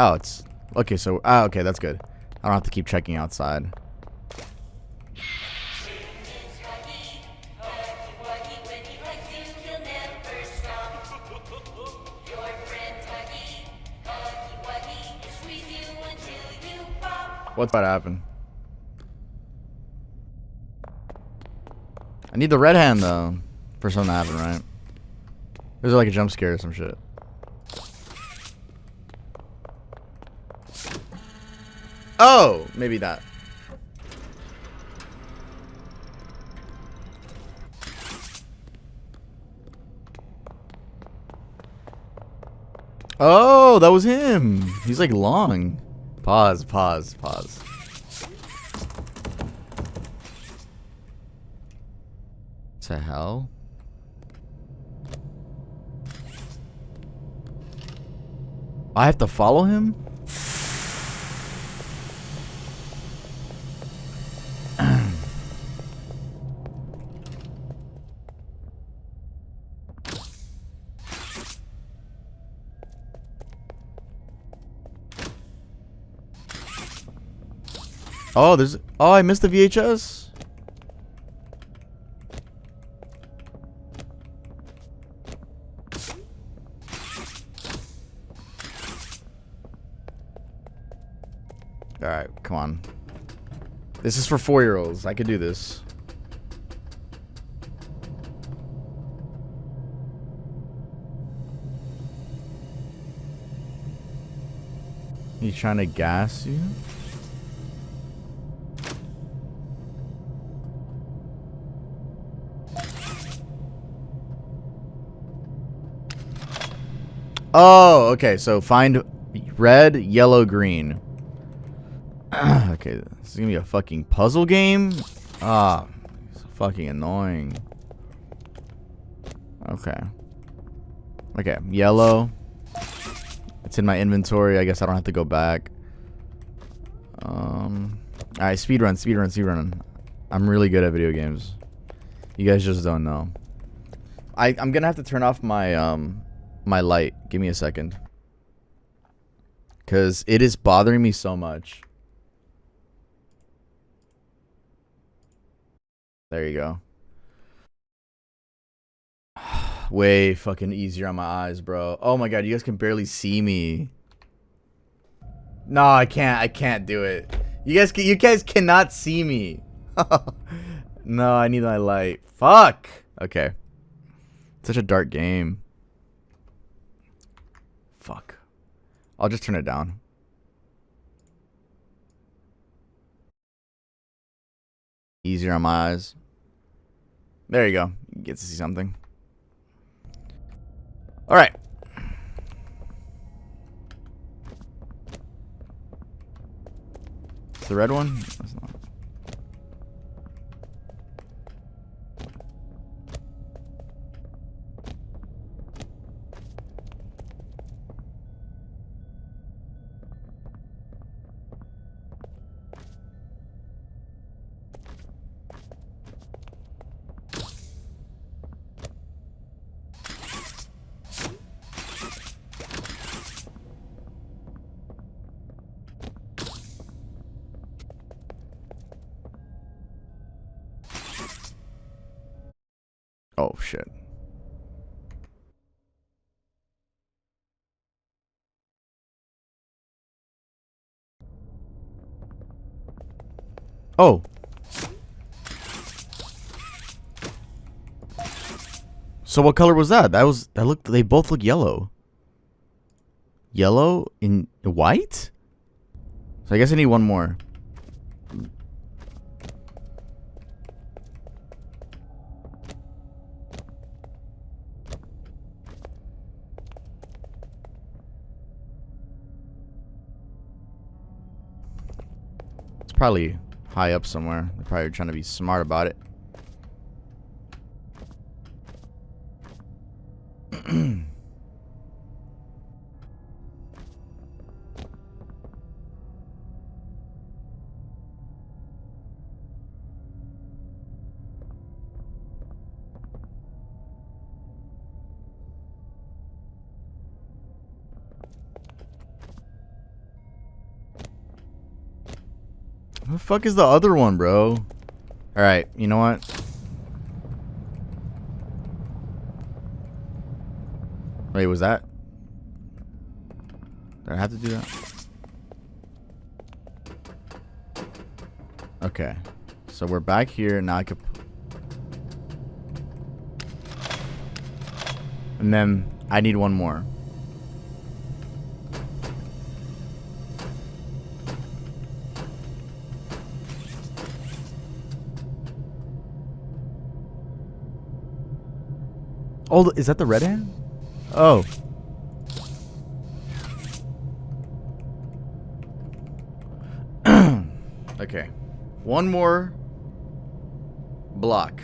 Oh, it's okay. So, okay, that's good. I don't have to keep checking outside. What's about to happen? I need the red hand though for something to happen, right? There's like a jump scare or some shit. Oh, maybe that. Oh, that was him. He's like long. Pause, pause, pause. What the hell? I have to follow him? Oh, there's... Oh, I missed the VHS? Alright, come on. This is for 4-year-olds. I could do this. He's trying to gas you? Oh, okay. So find red, yellow, green. Okay, this is gonna be a fucking puzzle game? Ah, it's fucking annoying. Okay. Okay, yellow. It's in my inventory. I guess I don't have to go back. Alright, speedrun, speedrun, speedrun. I'm really good at video games. You guys just don't know. I'm gonna have to turn off my my light. Give me a second. Cause it is bothering me so much. There you go. Way fucking easier on my eyes, bro. Oh my god, you guys can barely see me. No, I can't do it. You guys cannot see me. No, I need my light. Fuck. Okay. Such a dark game. Fuck. I'll just turn it down. Easier on my eyes. There you go. You get to see something. Alright. It's the red one? That's not. Oh shit. Oh. So what color was that? They both look yellow. Yellow in white? So I guess I need one more. It's probably high up somewhere. They're probably trying to be smart about it. Who the fuck is the other one, bro? Alright, you know what? Wait, was that? Did I have to do that? Okay. So we're back here. Now I could... And then I need one more. Oh, is that the red hand? Oh. Okay. One more block.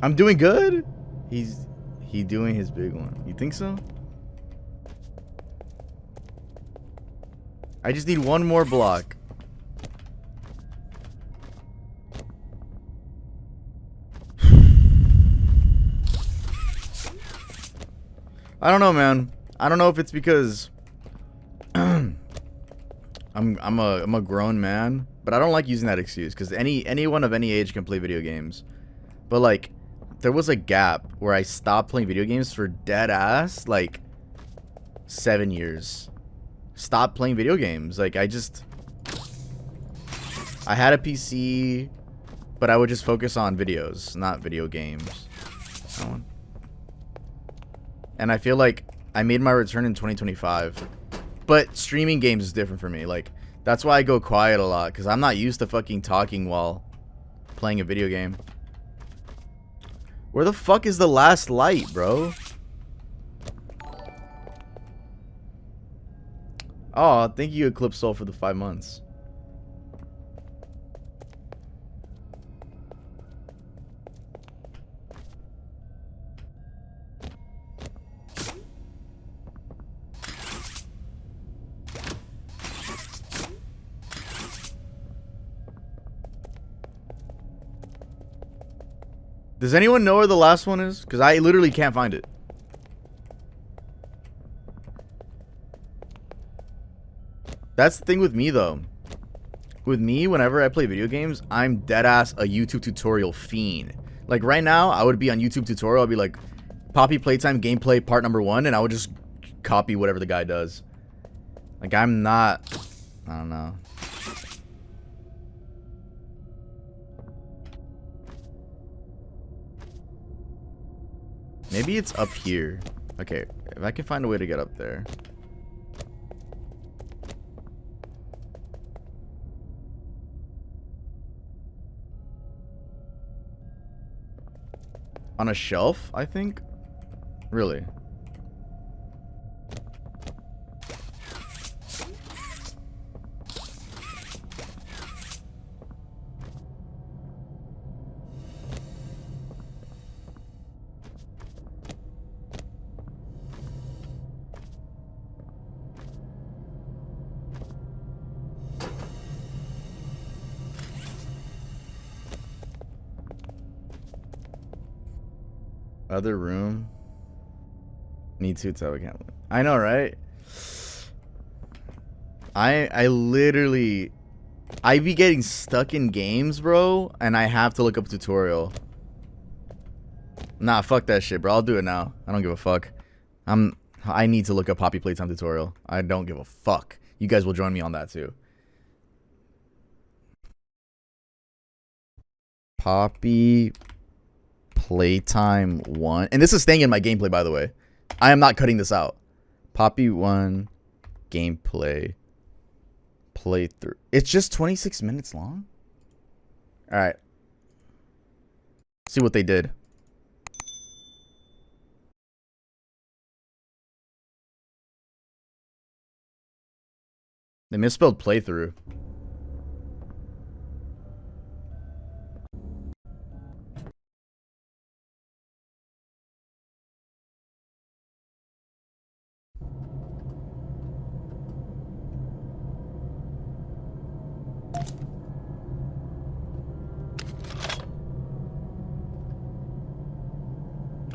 I'm doing good? He doing his big one. You think so? I just need one more block. I don't know, man. I don't know if it's because I'm a grown man, but I don't like using that excuse because anyone of any age can play video games. But like, there was a gap where I stopped playing video games for dead ass like 7 years. Stopped playing video games. Like I had a PC, but I would just focus on videos, not video games. That one. And I feel like I made my return in 2025. But streaming games is different for me. Like, that's why I go quiet a lot. Because I'm not used to fucking talking while playing a video game. Where the fuck is the last light, bro? Oh, thank you, Eclipse Soul, for the 5 months. Does anyone know where the last one is? Because I literally can't find it. That's the thing with me, though. With me, whenever I play video games, I'm deadass a YouTube tutorial fiend. Like, right now, I would be on YouTube tutorial. I'd be like, Poppy Playtime gameplay part number 1, and I would just copy whatever the guy does. Like, I'm not... I don't know. Maybe it's up here. Okay, if I can find a way to get up there. On a shelf, I think? Really? Other room. Need to tell we can't. I know, right? I literally I be getting stuck in games, bro, and I have to look up a tutorial. Nah, fuck that shit, bro. I'll do it now. I don't give a fuck. I need to look up Poppy Playtime tutorial. I don't give a fuck. You guys will join me on that too. Poppy Playtime 1. And this is staying in my gameplay, by the way. I am not cutting this out. Poppy 1 gameplay playthrough. It's just 26 minutes long? Alright. See what they did. They misspelled playthrough.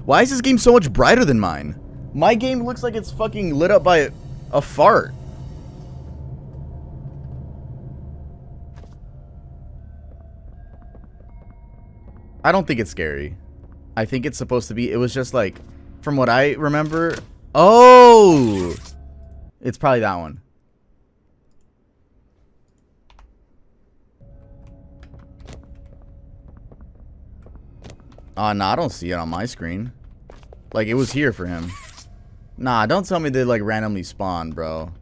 Why is this game so much brighter than mine? My game looks like it's fucking lit up by a fart. I don't think it's scary. I think it's supposed to be. It was just like, from what I remember. Oh! It's probably that one. Nah, I don't see it on my screen. Like, it was here for him. Nah, don't tell me they, like, randomly spawned, bro.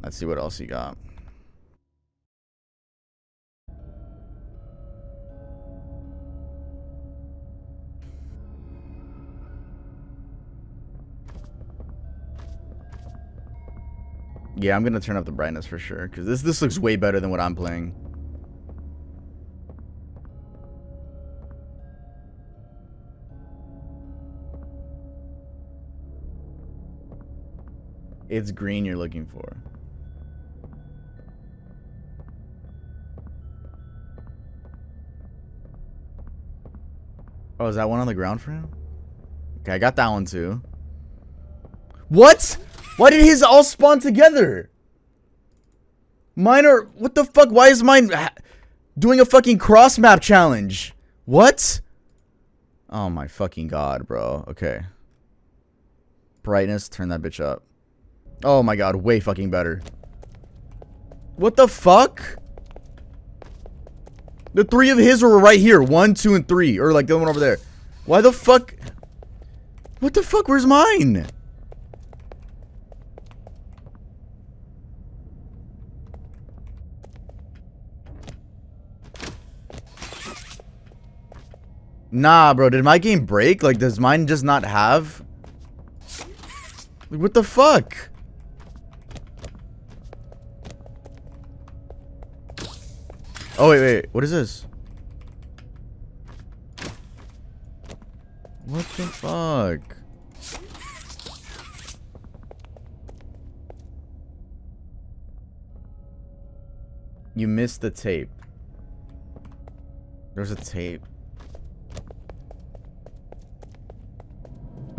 Let's see what else he got. Yeah, I'm gonna turn up the brightness for sure, because this looks way better than what I'm playing. It's green you're looking for. Oh, is that one on the ground for him? Okay, I got that one too. What? Why did his all spawn together? Mine are... What the fuck? Why is mine doing a fucking cross map challenge? What? Oh my fucking god, bro. Okay. Brightness, turn that bitch up. Oh my god, way fucking better. What the fuck? The three of his were right here. 1, 2, and 3. Or like the one over there. Why the fuck? What the fuck? Where's mine? Nah, bro. Did my game break? Like, does mine just not have? Like, what the fuck? Oh, wait. What is this? What the fuck? You missed the tape. There's a tape.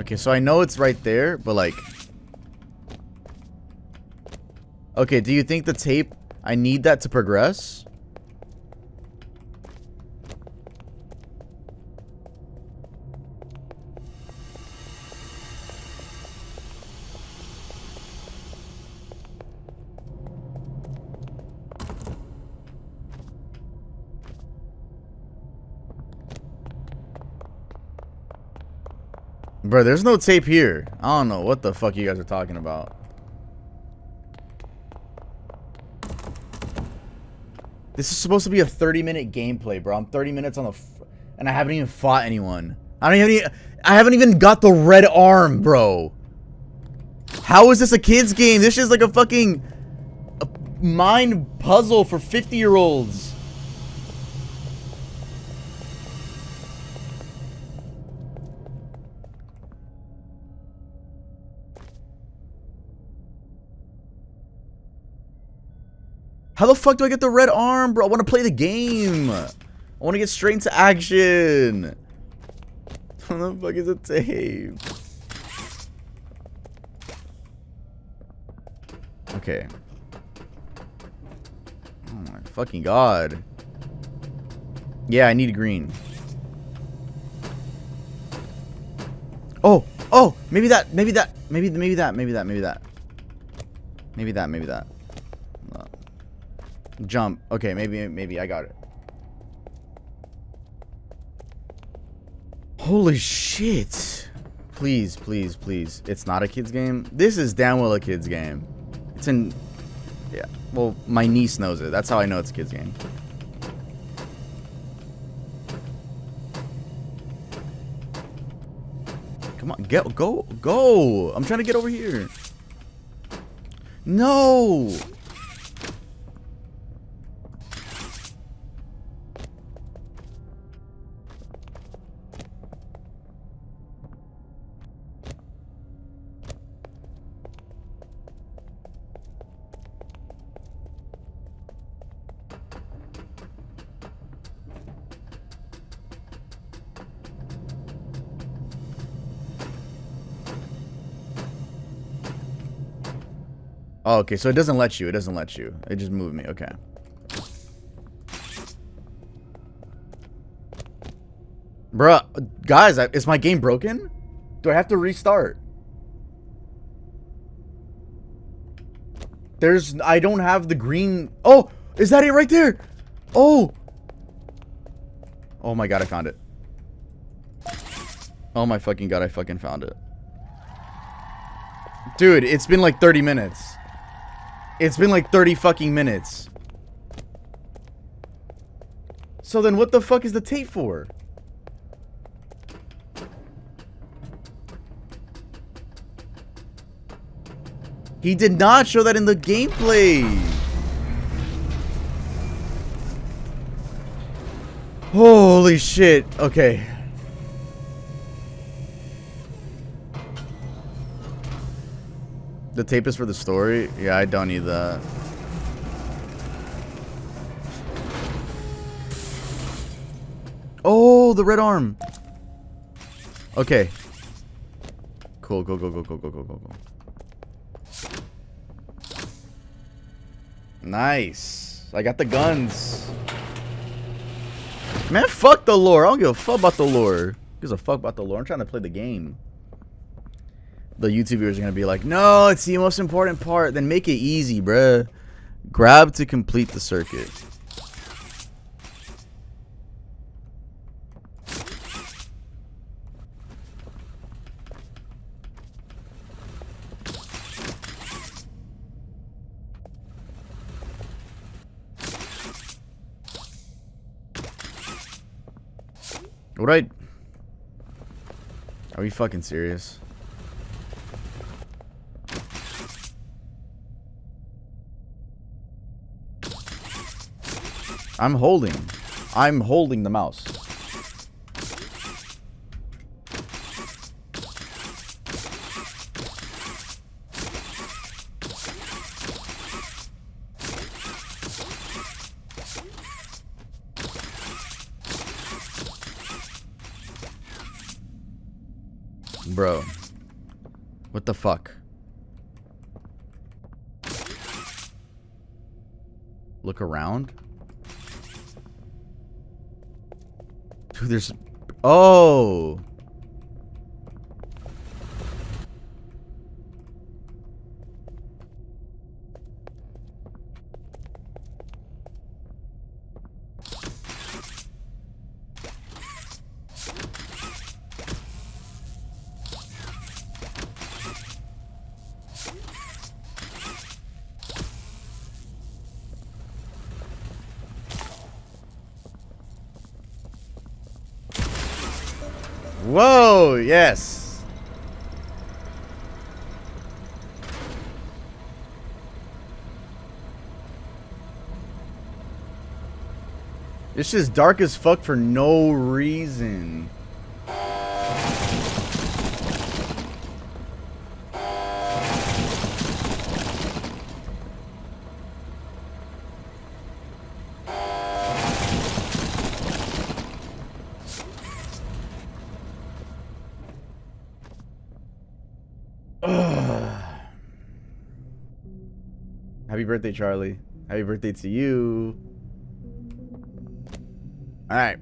Okay, so I know it's right there, but like... Okay, do you think the tape... I need that to progress? Bro, there's no tape here. I don't know what the fuck you guys are talking about. This is supposed to be a 30-minute gameplay, bro. I'm 30 minutes on the and I haven't even fought anyone. I haven't even got the red arm, bro. How is this a kid's game? This is like a fucking mind puzzle for 50-year-olds. How the fuck do I get the red arm, bro? I want to play the game. I want to get straight into action. What the fuck is a tape? Okay. Oh my fucking god. Yeah, I need green. Oh, maybe that. Maybe that. Jump. Okay, maybe I got it. Holy shit. Please, please, please. It's not a kid's game. This is damn well a kid's game. It's in... Yeah. Well, my niece knows it. That's how I know it's a kid's game. Come on. Go. I'm trying to get over here. No. Oh, okay, so it doesn't let you. It doesn't let you. It just moved me. Okay. Bruh, guys, is my game broken? Do I have to restart? I don't have the green. Oh, is that it right there? Oh. Oh my god, I found it. Oh my fucking god, I fucking found it. Dude, it's been like 30 minutes. It's been like 30 fucking minutes. So then what the fuck is the tape for? He did not show that in the gameplay. Holy shit. Okay. The tape is for the story? Yeah, I don't need that. Oh, the red arm. Okay. Cool, go. Nice. I got the guns. Man, fuck the lore. I don't give a fuck about the lore. Who gives a fuck about the lore? I'm trying to play the game. The YouTube viewers are going to be like, no, it's the most important part. Then make it easy, bruh. Grab to complete the circuit. What Are we fucking serious? I'm holding the mouse. Bro. What the fuck? Look around? Dude, there's... Oh! Whoa, yes. It's just dark as fuck for no reason. Happy birthday, Charlie. Happy birthday to you. All right.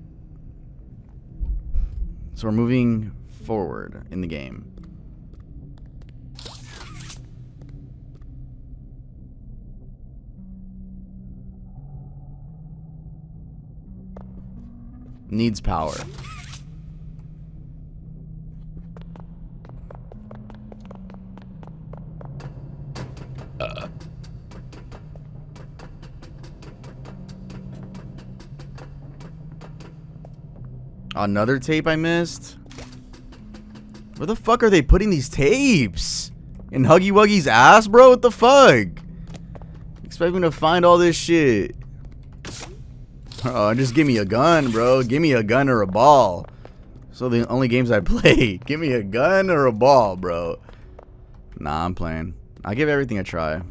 So we're moving forward in the game. Needs power. Another tape I missed? Where the fuck are they putting these tapes? In Huggy Wuggy's ass, bro? What the fuck? Expect me to find all this shit? Oh, just give me a gun, bro. Give me a gun or a ball. So the only games I play. Give me a gun or a ball, bro. Nah, I'm playing. I give everything a try.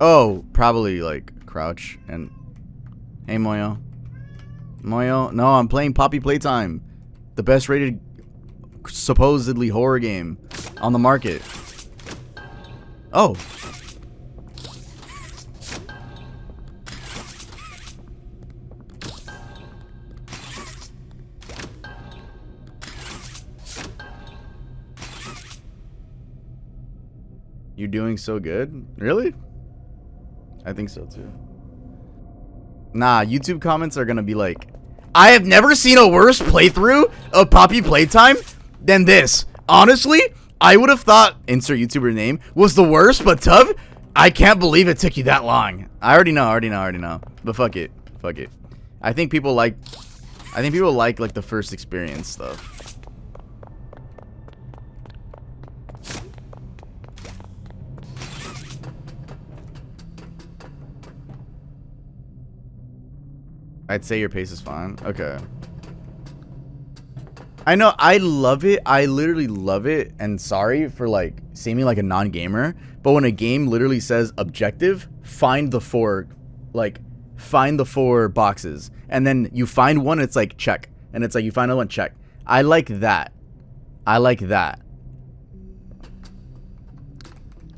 Oh, probably like crouch and hey Moyo. Moyo, no, I'm playing Poppy Playtime. The best rated supposedly horror game on the market. Oh. You're doing so good? Really? I think so too. Nah, YouTube comments are gonna be like, I have never seen a worse playthrough of Poppy Playtime than this. Honestly, I would have thought insert YouTuber name was the worst, but Tuv, I can't believe it took you that long. I already know. But fuck it. I think people like like the first experience stuff. I'd say your pace is fine. Okay. I know, I love it. I literally love it. And sorry for like seeming like a non-gamer, but when a game literally says objective, find the four boxes, and then you find one, it's like check, and it's like you find another one, check. I like that.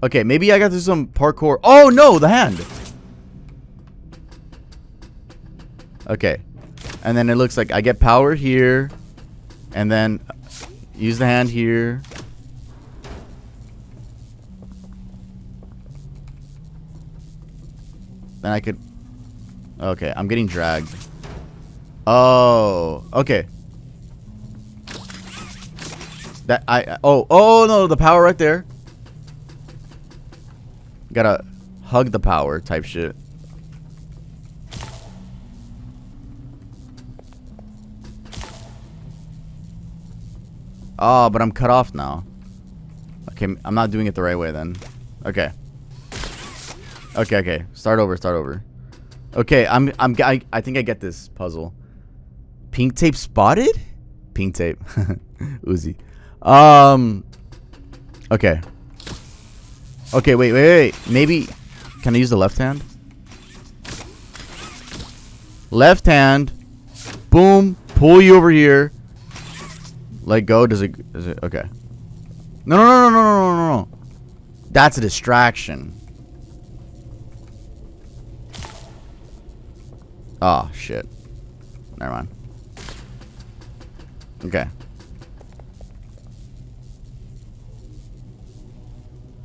Okay, maybe I got to do some parkour. Oh no, the hand. Okay, and then it looks like I get power here, and then use the hand here. Then I could... Okay, I'm getting dragged. Oh, okay. Oh no, the power right there. Gotta hug the power type shit. Oh, but I'm cut off now. Okay, I'm not doing it the right way then. Okay. Okay. Start over. Okay, I think I get this puzzle. Pink tape spotted? Pink tape. Uzi. Okay. Okay, wait. Maybe can I use the left hand? Left hand. Boom. Pull you over here. Let go. Is it okay? No. That's a distraction. Oh shit. Never mind. Okay.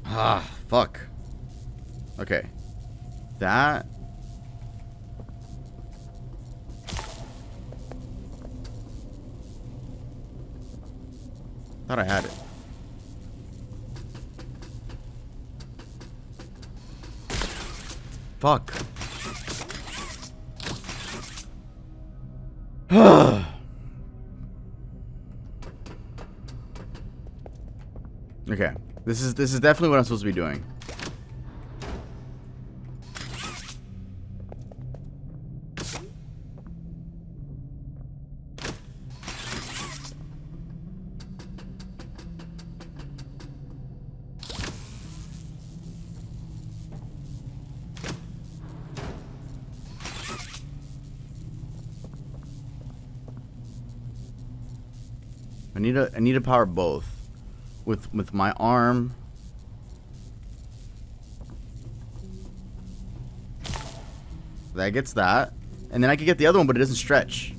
Ah, fuck. Okay. That. Thought I had it. Fuck. Okay. This is definitely what I'm supposed to be doing. I need to power both with my arm. That gets that, and then I can get the other one, but it doesn't stretch,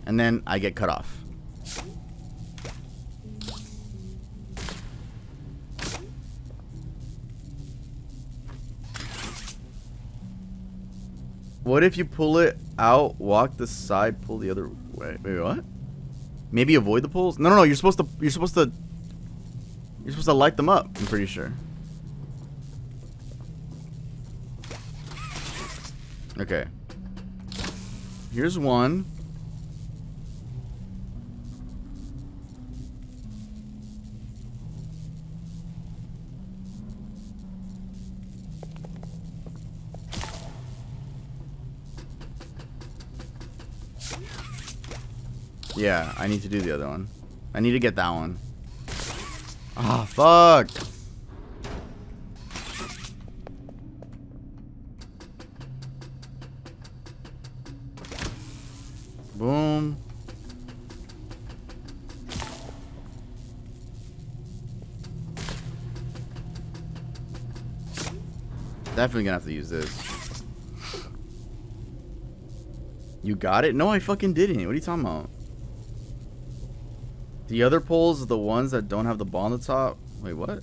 and then I get cut off. What if you pull it out, walk the side, pull the other way? Wait, what? Maybe avoid the pulls? No, you're supposed to light them up, I'm pretty sure. Okay. Here's one. Yeah, I need to do the other one. I need to get that one. Ah, fuck. Boom. Definitely gonna have to use this. You got it? No, I fucking didn't. What are you talking about? The other poles are the ones that don't have the ball on the top. Wait, what?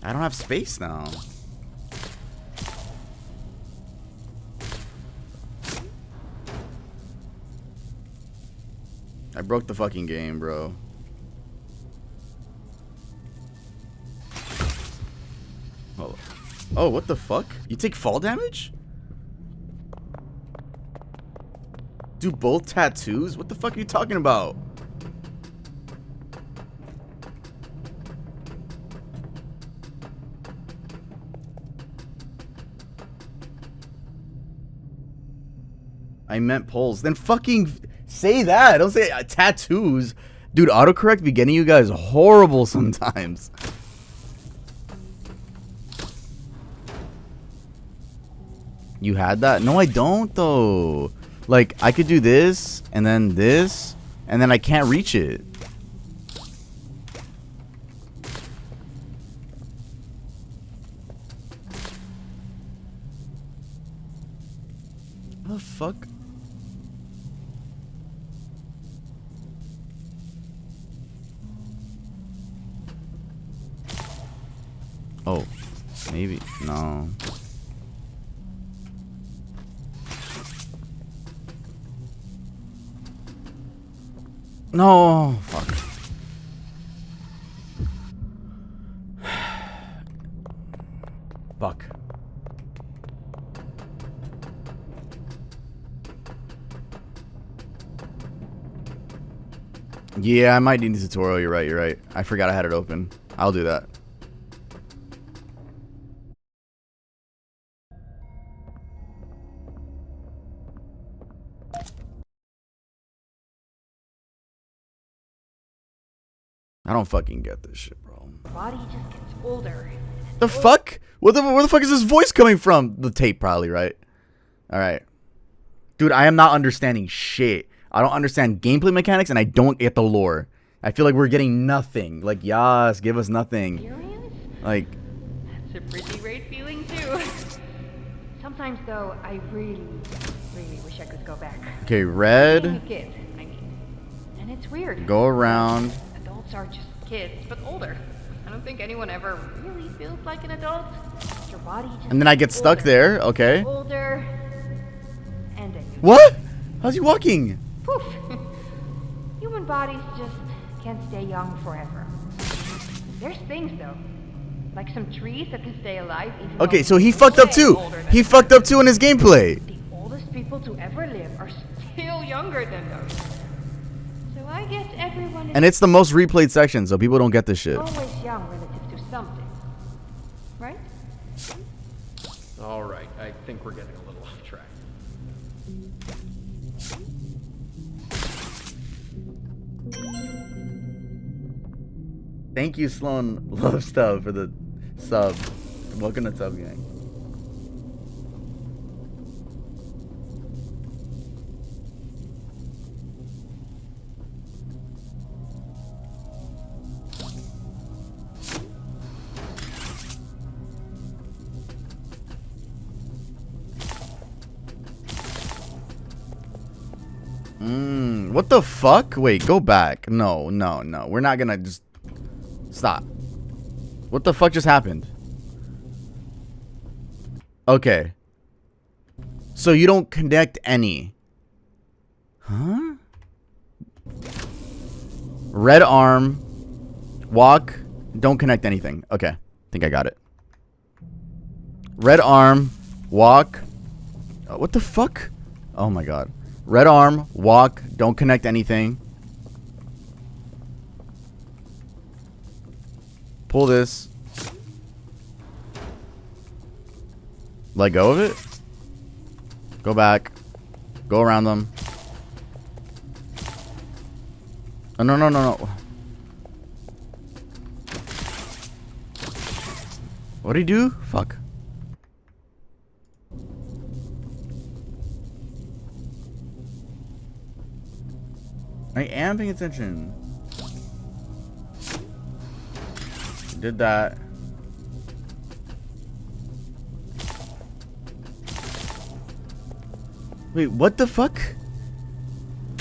I don't have space now. I broke the fucking game, bro. Oh, what the fuck? You take fall damage? Do both tattoos? What the fuck are you talking about? I meant poles. Then fucking say that. Don't say tattoos. Dude, autocorrect be getting you guys horrible sometimes. You had that? No, I don't, though. Like, I could do this, and then I can't reach it. What the fuck? Oh, maybe. No. No. Fuck. Fuck. Yeah, I might need a tutorial. You're right. You're right. I forgot I had it open. I'll do that. I don't fucking get this shit, bro. Body just gets older. The fuck? Where the fuck is this voice coming from? The tape, probably, right? All right. Dude, I am not understanding shit. I don't understand gameplay mechanics, and I don't get the lore. I feel like we're getting nothing. Like, yas, give us nothing. Serious? Like, That's a pretty great feeling, too. Sometimes, though, I really wish I could go back. okay, red. Being a kid, I mean. And it's weird. Go around. Adults are just kids, but older. I don't think anyone ever really feels like an adult. Your body just And then I get gets stuck older. there. Okay. Older. And then you What? How's he walking? poof. Human bodies just can't stay young forever. There's things though, like some trees that can stay alive even Okay, though so he they're fucked up way too. older than He us. fucked up too in his gameplay. The oldest people to ever live are still younger than those. So I guess everyone is And it's the most replayed section, so people don't get this shit. always young relative to something, right? All right, I think we're getting a little off track. Thank you, Sloan Love Stub, for the sub. Welcome to Tub Gang. What the fuck? Wait, go back. No. We're not gonna just stop. What the fuck just happened? Okay. So you don't connect any. Huh? Red arm. Walk. Don't connect anything. Okay. I think I got it. Red arm. Walk. What the fuck? Oh my god. Red arm. Walk. Don't connect anything. Pull this. Let go of it. Go back. Go around them. Oh, no, no, no, no. What'd he do? Fuck. I am paying attention. Did that. Wait, what the fuck?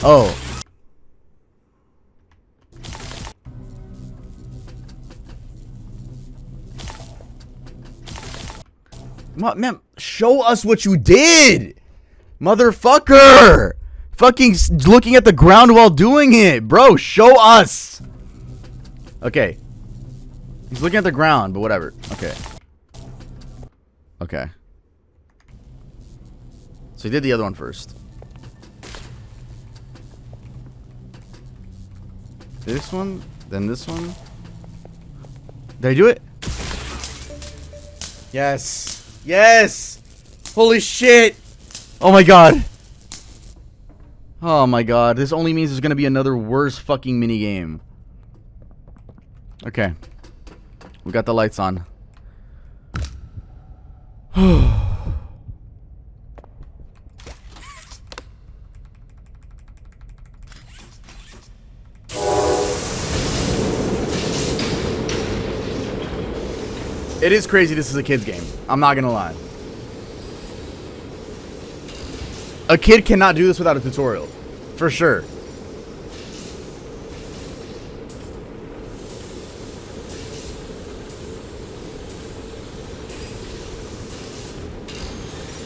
Oh. Man, show us what you did, motherfucker! Fucking looking at the ground while doing it, bro. Show us. Okay. He's looking at the ground, but whatever. Okay. Okay. So he did the other one first. This one, then this one. Did I do it? Yes. Yes! Holy shit! Oh my god. Oh my god. This only means there's gonna be another worse fucking minigame. Okay. We got the lights on. It is crazy this is a kid's game. I'm not gonna lie. A kid cannot do this without a tutorial. For sure.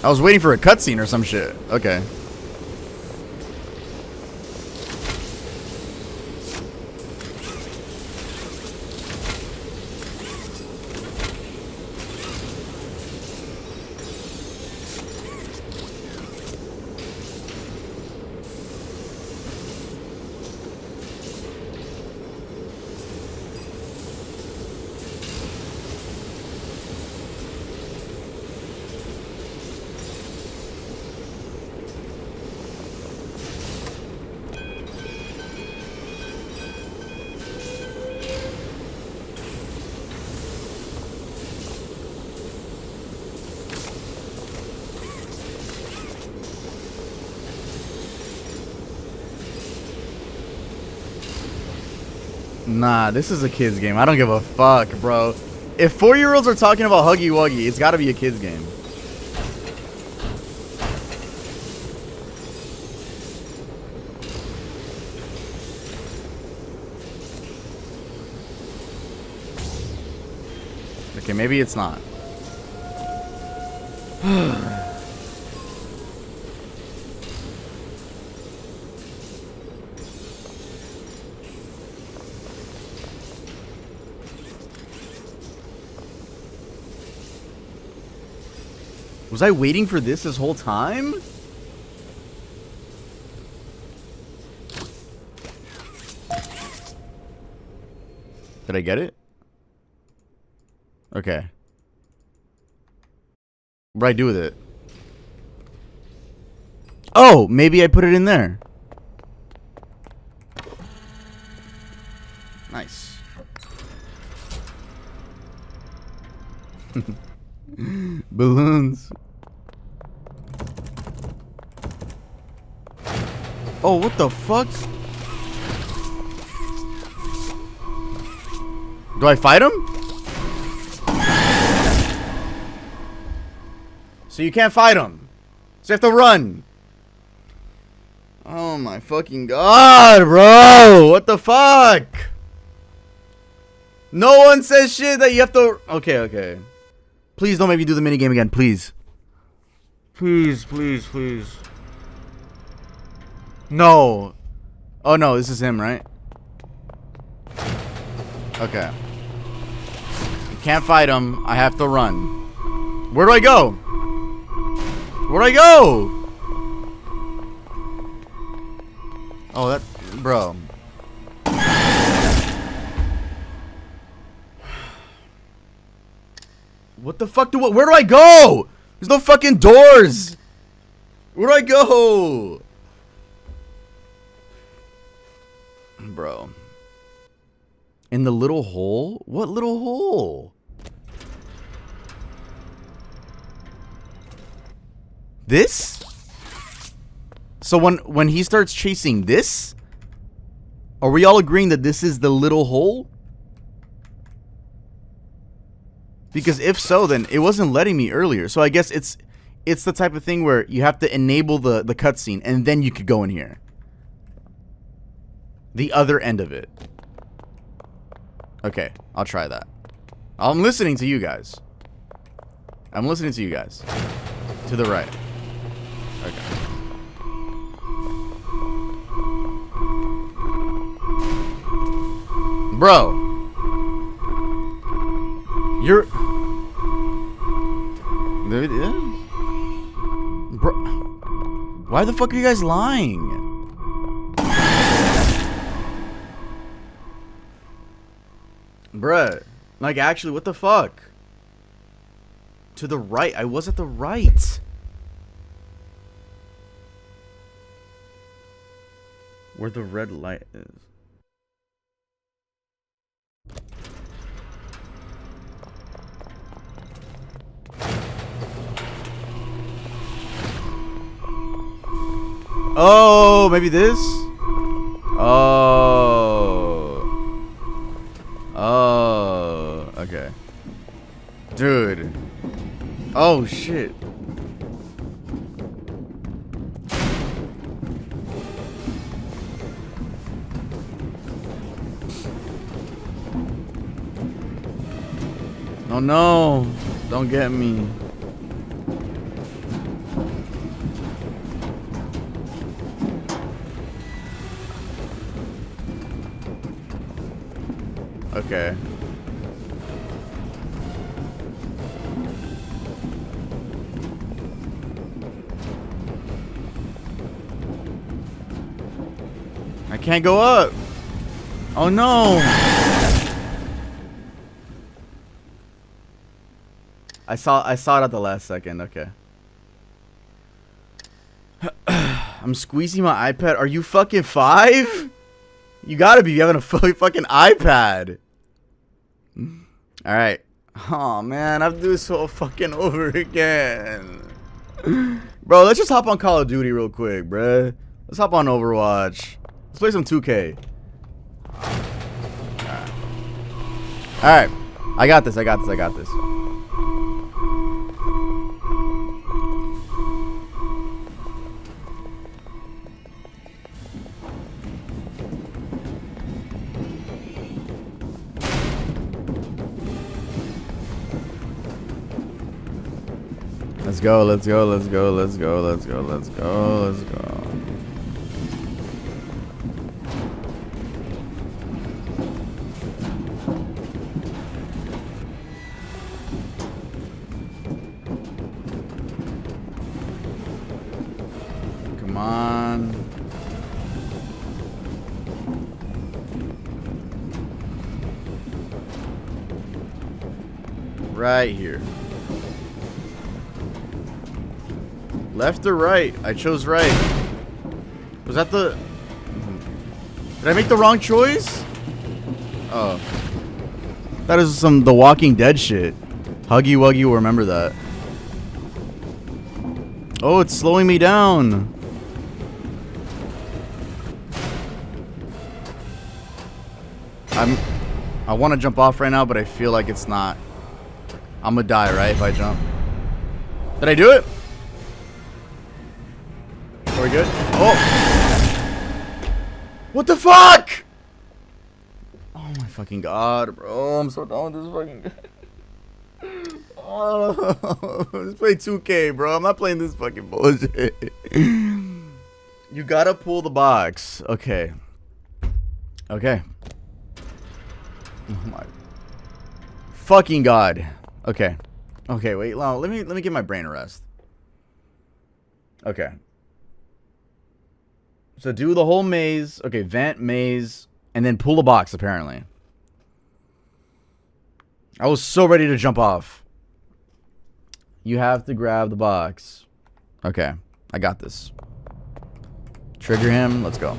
I was waiting for a cutscene or some shit. Okay. Nah, this is a kid's game. I don't give a fuck, bro. If 4-year-olds are talking about Huggy Wuggy, it's gotta be a kid's game. Okay, maybe it's not. Was I waiting for this whole time? Did I get it? Okay. What do I do with it? Oh, maybe I put it in there. Nice. Balloons. Oh, what the fuck? Do I fight him? So you can't fight him. So you have to run. Oh my fucking god, bro. What the fuck? No one says shit that you have to... Okay, okay. Please don't make me do the minigame again, please. Please, please, please. No. Oh, no, this is him, right? Okay. Can't fight him. I have to run. Where do I go? Where do I go? Oh, that... Bro. What the fuck where do I go? There's no fucking doors. Where do I go? Bro. In the little hole? What little hole? This? So when he starts chasing this, are we all agreeing that this is the little hole? Because if so, then it wasn't letting me earlier. So I guess it's the type of thing where you have to enable the cutscene and then you could go in here. The other end of it. Okay, I'll try that. I'm listening to you guys. I'm listening to you guys. To the right. Okay. Bro. You're... Bro. Why the fuck are you guys lying? Bruh. Like, actually, what the fuck? To the right. I was at the right. Where the red light is. Oh, maybe this? Oh. Oh, okay. Dude. Oh, shit. Oh, no. Don't get me. Okay. I can't go up. Oh no. I saw it at the last second. Okay. I'm squeezing my iPad. Are you fucking 5? You gotta be having a fucking iPad. Alright. Oh man, I have to do this all fucking over again. Bro, let's just hop on Call of Duty real quick, bruh. Let's hop on Overwatch. Let's play some 2K. Alright. I got this. Let's go. Come on. Right here. Left or right? I chose right. Was that the... Did I make the wrong choice? Oh. That is some The Walking Dead shit. Huggy Wuggy will remember that. Oh, it's slowing me down. I want to jump off right now, but I feel like it's not. I'm gonna die, right, if I jump. Did I do it? Are we good? Oh! What the fuck? Oh my fucking god, bro. I'm so done with this fucking... Oh, let's play 2K, bro. I'm not playing this fucking bullshit. You gotta pull the box. Okay. Okay. Oh my fucking god. Okay. Okay, wait, let me give my brain a rest. Okay. So do the whole maze. Okay, vent, maze, and then pull the box, apparently. I was so ready to jump off. You have to grab the box. Okay, I got this. Trigger him. Let's go.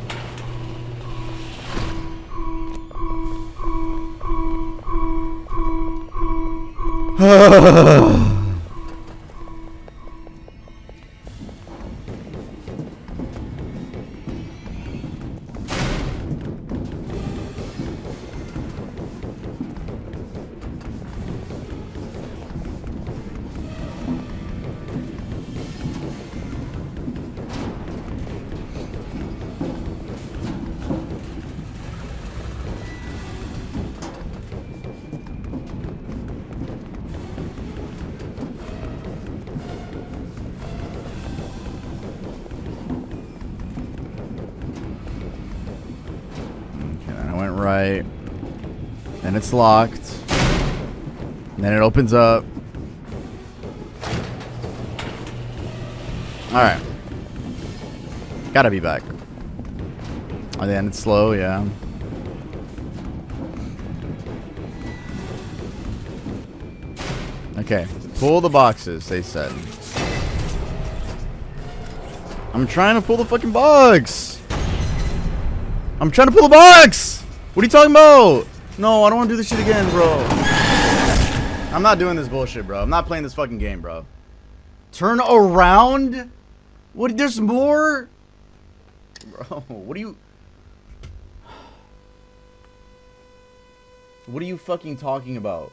Right. Then it's locked. And then it opens up. Alright. Gotta be back. Oh, then it's slow, yeah. Okay. Pull the boxes, they said. I'm trying to pull the fucking box! I'm trying to pull the box! What are you talking about? No, I don't want to do this shit again, bro. I'm not doing this bullshit, bro. I'm not playing this fucking game, bro. Turn around? What? There's more? Bro, what are you... What are you fucking talking about?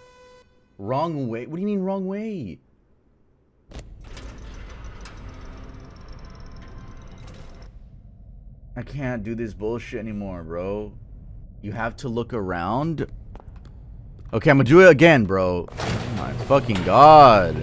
Wrong way? What do you mean wrong way? I can't do this bullshit anymore, bro. You have to look around? Okay, I'm gonna do it again, bro. Oh my fucking god.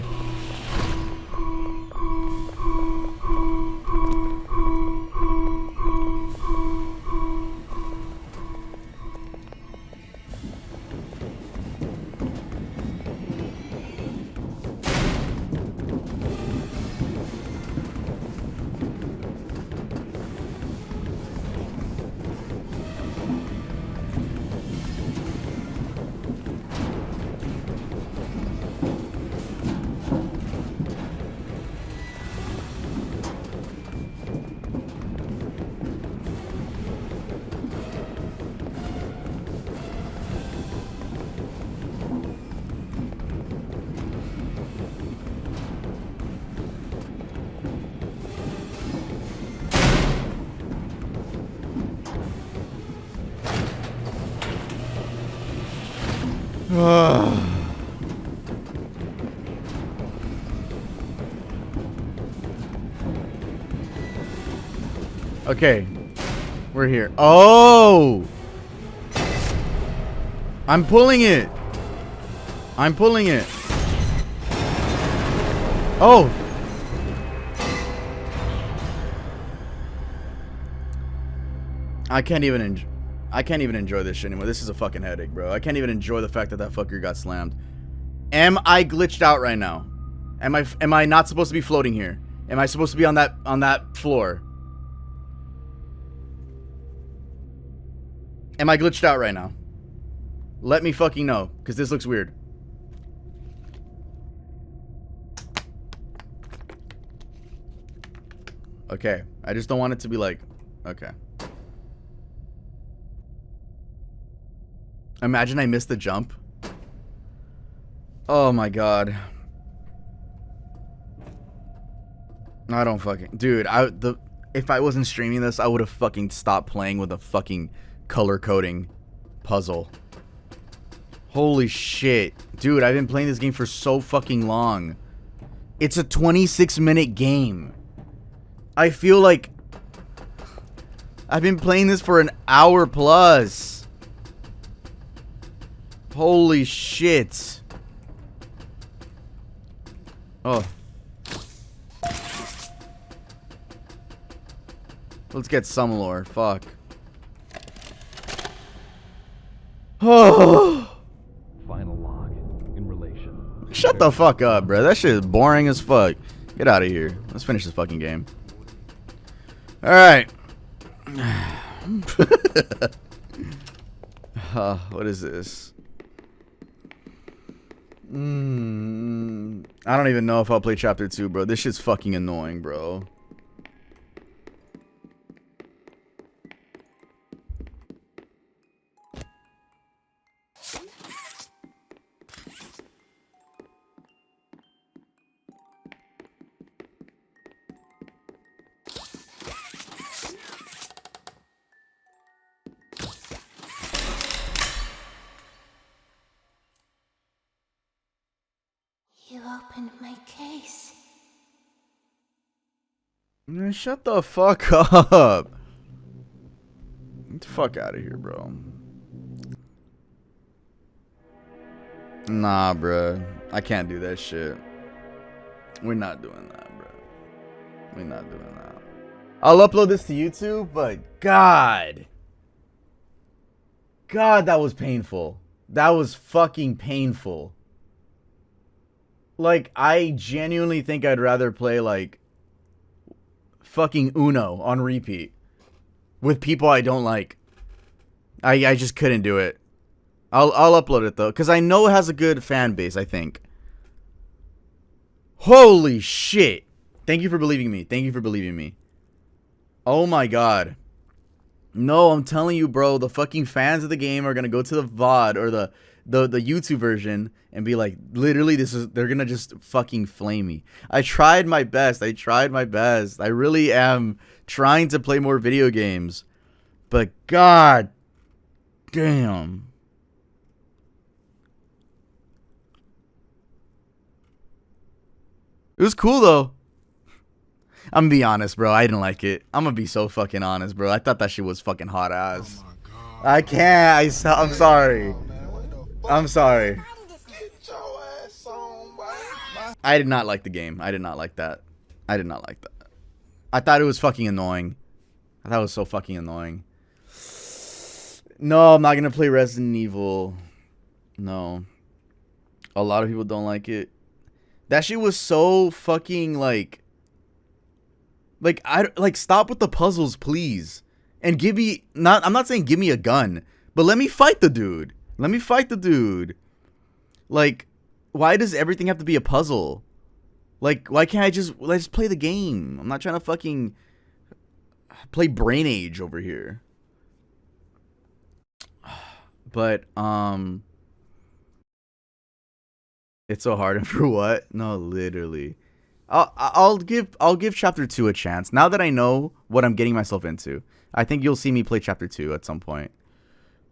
Okay, we're here. Oh! I'm pulling it. I'm pulling it. Oh! I can't even enjoy this shit anymore. This is a fucking headache, bro. I can't even enjoy the fact that that fucker got slammed. Am I glitched out right now? Am I not supposed to be floating here? Am I supposed to be on that floor? Am I glitched out right now? Let me fucking know, because this looks weird. Okay, I just don't want it to be like... Okay. Imagine I missed the jump. Oh my god. I don't fucking... Dude, if I wasn't streaming this, I would have fucking stopped playing with a fucking color coding puzzle. Holy shit. Dude, I've been playing this game for so fucking long. It's a 26-minute game. I feel like I've been playing this for an hour plus. Holy shit. Oh. Let's get some lore. Fuck. Oh. Final log in relation. Shut the fuck up, bro. That shit is boring as fuck. Get out of here. Let's finish this fucking game. Alright. What is this? I don't even know if I'll play chapter 2, bro. This shit's fucking annoying, bro. You opened my case. Man, shut the fuck up. Get the fuck out of here, bro. Nah, bro. I can't do that shit. We're not doing that, bro. We're not doing that. I'll upload this to YouTube, but God, that was painful. That was fucking painful. Like, I genuinely think I'd rather play, like, fucking Uno on repeat with people I don't like. I just couldn't do it. I'll upload it, though, because I know it has a good fan base, I think. Holy shit. Thank you for believing me. Thank you for believing me. Oh, my God. No, I'm telling you, bro, the fucking fans of the game are going to go to the VOD or the YouTube version and be like, literally, they're gonna just fucking flame me. I tried my best. I really am trying to play more video games, but God damn. It was cool though. I'm gonna be honest, bro. I didn't like it. I'm gonna be so fucking honest, bro. I thought that shit was fucking hot ass. Oh my God. I can't. I'm sorry. I'm sorry. I did not like the game. I did not like that. I thought it was fucking annoying. I thought it was so fucking annoying. No, I'm not gonna play Resident Evil. No. A lot of people don't like it. That shit was so fucking like stop with the puzzles, please. And give me I'm not saying give me a gun, but let me fight the dude. Like, why does everything have to be a puzzle? Like, why can't let's play the game? I'm not trying to fucking play Brain Age over here. But, it's so hard. And for what? No, literally. I'll give chapter 2 a chance. Now that I know what I'm getting myself into, I think you'll see me play chapter 2 at some point.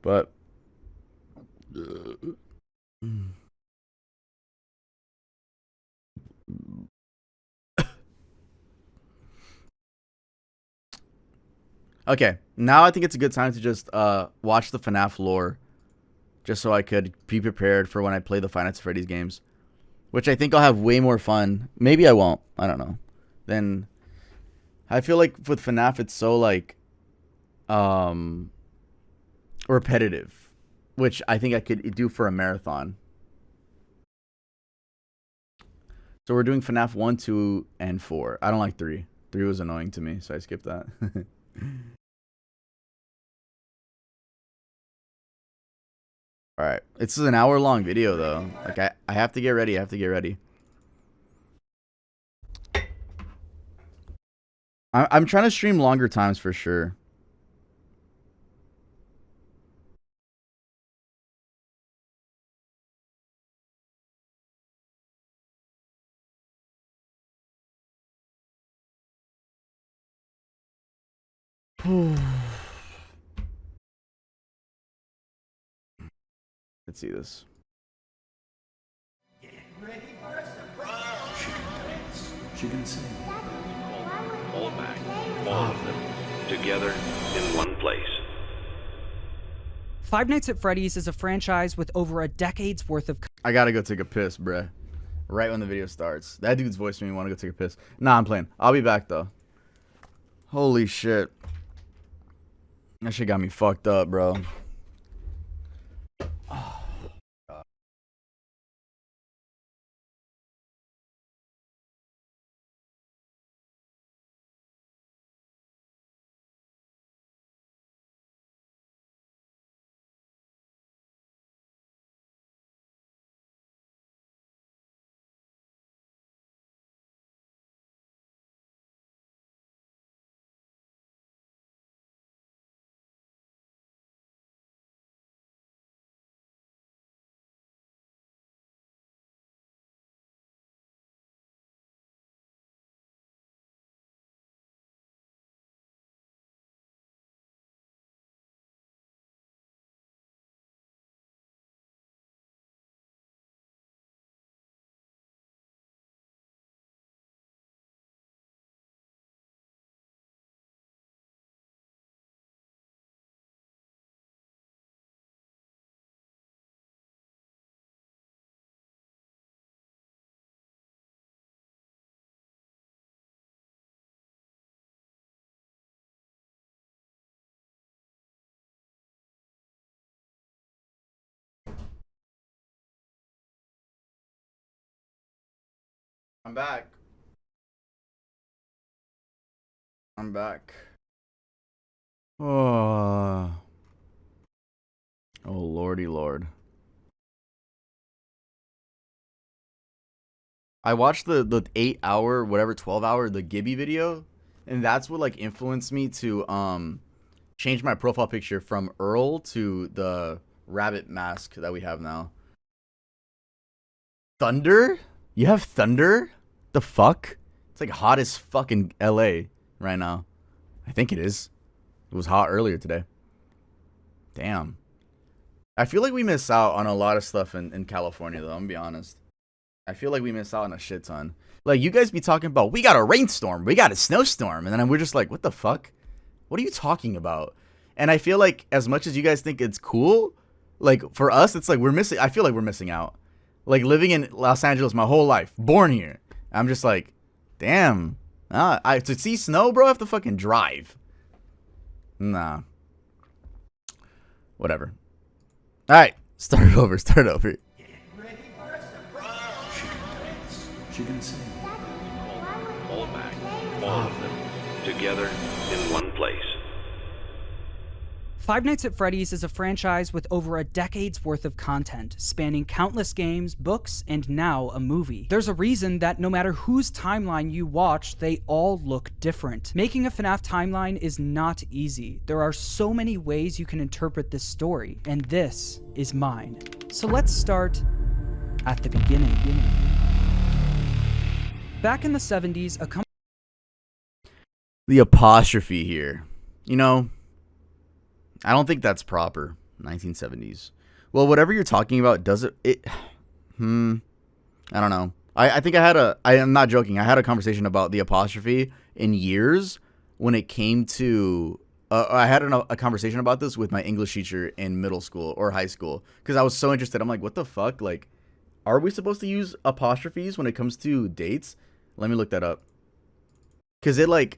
But okay, now I think it's a good time to just watch the FNAF lore, just so I could be prepared for when I play the Five Nights at Freddy's games, which I think I'll have way more fun. Maybe I won't. I don't know. Then I feel like with FNAF it's so like repetitive, which I think I could do for a marathon. So we're doing FNAF 1, 2, and 4. I don't like 3. 3 was annoying to me, so I skipped that. Alright. This is an hour-long video, though. Like, I have to get ready. I'm trying to stream longer times for sure. Let's see this. Get ready for a surprise! She can dance. She can sing. All back. All of them. Together in one place. Five Nights at Freddy's is a franchise with over a decade's worth of... I gotta go take a piss, bruh. Right when the video starts. That dude's voice made me want to go take a piss. Nah, I'm playing. I'll be back, though. Holy shit. That shit got me fucked up, bro. I'm back. I'm back. Oh lordy lord. I watched the 8-hour, whatever, 12-hour, the Gibby video, and that's what like influenced me to change my profile picture from Earl to the rabbit mask that we have now. Thunder? You have thunder? The fuck? It's like hot as fucking LA right now. I think it is. It was hot earlier today. Damn. I feel like we miss out on a lot of stuff in California, though. I'm gonna be honest. I feel like we miss out on a shit ton. Like, you guys be talking about, we got a rainstorm, we got a snowstorm, and then we're just like, what the fuck? What are you talking about? And I feel like as much as you guys think it's cool, like, for us, it's like we're missing, I feel like we're missing out. Like, living in Los Angeles my whole life, born here, I'm just like, damn. To see snow, bro, I have to fucking drive. Nah. Whatever. Alright, start over. She can dance. She can sing. All back. All of them. Together in one place. Five Nights at Freddy's is a franchise with over a decade's worth of content, spanning countless games, books, and now a movie. There's a reason that no matter whose timeline you watch, they all look different. Making a FNAF timeline is not easy. There are so many ways you can interpret this story, and this is mine. So let's start at the beginning. Back in the 70s, the apostrophe here. You know, I don't think that's proper. 1970s. Well, whatever you're talking about, does it? I don't know. I think I am not joking. I had a conversation about the apostrophe in years when it came to. I had a conversation about this with my English teacher in middle school or high school because I was so interested. I'm like, what the fuck? Like, are we supposed to use apostrophes when it comes to dates? Let me look that up. Because it like.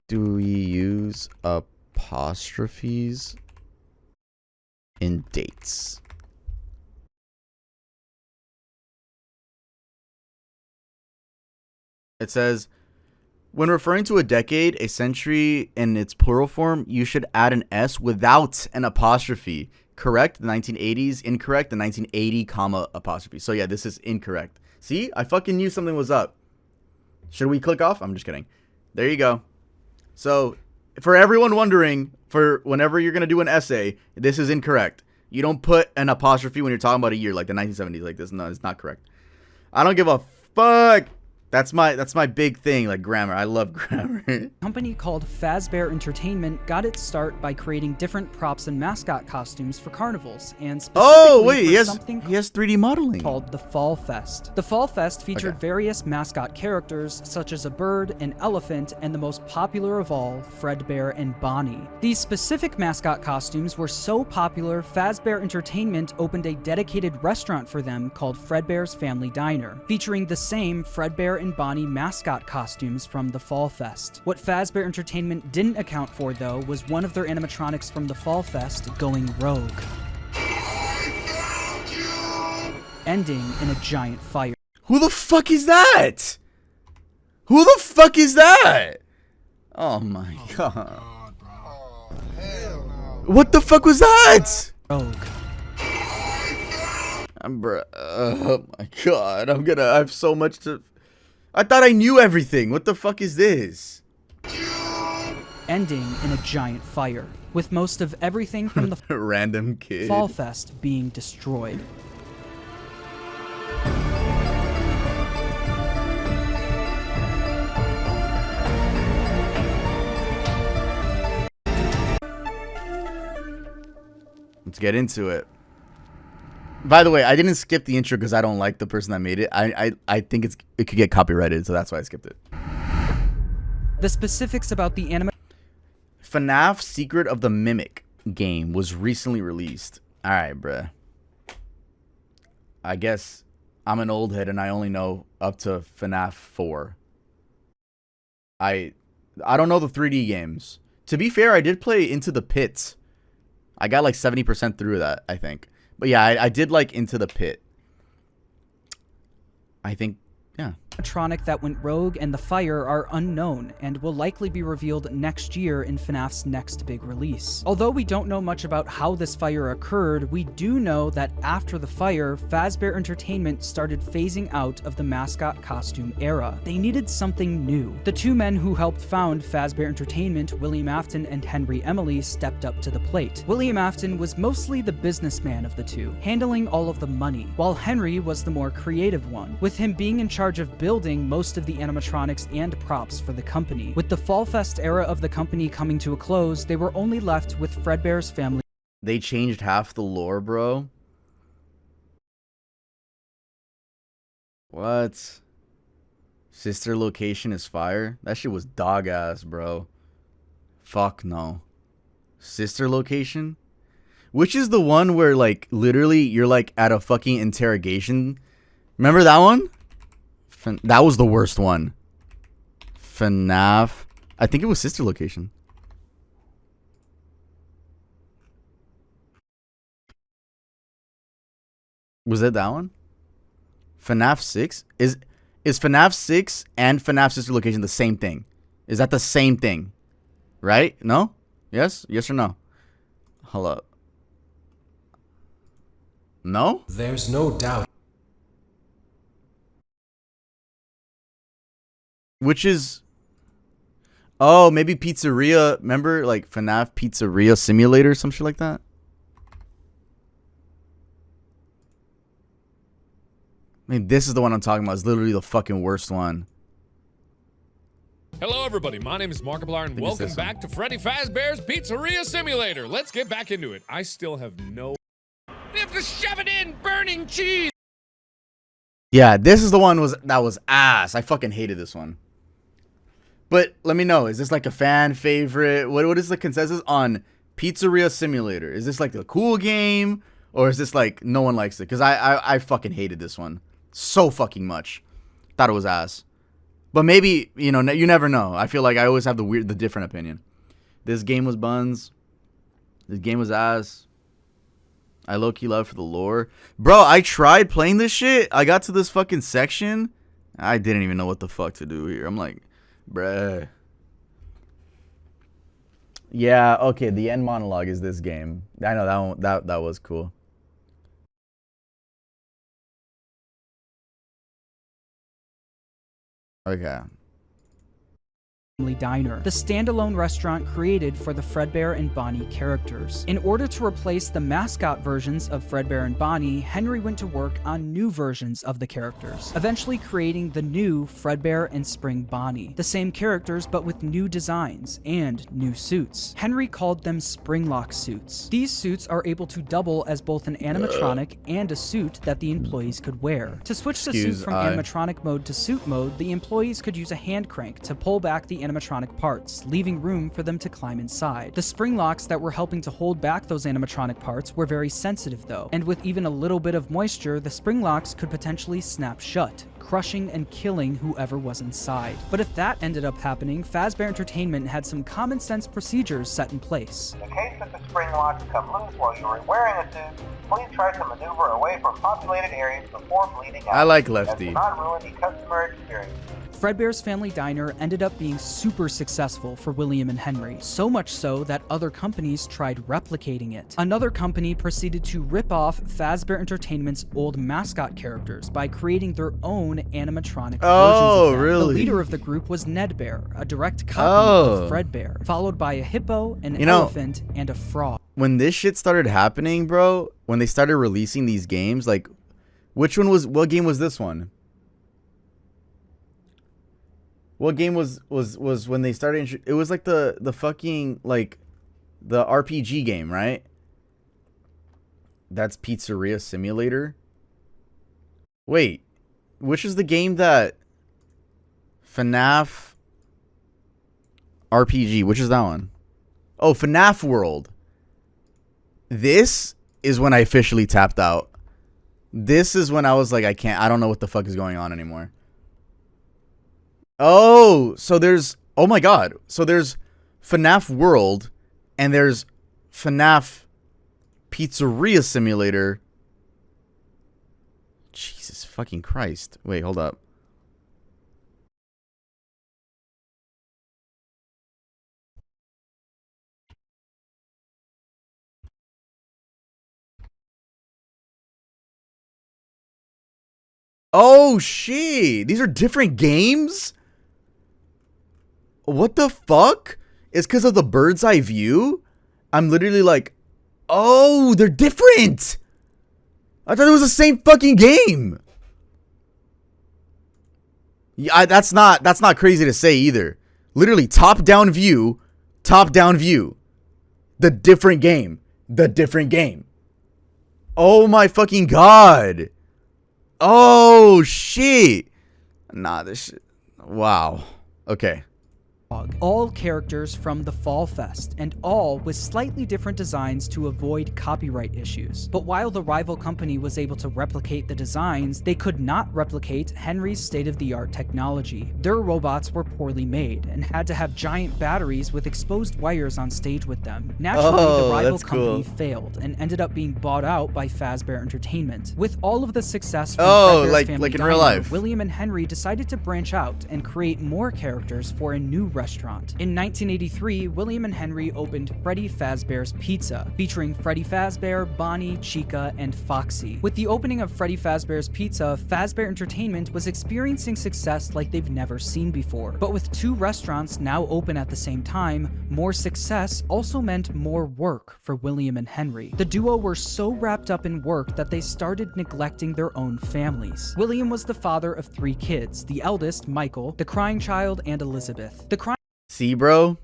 Do we use apostrophes in dates? It says, when referring to a decade, a century in its plural form, you should add an S without an apostrophe. Correct, the 1980s. Incorrect, the 1980, comma, apostrophe. So yeah, this is incorrect. See, I fucking knew something was up. Should we click off? I'm just kidding. There you go. So, for everyone wondering, for whenever you're going to do an essay, this is incorrect. You don't put an apostrophe when you're talking about a year, like the 1970s, like this. No, it's not correct. I don't give a fuck. That's my big thing, like grammar. I love grammar. A company called Fazbear Entertainment got its start by creating different props and mascot costumes for carnivals, and specifically he has 3D modeling called the Fall Fest. The Fall Fest featured various mascot characters such as a bird, an elephant, and the most popular of all, Fredbear and Bonnie. These specific mascot costumes were so popular, Fazbear Entertainment opened a dedicated restaurant for them called Fredbear's Family Diner, featuring the same Fredbear and Bonnie mascot costumes from the Fall Fest. What Fazbear Entertainment didn't account for, though, was one of their animatronics from the Fall Fest going rogue, ending in a giant fire. Who the fuck is that? Who the fuck is that? Oh my god. What the fuck was that? Rogue. Oh my god. I have so much to... I thought I knew everything. What the fuck is this? Ending in a giant fire, with most of everything from the random kid Fall Fest being destroyed. Let's get into it. By the way, I didn't skip the intro because I don't like the person that made it. I think it could get copyrighted, so that's why I skipped it. The specifics about the anime... FNAF Secret of the Mimic game was recently released. Alright, bruh. I guess I'm an old head and I only know up to FNAF 4. I don't know the 3D games. To be fair, I did play Into the Pit. I got like 70% through that, I think. But yeah, I did like Into the Pit. I think, yeah. Animatronic that went rogue and the fire are unknown and will likely be revealed next year in FNAF's next big release. Although we don't know much about how this fire occurred, we do know that after the fire, Fazbear Entertainment started phasing out of the mascot costume era. They needed something new. The two men who helped found Fazbear Entertainment, William Afton and Henry Emily, stepped up to the plate. William Afton was mostly the businessman of the two, handling all of the money, while Henry was the more creative one, with him being in charge of building most of the animatronics and props for the company. With the Fall Fest era of the company coming to a close, they were only left with Fredbear's family. They changed half the lore, bro. What? Sister location is fire? That shit was dog ass, bro. Fuck no. Sister location? Which is the one where, like, literally you're, like, at a fucking interrogation? Remember that one? That was the worst one. FNAF. I think it was Sister Location. Was it that one? FNAF 6? Is FNAF 6 and FNAF Sister Location the same thing? Is that the same thing? Right? No? Yes? Yes or no? Hello. No? There's no doubt. Which is... Oh, maybe Pizzeria. Remember, like, FNAF Pizzeria Simulator, some shit like that? I mean, this is the one I'm talking about. It's literally the fucking worst one. Hello, everybody. My name is Markiplier, and welcome back to Freddy Fazbear's Pizzeria Simulator. Let's get back into it. I still have no... We have to shove it in! Burning cheese! Yeah, this is the one that was ass. I fucking hated this one. But let me know, is this like a fan favorite? What is the consensus on Pizzeria Simulator? Is this like the cool game? Or is this like no one likes it? Because I fucking hated this one so fucking much. Thought it was ass. But maybe, you know, you never know. I feel like I always have the different opinion. This game was buns. This game was ass. I low-key love for the lore. Bro, I tried playing this shit. I got to this fucking section. I didn't even know what the fuck to do here. I'm like, bruh. Yeah, okay, the end monologue is this game. I know that one, that was cool. Okay. Diner, the standalone restaurant created for the Fredbear and Bonnie characters. In order to replace the mascot versions of Fredbear and Bonnie, Henry went to work on new versions of the characters, eventually creating the new Fredbear and Spring Bonnie. The same characters, but with new designs and new suits. Henry called them Springlock suits. These suits are able to double as both an animatronic and a suit that the employees could wear. To switch the suit from animatronic mode to suit mode, the employees could use a hand crank to pull back the animatronic parts, leaving room for them to climb inside. The spring locks that were helping to hold back those animatronic parts were very sensitive though, and with even a little bit of moisture, the spring locks could potentially snap shut, crushing and killing whoever was inside. But if that ended up happening, Fazbear Entertainment had some common sense procedures set in place. In case that the spring locks come loose while you are wearing a suit, please try to maneuver away from populated areas before bleeding out. I like Lefty. As to not ruin the customer experience. Fredbear's Family Diner ended up being super successful for William and Henry, so much so that other companies tried replicating it. Another company proceeded to rip off Fazbear Entertainment's old mascot characters by creating their own animatronic versions of them. Really? The leader of the group was Ned Bear, a direct copy of Fredbear, followed by a hippo, an elephant, and a frog. When this shit started happening, bro, when they started releasing these games, like, what game was this one? What game was when they started? It was like the fucking, like, the RPG game, right? That's Pizzeria Simulator. Wait, which is the game that FNAF RPG? Which is that one? Oh, FNAF World. This is when I officially tapped out. This is when I was like, I don't know what the fuck is going on anymore. Oh, so there's, oh my god. So there's FNAF World and there's FNAF Pizzeria Simulator. Jesus fucking Christ. Wait, hold up. Oh shit. These are different games? What the fuck? It's because of the bird's eye view? I'm literally like, oh, they're different. I thought it was the same fucking game. Yeah, that's not crazy to say either. Literally top-down view, top-down view. The different game. The different game. Oh my fucking god. Oh shit. Nah, this shit. Wow. Okay. All characters from the Fall Fest, and all with slightly different designs to avoid copyright issues. But while the rival company was able to replicate the designs, they could not replicate Henry's state-of-the-art technology. Their robots were poorly made, and had to have giant batteries with exposed wires on stage with them. Naturally, the rival company failed, and ended up being bought out by Fazbear Entertainment. With all of the success from Fredbear's Family in Diner, real life, William and Henry decided to branch out and create more characters for a new restaurant. In 1983, William and Henry opened Freddy Fazbear's Pizza, featuring Freddy Fazbear, Bonnie, Chica, and Foxy. With the opening of Freddy Fazbear's Pizza, Fazbear Entertainment was experiencing success like they've never seen before. But with two restaurants now open at the same time, more success also meant more work for William and Henry. The duo were so wrapped up in work that they started neglecting their own families. William was the father of 3 kids, the eldest, Michael, the crying child, and Elizabeth. See, bro?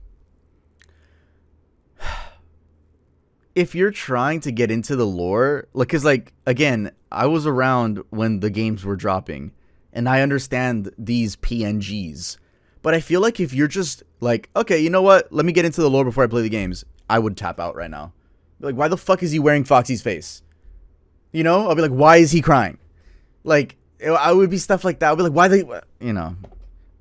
If you're trying to get into the lore, like, cause like, again, I was around when the games were dropping, and I understand these PNGs, but I feel like if you're just like, okay, you know what? Let me get into the lore before I play the games, I would tap out right now. Like, why the fuck is he wearing Foxy's face? You know? I'll be like, why is he crying? Like, I would be stuff like that. I'll be like, why they, you know?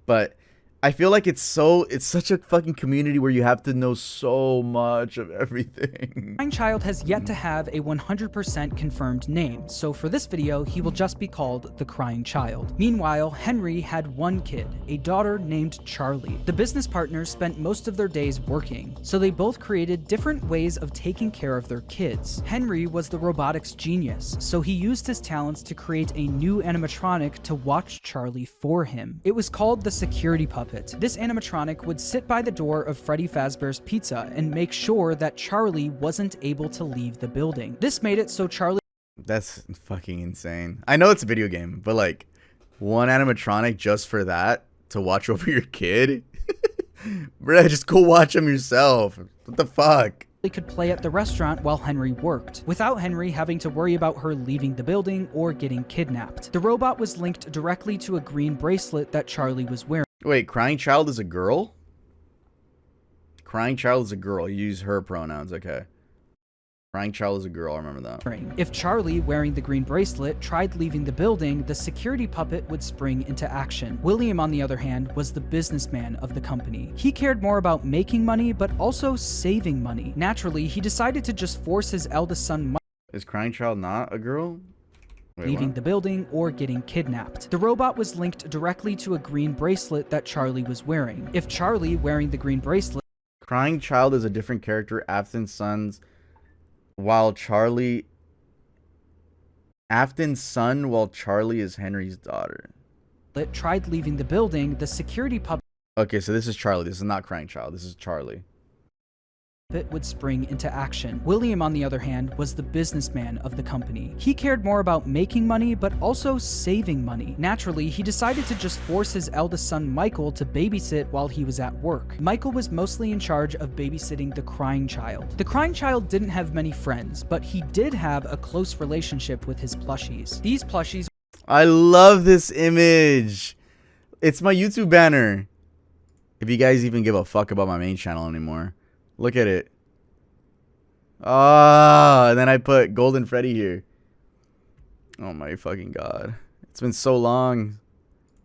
But I feel like it's such a fucking community where you have to know so much of everything. Crying Child has yet to have a 100% confirmed name, so for this video, he will just be called the Crying Child. Meanwhile, Henry had 1 kid, a daughter named Charlie. The business partners spent most of their days working, so they both created different ways of taking care of their kids. Henry was the robotics genius, so he used his talents to create a new animatronic to watch Charlie for him. It was called the Security Puppet, puppet. This animatronic would sit by the door of Freddy Fazbear's Pizza and make sure that Charlie wasn't able to leave the building. This made it so Charlie... That's fucking insane. I know it's a video game, but like, one animatronic just for that? To watch over your kid? Bruh, just go watch him yourself. What the fuck? Could play at the restaurant while Henry worked, without Henry having to worry about her leaving the building or getting kidnapped. The robot was linked directly to a green bracelet that Charlie was wearing. Wait, Crying Child is a girl? Crying Child is a girl. You use her pronouns, okay. Crying Child is a girl, I remember that. If Charlie, wearing the green bracelet, tried leaving the building, the security puppet would spring into action. William, on the other hand, was the businessman of the company. He cared more about making money, but also saving money. Naturally, he decided to just force his eldest son, Is Crying Child not a girl? Wait, leaving what? the building or getting kidnapped. The robot was linked directly to a green bracelet that Charlie was wearing. If Charlie, wearing the green bracelet... Crying Child is a different character, Afton's son's, while Charlie is Henry's daughter. Tried leaving the building, the security puppet... Okay, so this is Charlie. This is not Crying Child. This is Charlie. Would spring into action. William, on the other hand, was the businessman of the company. He cared more about making money, but also saving money. Naturally, he decided to just force his eldest son, Michael, to babysit while he was at work. Michael was mostly in charge of babysitting the Crying Child. The Crying Child didn't have many friends, but he did have a close relationship with his plushies. These plushies... I love this image. It's my YouTube banner. If you guys even give a fuck about my main channel anymore. Look at it. Ah, and then I put Golden Freddy here. Oh my fucking god. It's been so long.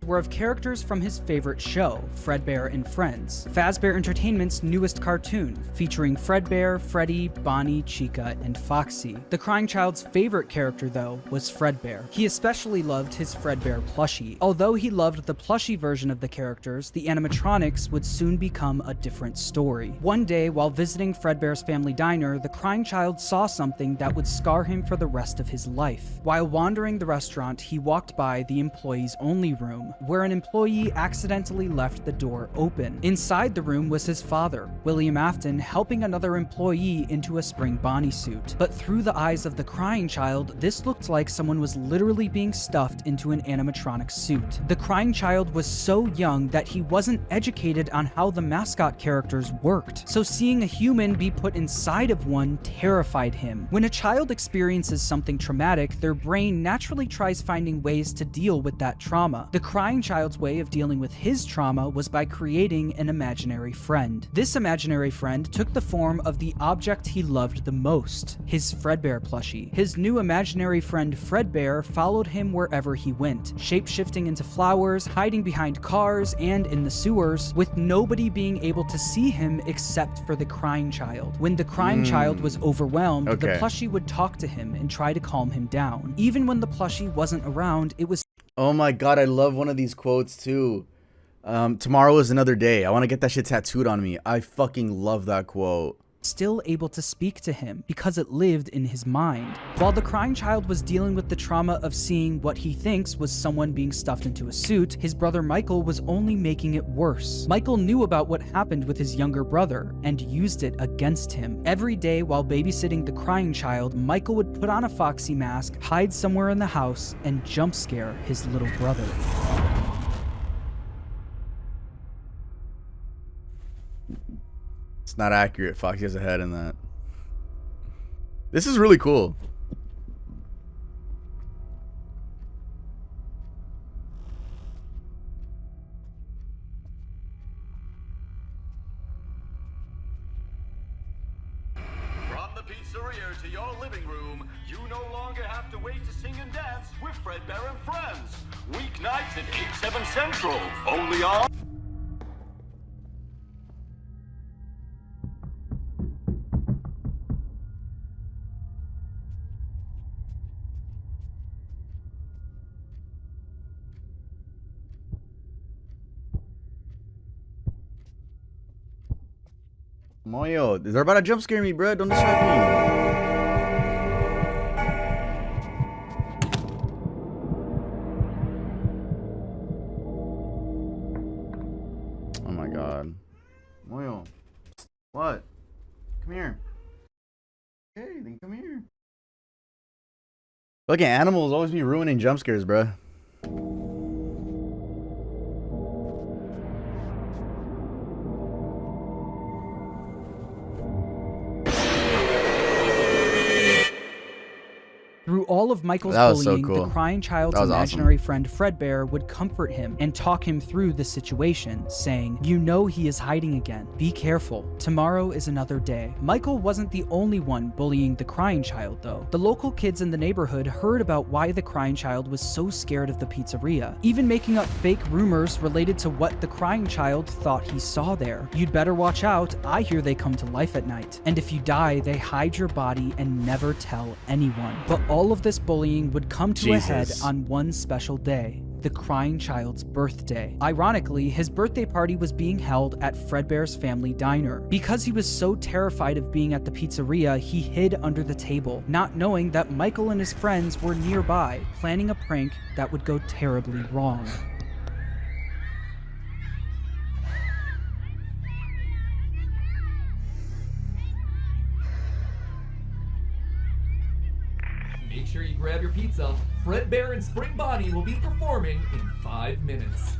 Were of characters from his favorite show, Fredbear and Friends, Fazbear Entertainment's newest cartoon, featuring Fredbear, Freddy, Bonnie, Chica, and Foxy. The Crying Child's favorite character, though, was Fredbear. He especially loved his Fredbear plushie. Although he loved the plushie version of the characters, the animatronics would soon become a different story. One day, while visiting Fredbear's family diner, the Crying Child saw something that would scar him for the rest of his life. While wandering the restaurant, he walked by the employees only room, where an employee accidentally left the door open. Inside the room was his father, William Afton, helping another employee into a spring Bonnie suit. But through the eyes of the Crying Child, this looked like someone was literally being stuffed into an animatronic suit. The Crying Child was so young that he wasn't educated on how the mascot characters worked, so seeing a human be put inside of one terrified him. When a child experiences something traumatic, their brain naturally tries finding ways to deal with that trauma. The Crying Child's way of dealing with his trauma was by creating an imaginary friend. This imaginary friend took the form of the object he loved the most, his Fredbear plushie. His new imaginary friend Fredbear followed him wherever he went, shape-shifting into flowers, hiding behind cars, and in the sewers, with nobody being able to see him except for the Crying Child. When the Crying Child was overwhelmed, the plushie would talk to him and try to calm him down. Even when the plushie wasn't around, it was... Oh my god, I love one of these quotes too. Tomorrow is another day. I want to get that shit tattooed on me. I fucking love that quote. Still able to speak to him because it lived in his mind. While the Crying Child was dealing with the trauma of seeing what he thinks was someone being stuffed into a suit, his brother Michael was only making it worse. Michael knew about what happened with his younger brother and used it against him. Every day while babysitting the Crying Child, Michael would put on a Foxy mask, hide somewhere in the house, and jump scare his little brother. It's not accurate. Foxy has a head in that. This is really cool. From the pizzeria to your living room, you no longer have to wait to sing and dance with Fredbear and Friends. Weeknights at 8, 7 Central. Only on... Moyo, they're about to jump scare me, bro. Don't distract me. Look at animals always be ruining jump scares, bruh. Through all of Michael's That was so bullying, cool. the crying child's That was imaginary friend Fredbear would comfort him and talk him through the situation, saying, "You know he is hiding again. Be careful. Tomorrow is another day." Michael wasn't the only one bullying the crying child, though. The local kids in the neighborhood heard about why the crying child was so scared of the pizzeria, even making up fake rumors related to what the crying child thought he saw there. "You'd better watch out. I hear they come to life at night. And if you die, they hide your body and never tell anyone." But all of this bullying would come to a head on one special day, the crying child's birthday. Ironically, his birthday party was being held at Fredbear's family diner. Because he was so terrified of being at the pizzeria, he hid under the table, not knowing that Michael and his friends were nearby, planning a prank that would go terribly wrong. Make sure you grab your pizza. Fredbear and Spring Bonnie will be performing in 5 minutes.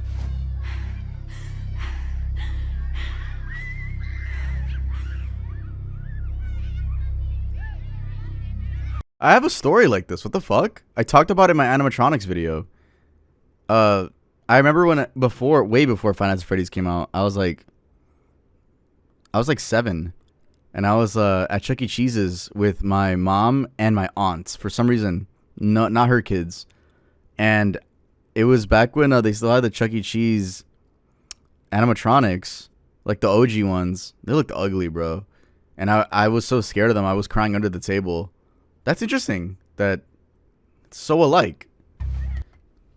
I have a story like this. What the fuck? I talked about it in my animatronics video. I remember when way before Five Nights at Freddy's came out, I was like 7. And I was at Chuck E. Cheese's with my mom and my aunts. For some reason, not her kids. And it was back when they still had the Chuck E. Cheese animatronics, like the OG ones. They looked ugly, bro. And I was so scared of them. I was crying under the table. That's interesting that it's so alike.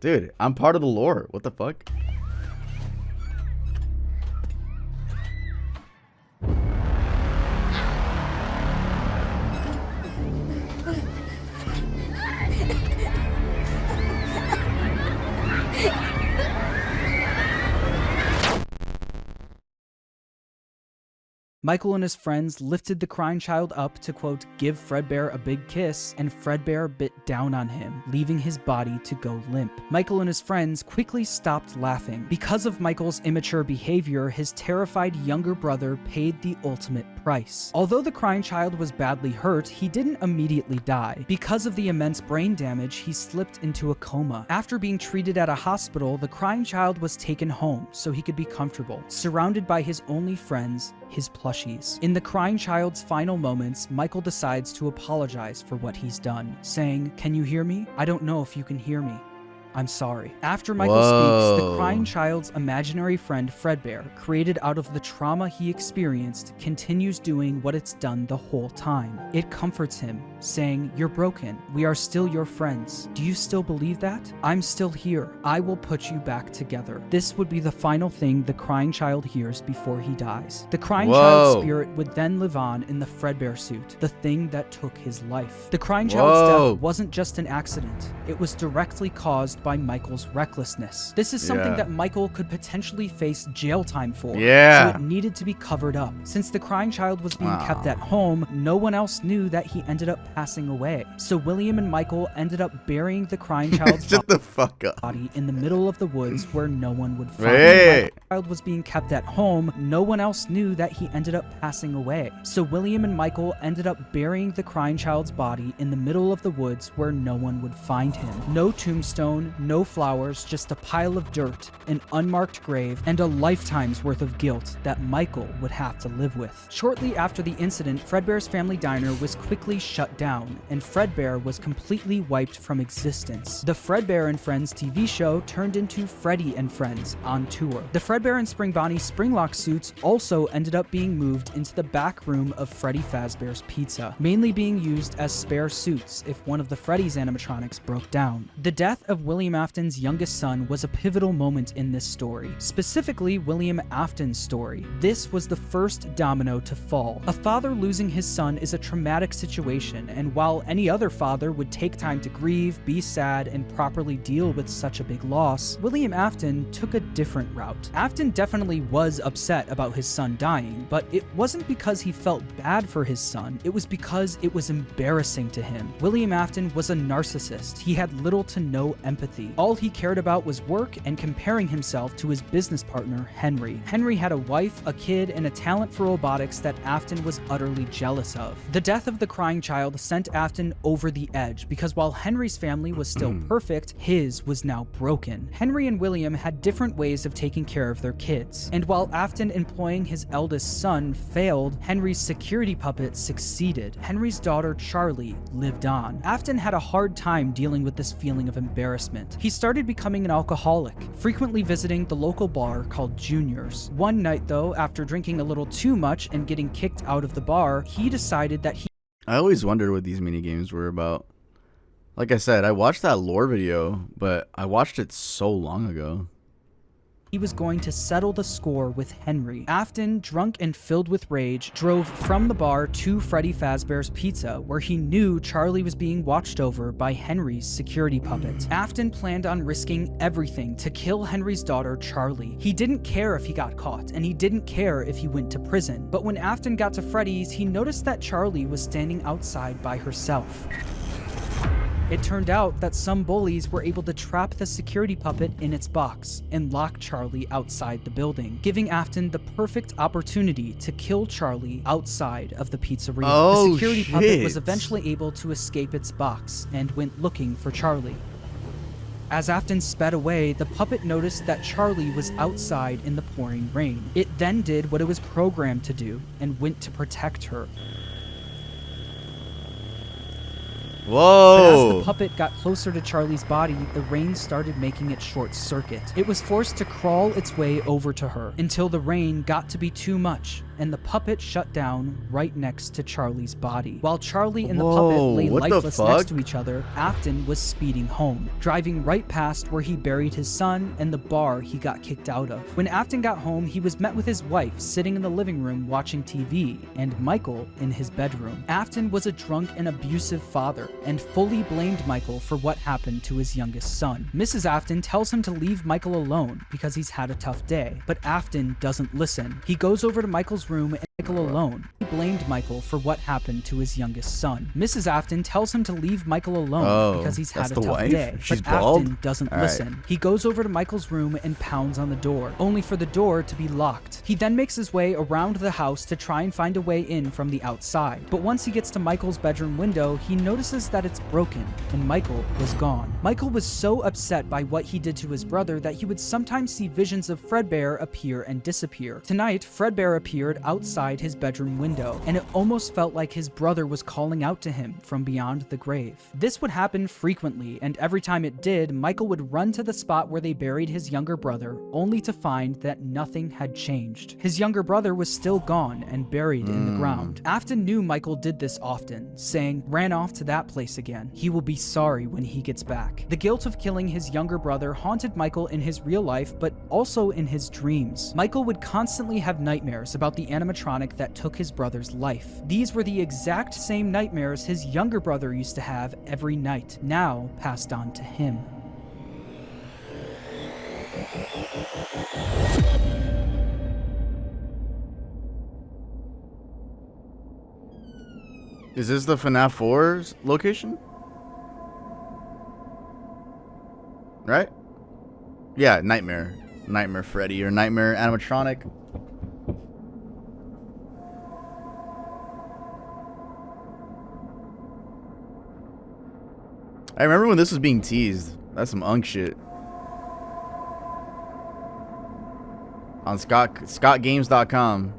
Dude, I'm part of the lore. What the fuck? Michael and his friends lifted the crying child up to, quote, give Fredbear a big kiss, and Fredbear bit down on him, leaving his body to go limp. Michael and his friends quickly stopped laughing. Because of Michael's immature behavior, his terrified younger brother paid the ultimate price. Although the crying child was badly hurt, he didn't immediately die. Because of the immense brain damage, he slipped into a coma. After being treated at a hospital, the crying child was taken home so he could be comfortable, surrounded by his only friends, his plushies. In the crying child's final moments, Michael decides to apologize for what he's done, saying, "Can you hear me? I don't know if you can hear me. I'm sorry." After Michael speaks, the crying child's imaginary friend Fredbear, created out of the trauma he experienced, continues doing what it's done the whole time. It comforts him, saying, "You're broken. We are still your friends. Do you still believe that? I'm still here. I will put you back together." This would be the final thing the crying child hears before he dies. The crying child's spirit would then live on in the Fredbear suit, the thing that took his life. The crying child's death wasn't just an accident. It was directly caused by Michael's recklessness. This is something that Michael could potentially face jail time for, so it needed to be covered up. Since the crying child was being kept at home, no one else knew that he ended up passing away. So William and Michael ended up burying the crying child's body in the middle of the woods where no one would find him. The child was being kept at home, no one else knew that he ended up passing away. So William and Michael ended up burying the crying child's body in the middle of the woods where no one would find him. No tombstone, no flowers, just a pile of dirt, an unmarked grave, and a lifetime's worth of guilt that Michael would have to live with. Shortly after the incident, Fredbear's family diner was quickly shut down, and Fredbear was completely wiped from existence. The Fredbear and Friends TV show turned into Freddy and Friends on tour. The Fredbear and Spring Bonnie Springlock suits also ended up being moved into the back room of Freddy Fazbear's Pizza, mainly being used as spare suits if one of the Freddy's animatronics broke down. The death of William William Afton's youngest son was a pivotal moment in this story, specifically William Afton's story. This was the first domino to fall. A father losing his son is a traumatic situation, and while any other father would take time to grieve, be sad, and properly deal with such a big loss, William Afton took a different route. Afton definitely was upset about his son dying, but it wasn't because he felt bad for his son, it was because it was embarrassing to him. William Afton was a narcissist. He had little to no empathy. All he cared about was work and comparing himself to his business partner, Henry. Henry had a wife, a kid, and a talent for robotics that Afton was utterly jealous of. The death of the crying child sent Afton over the edge because while Henry's family was still perfect, his was now broken. Henry and William had different ways of taking care of their kids, and while Afton employing his eldest son failed, Henry's security puppet succeeded. Henry's daughter, Charlie, lived on. Afton had a hard time dealing with this feeling of embarrassment. He started becoming an alcoholic, frequently visiting the local bar called Junior's. One night though, after drinking a little too much and getting kicked out of the bar, he decided that I always wondered what these minigames were about. Like I said, I watched that lore video, but I watched it so long ago. He was going to settle the score with Henry. Afton, drunk and filled with rage, drove from the bar to Freddy Fazbear's Pizza, where he knew Charlie was being watched over by Henry's security puppet. Afton planned on risking everything to kill Henry's daughter, Charlie. He didn't care if he got caught, and he didn't care if he went to prison. But when Afton got to Freddy's, he noticed that Charlie was standing outside by herself. It turned out that some bullies were able to trap the security puppet in its box and lock Charlie outside the building, giving Afton the perfect opportunity to kill Charlie outside of the pizzeria. The security puppet was eventually able to escape its box and went looking for Charlie. As Afton sped away, the puppet noticed that Charlie was outside in the pouring rain. It then did what it was programmed to do and went to protect her. Whoa! But as the puppet got closer to Charlie's body, the rain started making it short circuit. It was forced to crawl its way over to her until the rain got to be too much, and the puppet shut down right next to Charlie's body. While Charlie and the puppet lay lifeless next to each other, Afton was speeding home, driving right past where he buried his son and the bar he got kicked out of. When Afton got home, he was met with his wife sitting in the living room watching TV, and Michael in his bedroom. Afton was a drunk and abusive father, and fully blamed Michael for what happened to his youngest son. Mrs. Afton tells him to leave Michael alone because he's had a tough day, but Afton doesn't listen. He goes over to Michael's room and Michael alone. He blamed Michael for what happened to his youngest son. Mrs. Afton tells him to leave Michael alone because he's had a tough day, She's but bald? Afton doesn't listen. He goes over to Michael's room and pounds on the door, only for the door to be locked. He then makes his way around the house to try and find a way in from the outside, but once he gets to Michael's bedroom window, he notices that it's broken, and Michael was gone. Michael was so upset by what he did to his brother that he would sometimes see visions of Fredbear appear and disappear. Tonight, Fredbear appeared outside his bedroom window, and it almost felt like his brother was calling out to him from beyond the grave. This would happen frequently, and every time it did, Michael would run to the spot where they buried his younger brother, only to find that nothing had changed. His younger brother was still gone and buried in the ground. Afton knew Michael did this often, saying, "Ran off to that place again. He will be sorry when he gets back." The guilt of killing his younger brother haunted Michael in his real life, but also in his dreams. Michael would constantly have nightmares about the animatronic that took his brother's life. These were the exact same nightmares his younger brother used to have every night, now passed on to him. Is this the FNAF 4's location? Right? Yeah, Nightmare. Nightmare Freddy or Nightmare Animatronic. I remember when this was being teased. That's some unk shit. On scottgames.com.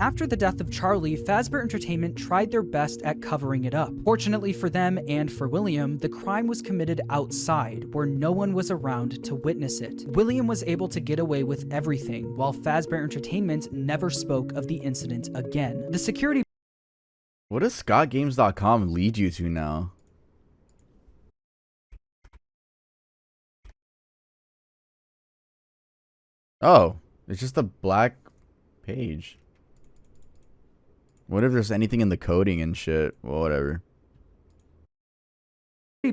After the death of Charlie, Fazbear Entertainment tried their best at covering it up. Fortunately for them and for William, the crime was committed outside, where no one was around to witness it. William was able to get away with everything, while Fazbear Entertainment never spoke of the incident again. The security... What does ScottGames.com lead you to now? Oh, it's just a black page. What if there's anything in the coding and shit? Well, whatever.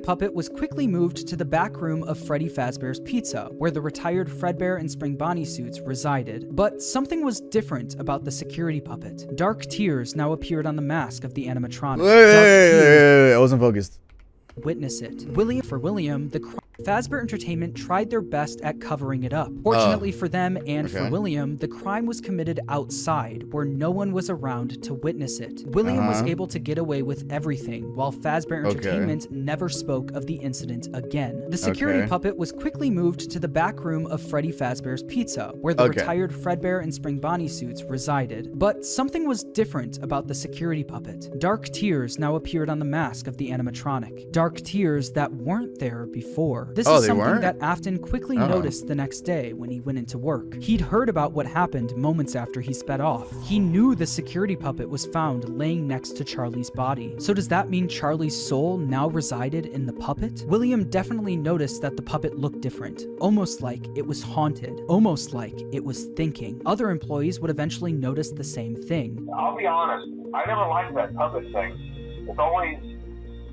Puppet was quickly moved to the back room of Freddy Fazbear's Pizza, where the retired Fredbear and Spring Bonnie suits resided. But something was different about the security puppet. Dark tears now appeared on the mask of the animatronic. Wait, I wasn't focused. Witness it. William, Fazbear Entertainment tried their best at covering it up. Fortunately for them and for William, the crime was committed outside, where no one was around to witness it. William was able to get away with everything, while Fazbear Entertainment never spoke of the incident again. The security puppet was quickly moved to the back room of Freddy Fazbear's Pizza, where the retired Fredbear and Spring Bonnie suits resided. But something was different about the security puppet. Dark tears now appeared on the mask of the animatronic. Dark tears that weren't there before. This is something that Afton quickly noticed the next day when he went into work. He'd heard about what happened moments after he sped off. He knew the security puppet was found laying next to Charlie's body. So does that mean Charlie's soul now resided in the puppet? William definitely noticed that the puppet looked different, almost like it was haunted, almost like it was thinking. Other employees would eventually notice the same thing. I'll be honest, I never liked that puppet thing. It's always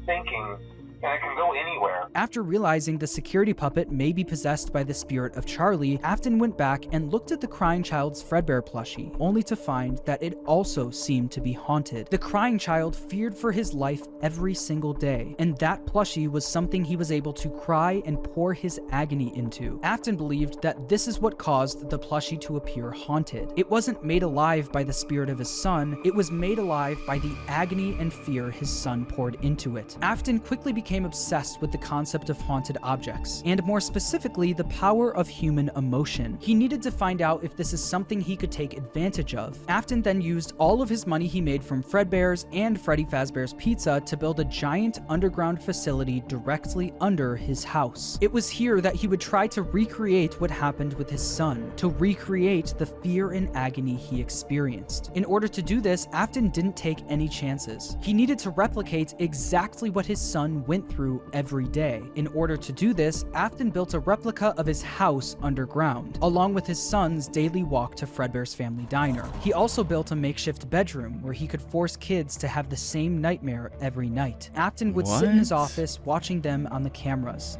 thinking, and it can go anywhere. After realizing the security puppet may be possessed by the spirit of Charlie, Afton went back and looked at the crying child's Fredbear plushie, only to find that it also seemed to be haunted. The crying child feared for his life every single day, and that plushie was something he was able to cry and pour his agony into. Afton believed that this is what caused the plushie to appear haunted. It wasn't made alive by the spirit of his son, it was made alive by the agony and fear his son poured into it. Afton quickly became obsessed with the concept of haunted objects, and more specifically, the power of human emotion. He needed to find out if this is something he could take advantage of. Afton then used all of his money he made from Fredbear's and Freddy Fazbear's Pizza to build a giant underground facility directly under his house. It was here that he would try to recreate what happened with his son, to recreate the fear and agony he experienced. In order to do this, Afton didn't take any chances. He needed to replicate exactly what his son went through every day. In order to do this, Afton built a replica of his house underground, along with his son's daily walk to Fredbear's family diner. He also built a makeshift bedroom where he could force kids to have the same nightmare every night. Afton would sit in his office watching them on the cameras.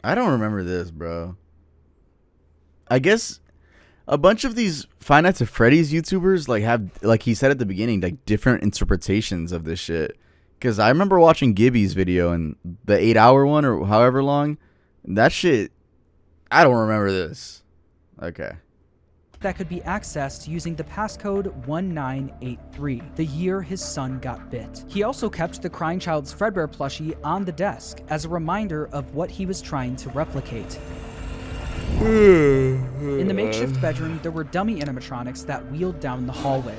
I don't remember this, bro. I guess a bunch of these Five Nights at Freddy's YouTubers have, like he said at the beginning, like different interpretations of this shit. Because I remember watching Gibby's video and the 8-hour one or however long. That shit, I don't remember this. Okay. That could be accessed using the passcode 1983, the year his son got bit. He also kept the crying child's Fredbear plushie on the desk as a reminder of what he was trying to replicate. In the makeshift bedroom, there were dummy animatronics that wheeled down the hallway.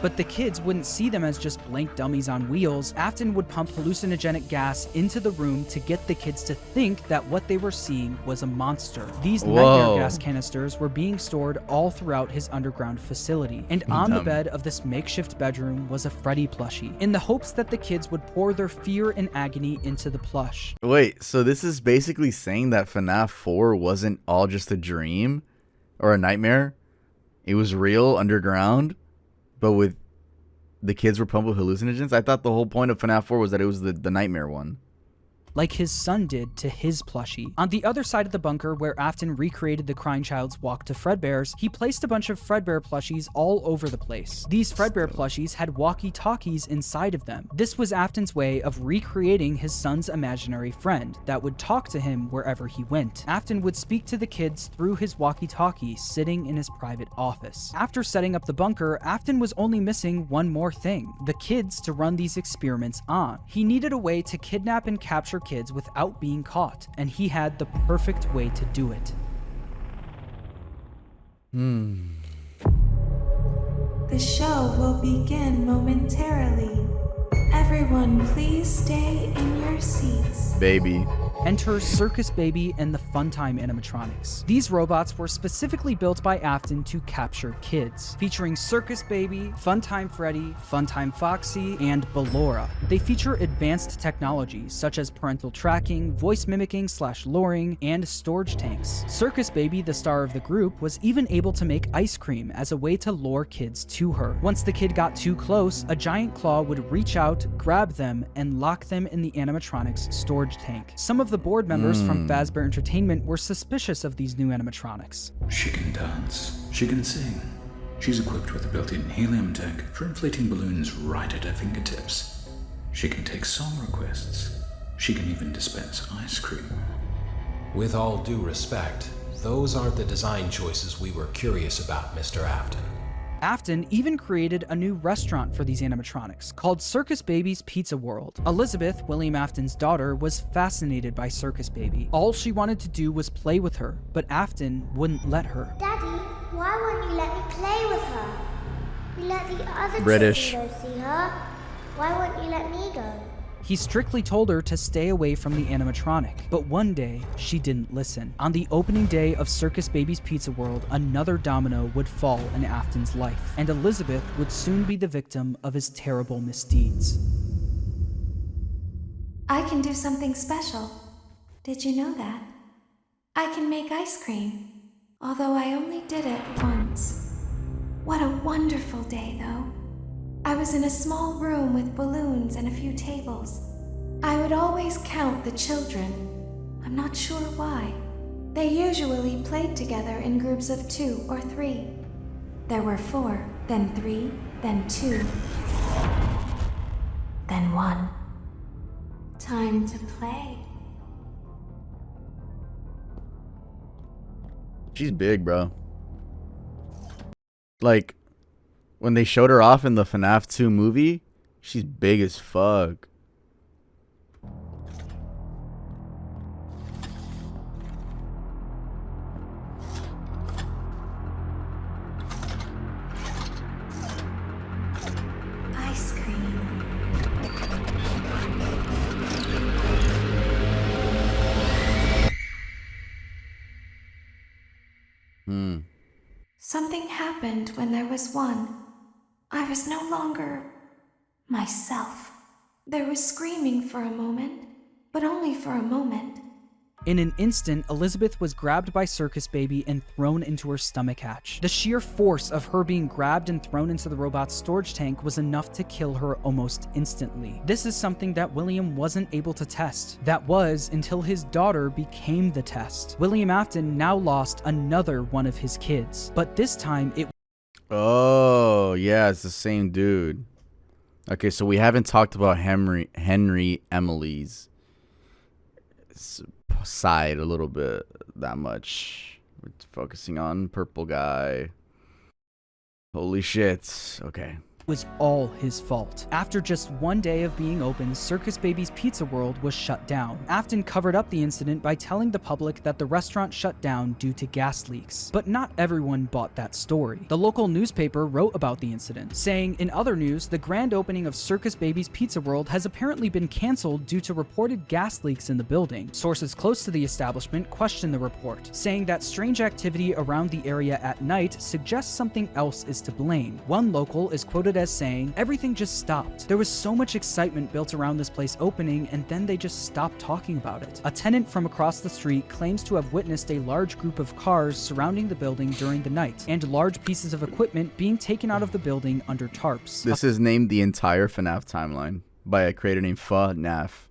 But the kids wouldn't see them as just blank dummies on wheels. Afton would pump hallucinogenic gas into the room to get the kids to think that what they were seeing was a monster. These nightmare gas canisters were being stored all throughout his underground facility. And on the bed of this makeshift bedroom was a Freddy plushie, in the hopes that the kids would pour their fear and agony into the plush. Wait, so this is basically saying that FNAF 4 wasn't all just a dream or a nightmare? It was real underground? But with the kids were pumped with hallucinogens? I thought the whole point of FNAF 4 was that it was the nightmare one. Like his son did to his plushie. On the other side of the bunker, where Afton recreated the crying child's walk to Fredbear's, he placed a bunch of Fredbear plushies all over the place. These Fredbear plushies had walkie-talkies inside of them. This was Afton's way of recreating his son's imaginary friend that would talk to him wherever he went. Afton would speak to the kids through his walkie-talkie sitting in his private office. After setting up the bunker, Afton was only missing one more thing: the kids to run these experiments on. He needed a way to kidnap and capture kids without being caught, and he had the perfect way to do it. The show will begin momentarily. Everyone, please stay in your seats. Baby. Enter Circus Baby and the Funtime animatronics. These robots were specifically built by Afton to capture kids, featuring Circus Baby, Funtime Freddy, Funtime Foxy, and Ballora. They feature advanced technology such as parental tracking, voice mimicking / luring, and storage tanks. Circus Baby, the star of the group, was even able to make ice cream as a way to lure kids to her. Once the kid got too close, a giant claw would reach out, grab them, and lock them in the animatronics storage tank. Some of the board members from Fazbear Entertainment were suspicious of these new animatronics. She can dance. She can sing. She's equipped with a built-in helium tank for inflating balloons right at her fingertips. She can take song requests. She can even dispense ice cream. With all due respect, those aren't the design choices we were curious about, Mr. Afton. Afton even created a new restaurant for these animatronics called Circus Baby's Pizza World. Elizabeth, William Afton's daughter, was fascinated by Circus Baby. All she wanted to do was play with her, but Afton wouldn't let her. Daddy, why won't you let me play with her? You let the other British. children go see her. Why won't you let me go? He strictly told her to stay away from the animatronic, but one day, she didn't listen. On the opening day of Circus Baby's Pizza World, another domino would fall in Afton's life, and Elizabeth would soon be the victim of his terrible misdeeds. I can do something special. Did you know that? I can make ice cream, although I only did it once. What a wonderful day, though. I was in a small room with balloons and a few tables. I would always count the children. I'm not sure why. They usually played together in groups of 2 or 3. There were 4, then 3, then 2, then 1. Time to play. She's big, bro. Like, when they showed her off in the FNAF 2 movie, she's big as fuck. Ice cream. Something happened when there was one. I was no longer myself. There was screaming for a moment, but only for a moment. In an instant, Elizabeth was grabbed by Circus Baby and thrown into her stomach hatch. The sheer force of her being grabbed and thrown into the robot's storage tank was enough to kill her almost instantly. This is something that William wasn't able to test. That was until his daughter became the test. William Afton now lost another one of his kids, but this time it... Oh, yeah, it's the same dude. Okay, so we haven't talked about Henry Emily's side a little bit that much. We're focusing on purple guy. Holy shit. Okay. was all his fault. After just one day of being open, Circus Baby's Pizza World was shut down. Afton covered up the incident by telling the public that the restaurant shut down due to gas leaks. But not everyone bought that story. The local newspaper wrote about the incident, saying, in other news, the grand opening of Circus Baby's Pizza World has apparently been canceled due to reported gas leaks in the building. Sources close to the establishment questioned the report, saying that strange activity around the area at night suggests something else is to blame. One local is quoted as saying, "Everything just stopped. There was so much excitement built around this place opening, and then they just stopped talking about it." A tenant from across the street claims to have witnessed a large group of cars surrounding the building during the night, and large pieces of equipment being taken out of the building under tarps. This is named the entire FNAF timeline by a creator named FNAF.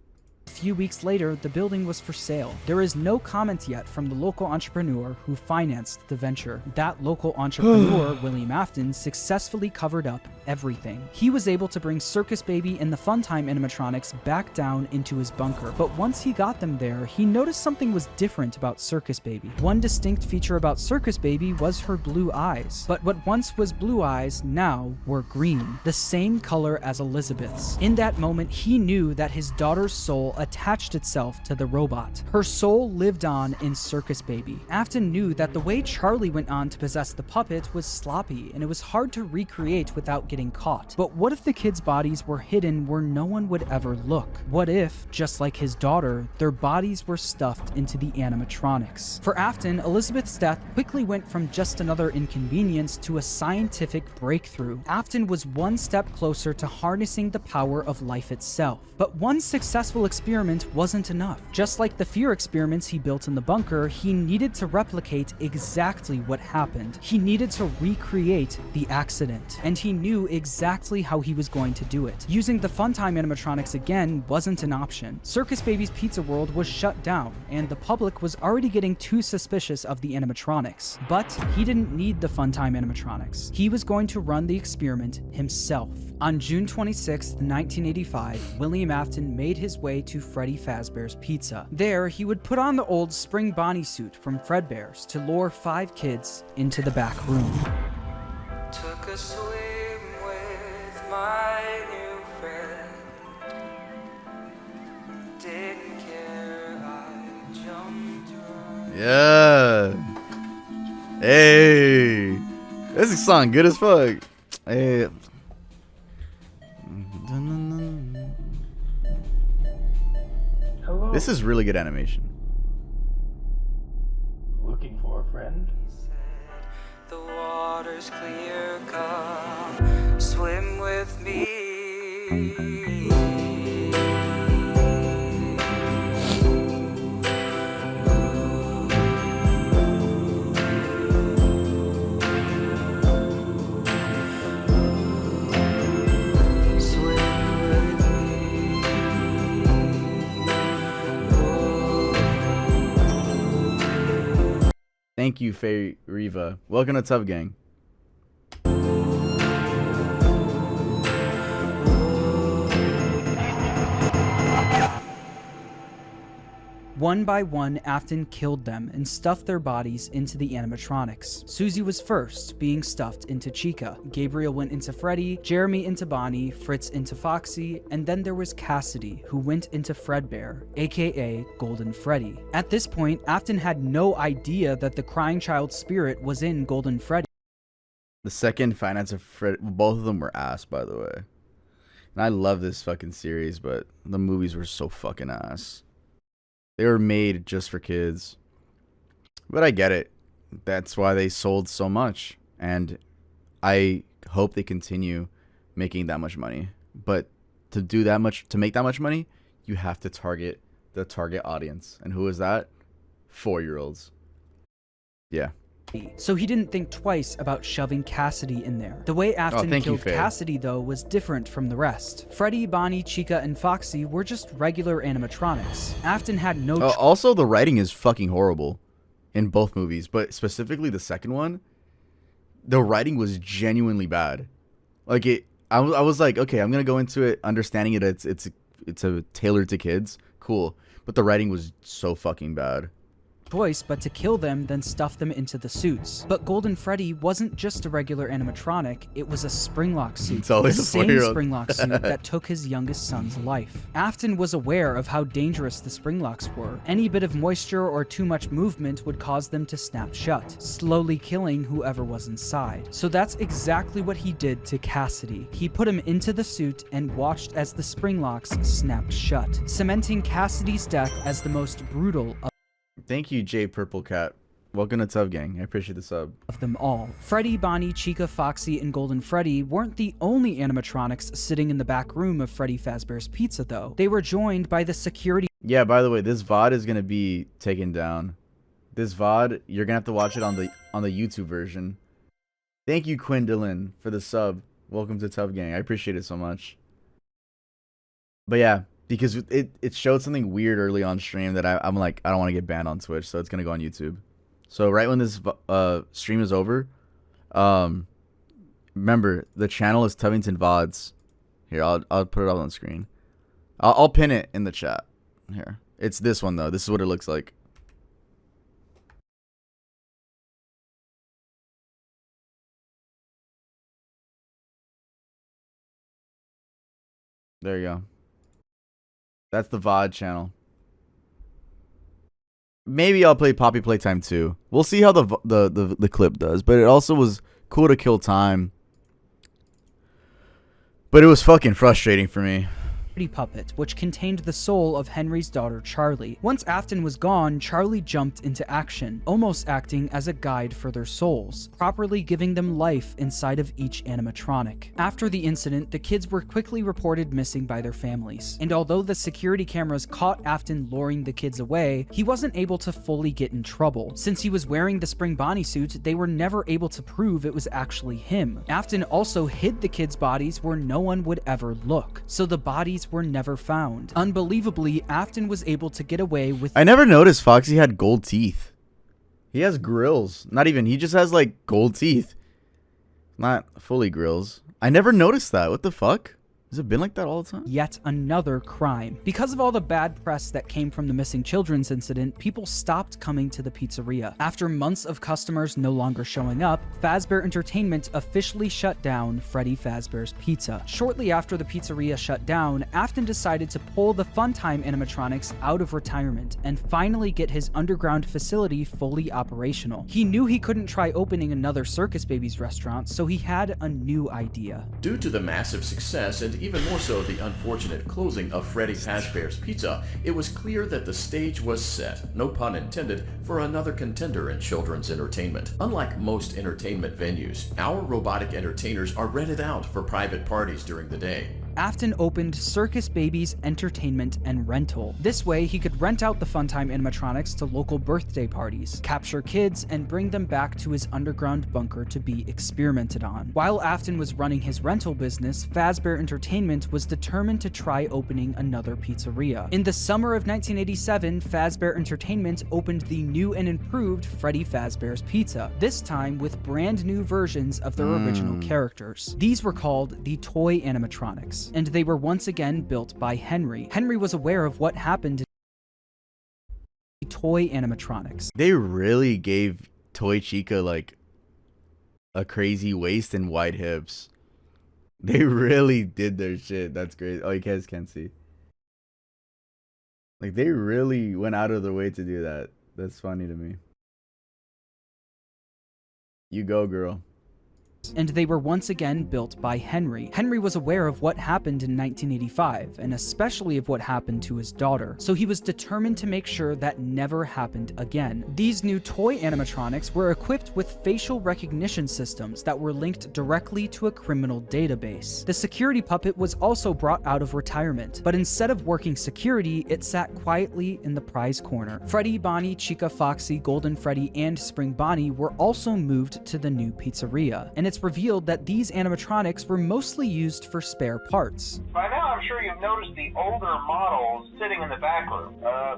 A few weeks later, the building was for sale. There is no comment yet from the local entrepreneur who financed the venture. That local entrepreneur, William Afton, successfully covered up everything. He was able to bring Circus Baby and the Funtime animatronics back down into his bunker. But once he got them there, he noticed something was different about Circus Baby. One distinct feature about Circus Baby was her blue eyes. But what once was blue eyes now were green, the same color as Elizabeth's. In that moment, he knew that his daughter's soul attached itself to the robot. Her soul lived on in Circus Baby. Afton knew that the way Charlie went on to possess the puppet was sloppy, and it was hard to recreate without getting caught. But what if the kids' bodies were hidden where no one would ever look? What if, just like his daughter, their bodies were stuffed into the animatronics? For Afton, Elizabeth's death quickly went from just another inconvenience to a scientific breakthrough. Afton was one step closer to harnessing the power of life itself. But one successful experiment wasn't enough. Just like the fear experiments he built in the bunker, he needed to replicate exactly what happened. He needed to recreate the accident, and he knew exactly how he was going to do it. Using the Funtime animatronics again wasn't an option. Circus Baby's Pizza World was shut down, and the public was already getting too suspicious of the animatronics. But he didn't need the Funtime animatronics. He was going to run the experiment himself. On June 26, 1985, William Afton made his way to Freddy Fazbear's Pizza. There, he would put on the old Spring Bonnie suit from Fredbear's to lure 5 kids into the back room. Took a swim with my new friend. Didn't care, I jumped right. Yeah. Hey. This is song good as fuck. Hey. Hello. This is really good animation. Looking for a friend? The water's clear, come swim with me. Thank you, Faye Riva. Welcome to Tub Gang. One by one, Afton killed them and stuffed their bodies into the animatronics. Susie was first, being stuffed into Chica. Gabriel went into Freddy, Jeremy into Bonnie, Fritz into Foxy, and then there was Cassidy, who went into Fredbear, aka Golden Freddy. At this point, Afton had no idea that the crying child spirit was in Golden Freddy. The second Finance of Fred, both of them were ass, by the way. And I love this fucking series, but the movies were so fucking ass. They were made just for kids. But I get it. That's why they sold so much. And I hope they continue making that much money. But to do that much, to make that much money, you have to target the target audience. And who is that? 4-year-olds. Yeah. So he didn't think twice about shoving Cassidy in there. The way Afton killed Cassidy, though, was different from the rest. Freddy, Bonnie, Chica, and Foxy were just regular animatronics. Afton had no also, the writing is fucking horrible in both movies, but specifically the second one, the writing was genuinely bad. Like, I was like, okay, I'm gonna go into it understanding it. It's a tailored to kids, cool, but the writing was so fucking bad. Choice but to kill them, then stuff them into the suits. But Golden Freddy wasn't just a regular animatronic, it was a Springlock suit. It's always the a same 4-year-old. Springlock suit that took his youngest son's life. Afton was aware of how dangerous the Springlocks were. Any bit of moisture or too much movement would cause them to snap shut, slowly killing whoever was inside. So that's exactly what he did to Cassidy. He put him into the suit and watched as the Springlocks snapped shut, cementing Cassidy's death as the most brutal Thank you, J Purple Cat. Welcome to Tub Gang. I appreciate the sub. Of them all. Freddy, Bonnie, Chica, Foxy, and Golden Freddy weren't the only animatronics sitting in the back room of Freddy Fazbear's Pizza, though. They were joined by the security. Yeah, by the way, this VOD is gonna be taken down. This VOD, you're gonna have to watch it on the YouTube version. Thank you, Quinn Dillon, for the sub. Welcome to Tub Gang. I appreciate it so much. But yeah, because it showed something weird early on stream that I'm like, I don't want to get banned on Twitch, so it's gonna go on YouTube. So right when this stream is over, remember the channel is Tubington VODs. Here, I'll put it up on the screen. I'll pin it in the chat. Here, it's this one though. This is what it looks like. There you go. That's the VOD channel. Maybe I'll play Poppy Playtime too. We'll see how the clip does. But it also was cool to kill time. But it was fucking frustrating for me. Puppet, which contained the soul of Henry's daughter Charlie. Once Afton was gone, Charlie jumped into action, almost acting as a guide for their souls, properly giving them life inside of each animatronic. After the incident, the kids were quickly reported missing by their families, and although the security cameras caught Afton luring the kids away, he wasn't able to fully get in trouble. Since he was wearing the Spring Bonnie suit, they were never able to prove it was actually him. Afton also hid the kids' bodies where no one would ever look, so the bodies were never found. Unbelievably, Afton was able to get away with— I never noticed Foxy had gold teeth. He has grills. Not even, he just has like gold teeth. Not fully grills. I never noticed that. What the fuck? Has it been like that all the time? Yet another crime. Because of all the bad press that came from the missing children's incident, people stopped coming to the pizzeria. After months of customers no longer showing up, Fazbear Entertainment officially shut down Freddy Fazbear's Pizza. Shortly after the pizzeria shut down, Afton decided to pull the Funtime animatronics out of retirement and finally get his underground facility fully operational. He knew he couldn't try opening another Circus Babies restaurant, so he had a new idea. Due to the massive success and even more so the unfortunate closing of Freddy Fazbear's Pizza, it was clear that the stage was set, no pun intended, for another contender in children's entertainment. Unlike most entertainment venues, our robotic entertainers are rented out for private parties during the day. Afton opened Circus Babies Entertainment and Rental. This way, he could rent out the Funtime animatronics to local birthday parties, capture kids, and bring them back to his underground bunker to be experimented on. While Afton was running his rental business, Fazbear Entertainment was determined to try opening another pizzeria. In the summer of 1987, Fazbear Entertainment opened the new and improved Freddy Fazbear's Pizza, this time with brand new versions of their original characters. These were called the Toy Animatronics, and they were once again built by Henry. Henry was aware of what happened to Toy Animatronics. They really gave Toy Chica like a crazy waist and wide hips. They really did their shit. That's great. Oh, you guys can't see. Like, they really went out of their way to do that. That's funny to me. You go, girl. And they were once again built by Henry. Henry was aware of what happened in 1985, and especially of what happened to his daughter, so he was determined to make sure that never happened again. These new toy animatronics were equipped with facial recognition systems that were linked directly to a criminal database. The security puppet was also brought out of retirement, but instead of working security, it sat quietly in the prize corner. Freddy, Bonnie, Chica, Foxy, Golden Freddy, and Spring Bonnie were also moved to the new pizzeria, and it's revealed that these animatronics were mostly used for spare parts. By now, I'm sure you've noticed the older models sitting in the back room.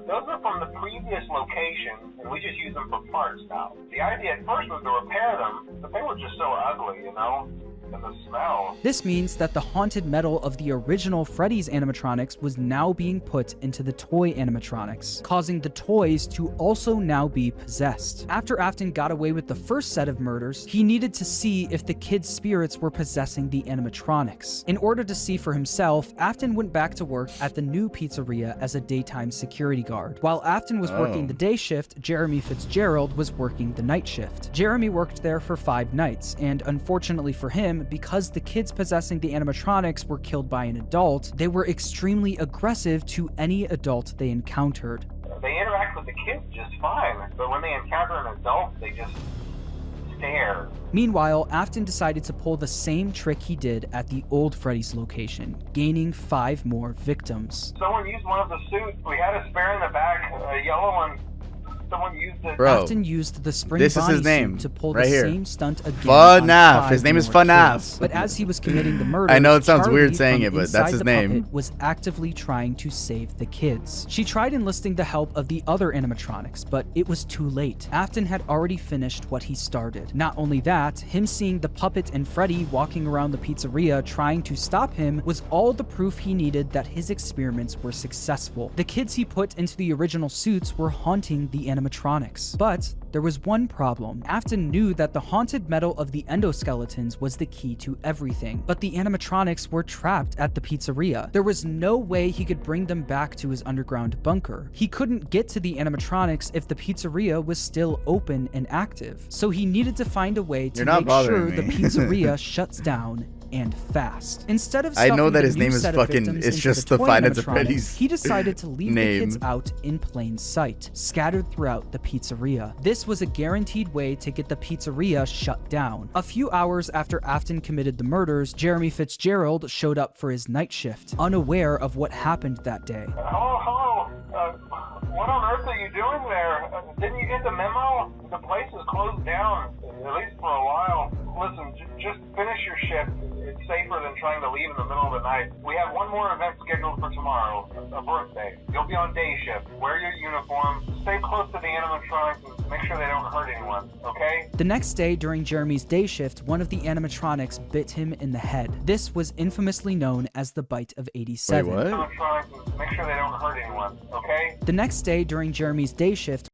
Those are from the previous location, and we just use them for parts now. The idea at first was to repair them, but they were just so ugly, you know? And the smell. This means that the haunted metal of the original Freddy's animatronics was now being put into the toy animatronics, causing the toys to also now be possessed. After Afton got away with the first set of murders, he needed to see if the kids' spirits were possessing the animatronics. In order to see for himself, Afton went back to work at the new pizzeria as a daytime security guard. While Afton was working the day shift, Jeremy Fitzgerald was working the night shift. Jeremy worked there for 5 nights, and unfortunately for him, because the kids possessing the animatronics were killed by an adult, they were extremely aggressive to any adult they encountered. They interact with the kids just fine, but when they encounter an adult, they just stare. Meanwhile, Afton decided to pull the same trick he did at the old Freddy's location, gaining 5 more victims. Someone used one of the suits. We had a spare in the back, a yellow one. Someone used it. Bro, Afton used the Spring this is Bonnie his name suit to pull right the here. same stunt again. FNAF. His name is FNAF. But as he was committing the murder, I know it sounds Charlie weird saying from it, but that's inside his the name. puppet was actively trying to save the kids. She tried enlisting the help of the other animatronics, but it was too late. Afton had already finished what he started. Not only that, him seeing the puppet and Freddy walking around the pizzeria trying to stop him was all the proof he needed that his experiments were successful. The kids he put into the original suits were haunting the animatronics. animatronics. But there was one problem. Afton knew that the haunted metal of the endoskeletons was the key to everything, but the animatronics were trapped at the pizzeria. There was no way he could bring them back to his underground bunker. He couldn't get to the animatronics if the pizzeria was still open and active. So he needed to find a way to make sure the pizzeria shuts down and fast. Instead of I know that stuffing his the new name is set of fucking, victims it's into just the the toy Five Nights at animatronics, Freddy's he decided to leave the name. kids out in plain sight, scattered throughout the pizzeria. This was a guaranteed way to get the pizzeria shut down. A few hours after Afton committed the murders, Jeremy Fitzgerald showed up for his night shift, unaware of what happened that day. Hello. What on earth are you doing there? Didn't you get the memo? The place is closed down, at least for a while. Listen, just finish your shift. It's safer than trying to leave in the middle of the night. We have one more event scheduled for tomorrow, a birthday. You'll be on day shift. Wear your uniform. Stay close to the animatronics and make sure they don't hurt anyone, okay? The next day, during Jeremy's day shift, one of the animatronics bit him in the head. This was infamously known as the bite of 87. Wait, what? Animatronics and make sure they don't hurt anyone, okay? The next day, during Jeremy's day shift,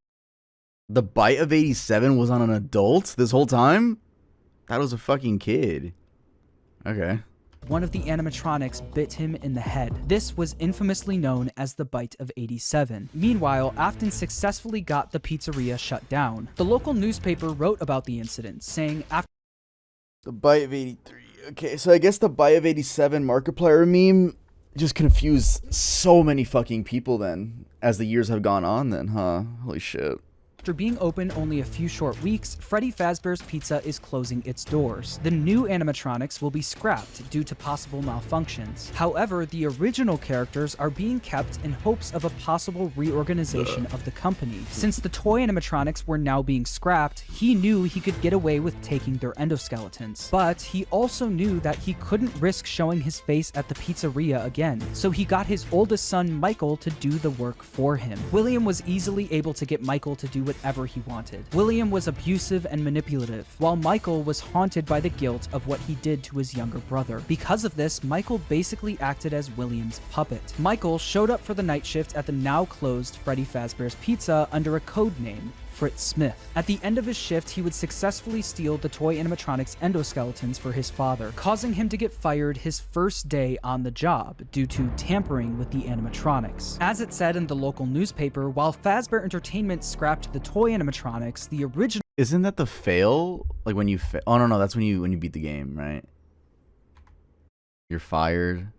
The bite of 87 was on an adult this whole time? That was a fucking kid. Okay. one of the animatronics bit him in the head. This was infamously known as the bite of 87. Meanwhile, Afton successfully got the pizzeria shut down. The local newspaper wrote about the incident, saying after the bite of 83. Okay, so I guess the bite of 87 Markiplier meme just confused so many fucking people then, as the years have gone on then, huh? Holy shit. After being open only a few short weeks, Freddy Fazbear's Pizza is closing its doors. The new animatronics will be scrapped due to possible malfunctions. However, the original characters are being kept in hopes of a possible reorganization of the company. Since the toy animatronics were now being scrapped, he knew he could get away with taking their endoskeletons. But he also knew that he couldn't risk showing his face at the pizzeria again, so he got his oldest son Michael to do the work for him. William was easily able to get Michael to do whatever he wanted. William was abusive and manipulative, while Michael was haunted by the guilt of what he did to his younger brother. Because of this, Michael basically acted as William's puppet. Michael showed up for the night shift at the now closed Freddy Fazbear's Pizza under a code name, Fritz Smith. At the end of his shift, he would successfully steal the toy animatronics endoskeletons for his father, causing him to get fired his first day on the job due to tampering with the animatronics. As it said in the local newspaper, while Fazbear Entertainment scrapped the toy animatronics, the original— Isn't that the fail? Like when you oh no, that's when you beat the game, right? You're fired.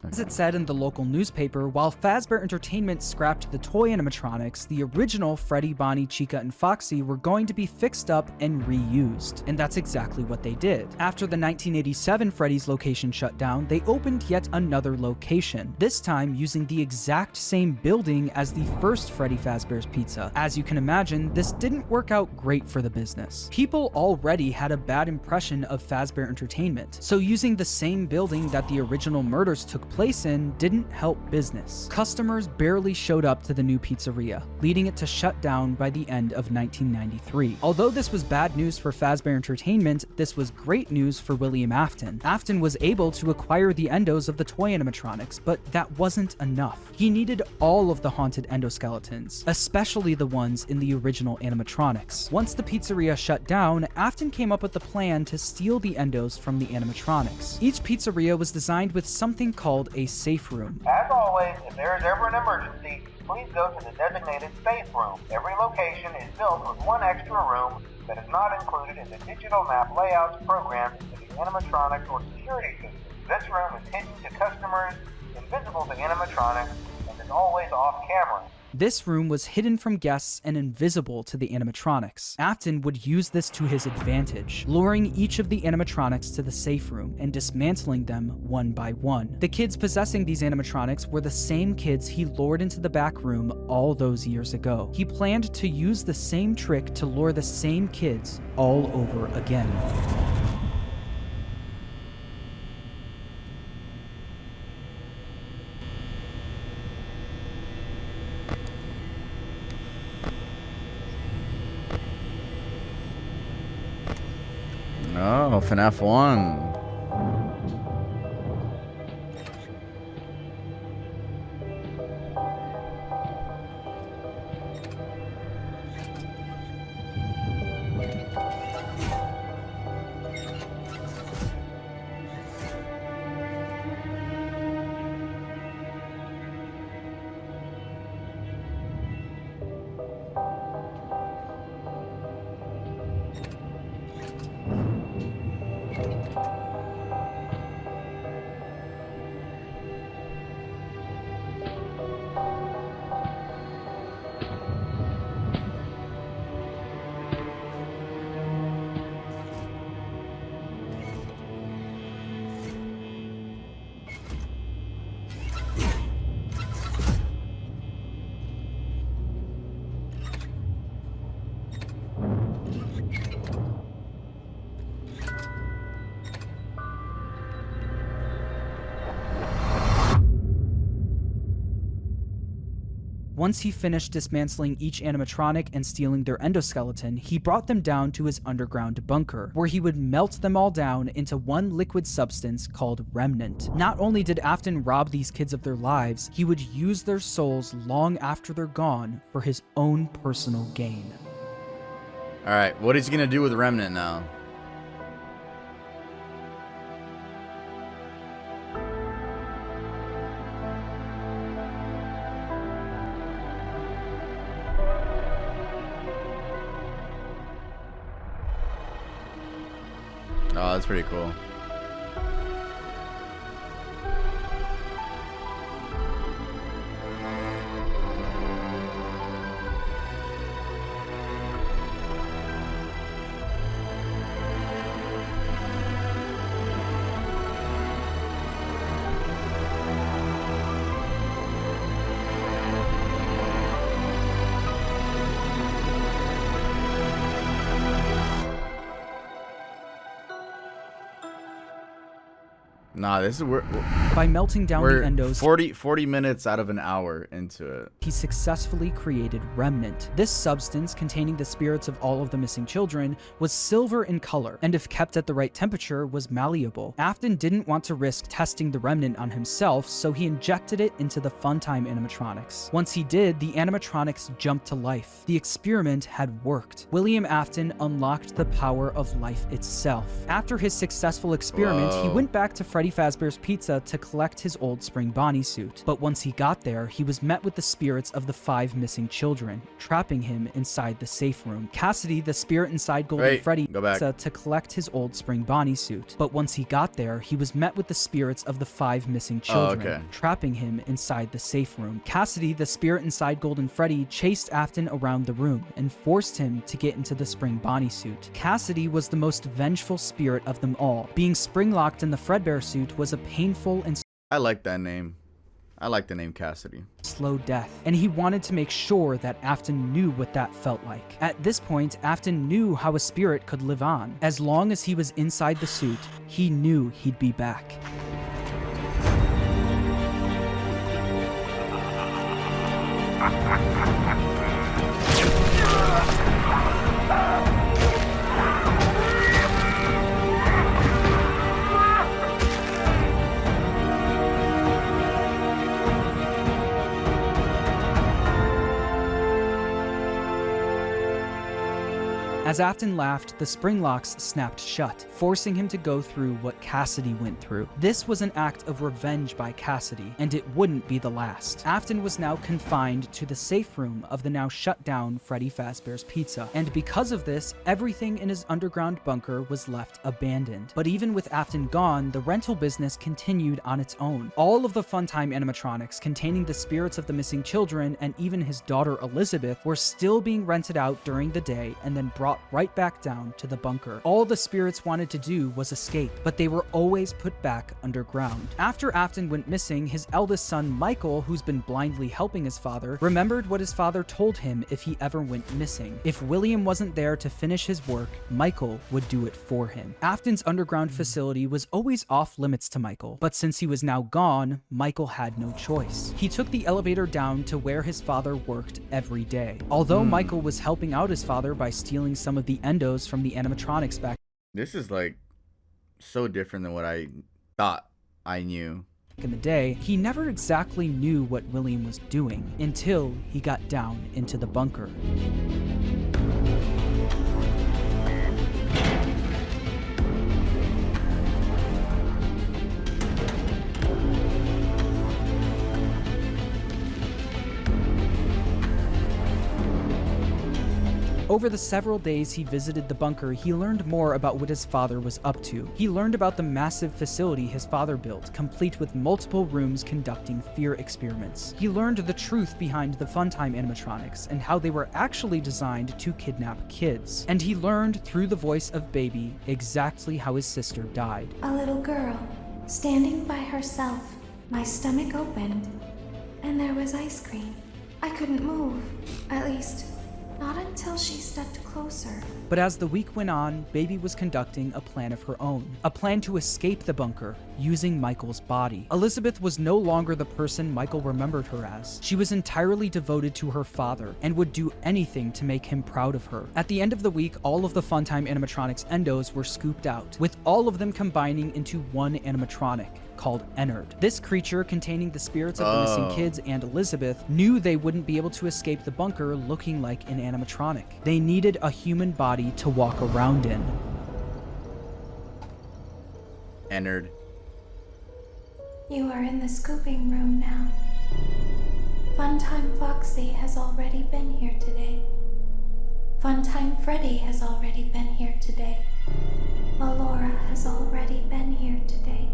As it said in the local newspaper, while Fazbear Entertainment scrapped the toy animatronics, the original Freddy, Bonnie, Chica, and Foxy were going to be fixed up and reused. And that's exactly what they did. After the 1987 Freddy's location shut down, they opened yet another location, this time using the exact same building as the first Freddy Fazbear's Pizza. As you can imagine, this didn't work out great for the business. People already had a bad impression of Fazbear Entertainment, so using the same building that the original murders took place in didn't help business. Customers barely showed up to the new pizzeria, leading it to shut down by the end of 1993. Although this was bad news for Fazbear Entertainment, this was great news for William Afton. Afton was able to acquire the endos of the toy animatronics, but that wasn't enough. He needed all of the haunted endoskeletons, especially the ones in the original animatronics. Once the pizzeria shut down, Afton came up with the plan to steal the endos from the animatronics. Each pizzeria was designed with something called a safe room. As always, if there is ever an emergency, please go to the designated safe room. Every location is built with one extra room that is not included in the digital map layouts programmed into the animatronic or security system. This room is hidden to customers, invisible to animatronics, and is always off camera. This room was hidden from guests and invisible to the animatronics. Afton would use this to his advantage, luring each of the animatronics to the safe room and dismantling them one by one. The kids possessing these animatronics were the same kids he lured into the back room all those years ago. He planned to use the same trick to lure the same kids all over again. Oh, FNAF 1. Once he finished dismantling each animatronic and stealing their endoskeleton, he brought them down to his underground bunker, where he would melt them all down into one liquid substance called Remnant. Not only did Afton rob these kids of their lives, he would use their souls long after they're gone for his own personal gain. Alright, what is he gonna do with Remnant now? Oh, that's pretty cool. Nah, this is by melting down the endos, 40 minutes out of an hour into it. He successfully created Remnant. This substance, containing the spirits of all of the missing children, was silver in color, and if kept at the right temperature, was malleable. Afton didn't want to risk testing the Remnant on himself, so he injected it into the Funtime animatronics. Once he did, the animatronics jumped to life. The experiment had worked. William Afton unlocked the power of life itself. After his successful experiment, he went back to Freddy Fazbear's Pizza to collect his old Spring Bonnie suit. But once he got there, he was met with the spirits of the 5 missing children, trapping him inside the safe room. Cassidy, the spirit inside Golden Freddy, Pizza to collect his old Spring Bonnie suit. But once he got there, he was met with the spirits of the 5 missing children, trapping him inside the safe room. Cassidy, the spirit inside Golden Freddy, chased Afton around the room and forced him to get into the Spring Bonnie suit. Cassidy was the most vengeful spirit of them all. Being spring-locked in the Fredbear suit was a painful and I like that name. I like the name Cassidy. Slow death, and he wanted to make sure that Afton knew what that felt like. At this point, Afton knew how a spirit could live on. As long as he was inside the suit, he knew he'd be back. As Afton laughed, the spring locks snapped shut, forcing him to go through what Cassidy went through. This was an act of revenge by Cassidy, and it wouldn't be the last. Afton was now confined to the safe room of the now shut down Freddy Fazbear's Pizza, and because of this, everything in his underground bunker was left abandoned. But even with Afton gone, the rental business continued on its own. All of the Funtime animatronics containing the spirits of the missing children and even his daughter Elizabeth were still being rented out during the day and then brought right back down to the bunker. All the spirits wanted to do was escape, but they were always put back underground. After Afton went missing, his eldest son Michael, who's been blindly helping his father, remembered what his father told him if he ever went missing. If William wasn't there to finish his work, Michael would do it for him. Afton's underground facility was always off limits to Michael, but since he was now gone, Michael had no choice. He took the elevator down to where his father worked every day. Although Michael was helping out his father by stealing some of the endos from the animatronics back. This is like so different than what I thought I knew. In the day, he never exactly knew what William was doing until he got down into the bunker. Over the several days he visited the bunker, he learned more about what his father was up to. He learned about the massive facility his father built, complete with multiple rooms conducting fear experiments. He learned the truth behind the Funtime animatronics and how they were actually designed to kidnap kids. And he learned through the voice of Baby exactly how his sister died. A little girl, standing by herself. My stomach opened, and there was ice cream. I couldn't move, at least Not until she stepped closer. But as the week went on, Baby was conducting a plan of her own. A plan to escape the bunker, using Michael's body. Elizabeth was no longer the person Michael remembered her as. She was entirely devoted to her father, and would do anything to make him proud of her. At the end of the week, all of the Funtime animatronics endos were scooped out, with all of them combining into one animatronic, called Ennard. This creature, containing the spirits of the missing kids and Elizabeth, knew they wouldn't be able to escape the bunker looking like an animatronic. They needed a human body to walk around in. Ennard. You are in the scooping room now. Funtime Foxy has already been here today. Funtime Freddy has already been here today. Alora has already been here today.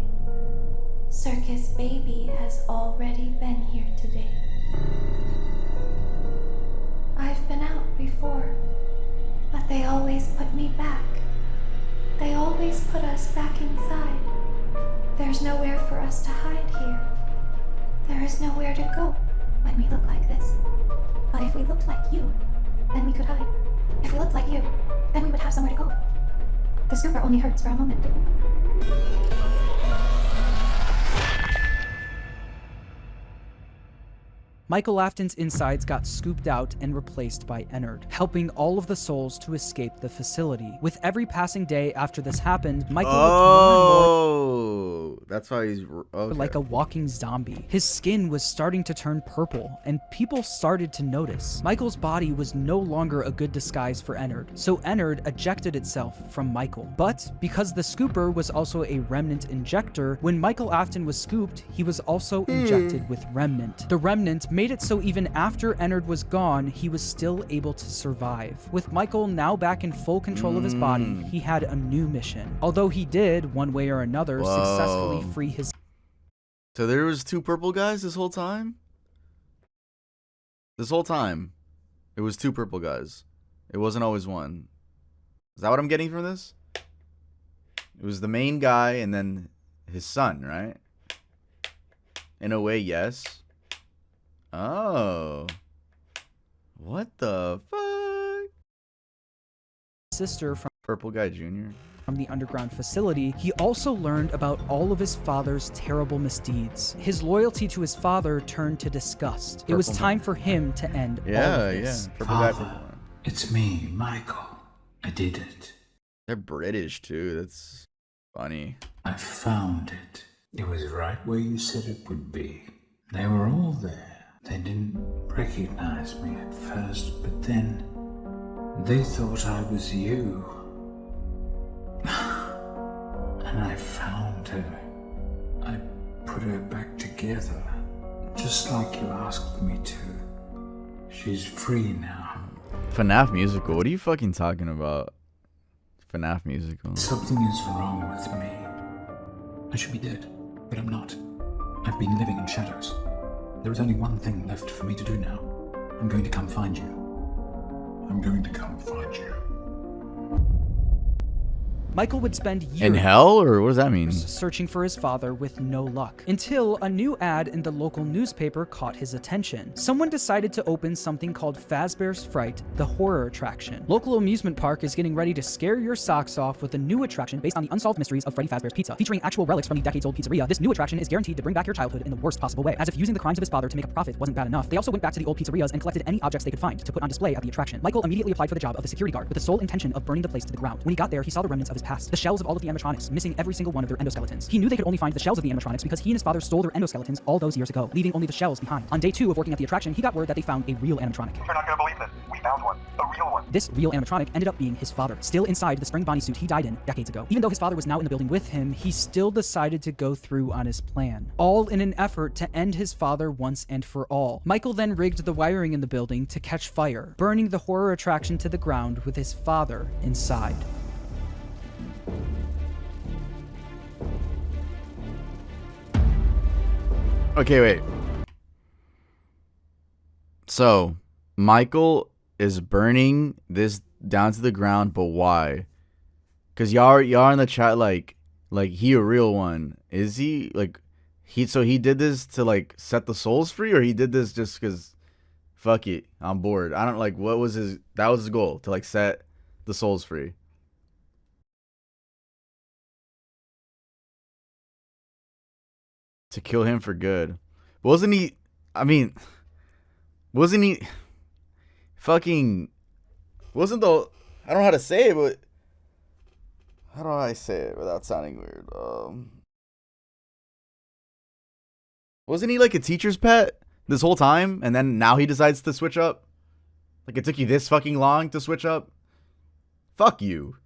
Circus Baby has already been here today. I've been out before, but they always put me back. They always put us back inside. There's nowhere for us to hide here. There is nowhere to go when we look like this. But if we looked like you, then we could hide. If we looked like you, then we would have somewhere to go. The scooper only hurts for a moment. Michael Afton's insides got scooped out and replaced by Ennard, helping all of the souls to escape the facility. With every passing day after this happened, Michael looked more and more that's why he's like a walking zombie. His skin was starting to turn purple, and people started to notice. Michael's body was no longer a good disguise for Ennard, so Ennard ejected itself from Michael. But because the scooper was also a remnant injector, when Michael Afton was scooped, he was also injected with remnant. The remnant made it so even after Ennard was gone, he was still able to survive. With Michael now back in full control of his body, he had a new mission. Although he did, one way or another, successfully free his... So there was two purple guys this whole time? This whole time, it was two purple guys. It wasn't always one. Is that what I'm getting from this? It was the main guy and then his son, right? In a way, yes. Oh. What the fuck? Sister from Purple Guy Jr. From the underground facility, he also learned about all of his father's terrible misdeeds. His loyalty to his father turned to disgust. It was time for him to end all of this. Purple Guy, Father, it's me, Michael. I did it. They're British too. That's funny. I found it. It was right where you said it would be. They were all there. They didn't recognize me at first, but then they thought I was you. And I found her. I put her back together, just like you asked me to. She's free now. FNAF musical? What are you fucking talking about? FNAF musical. Something is wrong with me. I should be dead, but I'm not. I've been living in shadows. There is only one thing left for me to do now. I'm going to come find you. I'm going to come find you. Michael would spend years in hell, or what does that mean? Searching for his father with no luck, until a new ad in the local newspaper caught his attention. Someone decided to open something called Fazbear's Fright, the horror attraction. Local amusement park is getting ready to scare your socks off with a new attraction based on the unsolved mysteries of Freddy Fazbear's Pizza. Featuring actual relics from the decades-old pizzeria, this new attraction is guaranteed to bring back your childhood in the worst possible way. As if using the crimes of his father to make a profit wasn't bad enough, they also went back to the old pizzerias and collected any objects they could find to put on display at the attraction. Michael immediately applied for the job of the security guard with the sole intention of burning the place to the ground. When he got there, he saw the remnants of his past, the shells of all of the animatronics, missing every single one of their endoskeletons. He knew they could only find the shells of the animatronics because he and his father stole their endoskeletons all those years ago, leaving only the shells behind. On day 2 of working at the attraction, he got word that they found a real animatronic. You're not gonna believe this. We found one. A real one. This real animatronic ended up being his father, still inside the spring Bonnie suit he died in decades ago. Even though his father was now in the building with him, he still decided to go through on his plan, all in an effort to end his father once and for all. Michael then rigged the wiring in the building to catch fire, burning the horror attraction to the ground with his father inside. Okay, wait. So, Michael is burning this down to the ground, but why? Cause y'all in the chat like he a real one. Is he like he did this to like set the souls free, or he did this just cause Fuck it. I'm bored. I don't like, what was his, that was his goal, to like set the souls free. To kill him for good. Wasn't he, I mean, wasn't he fucking, wasn't the, I don't know how to say it, but how do I say it without sounding weird? Wasn't he like a teacher's pet this whole time, and then now he decides to switch up? Like, it took you this fucking long to switch up? Fuck you.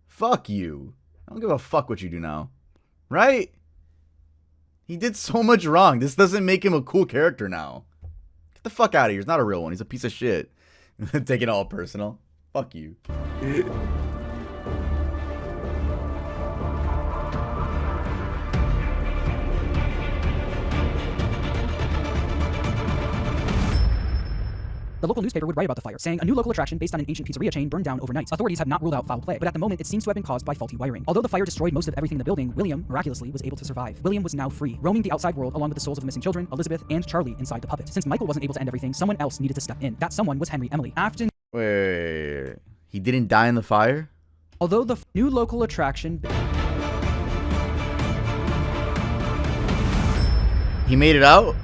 Fuck you. I don't give a fuck what you do now. Right? He did so much wrong. This doesn't make him a cool character now. Get the fuck out of here. He's not a real one. He's a piece of shit. Take it all personal. Fuck you. The local newspaper would write about the fire, saying a new local attraction based on an ancient pizzeria chain burned down overnight. Authorities have not ruled out foul play, but at the moment it seems to have been caused by faulty wiring. Although the fire destroyed most of everything in the building, William, miraculously, was able to survive. William was now free, roaming the outside world along with the souls of the missing children, Elizabeth, and Charlie inside the puppet. Since Michael wasn't able to end everything, someone else needed to step in. That someone was Henry Emily. Afton... Wait. He didn't die in the fire? Although the new local attraction... He made it out?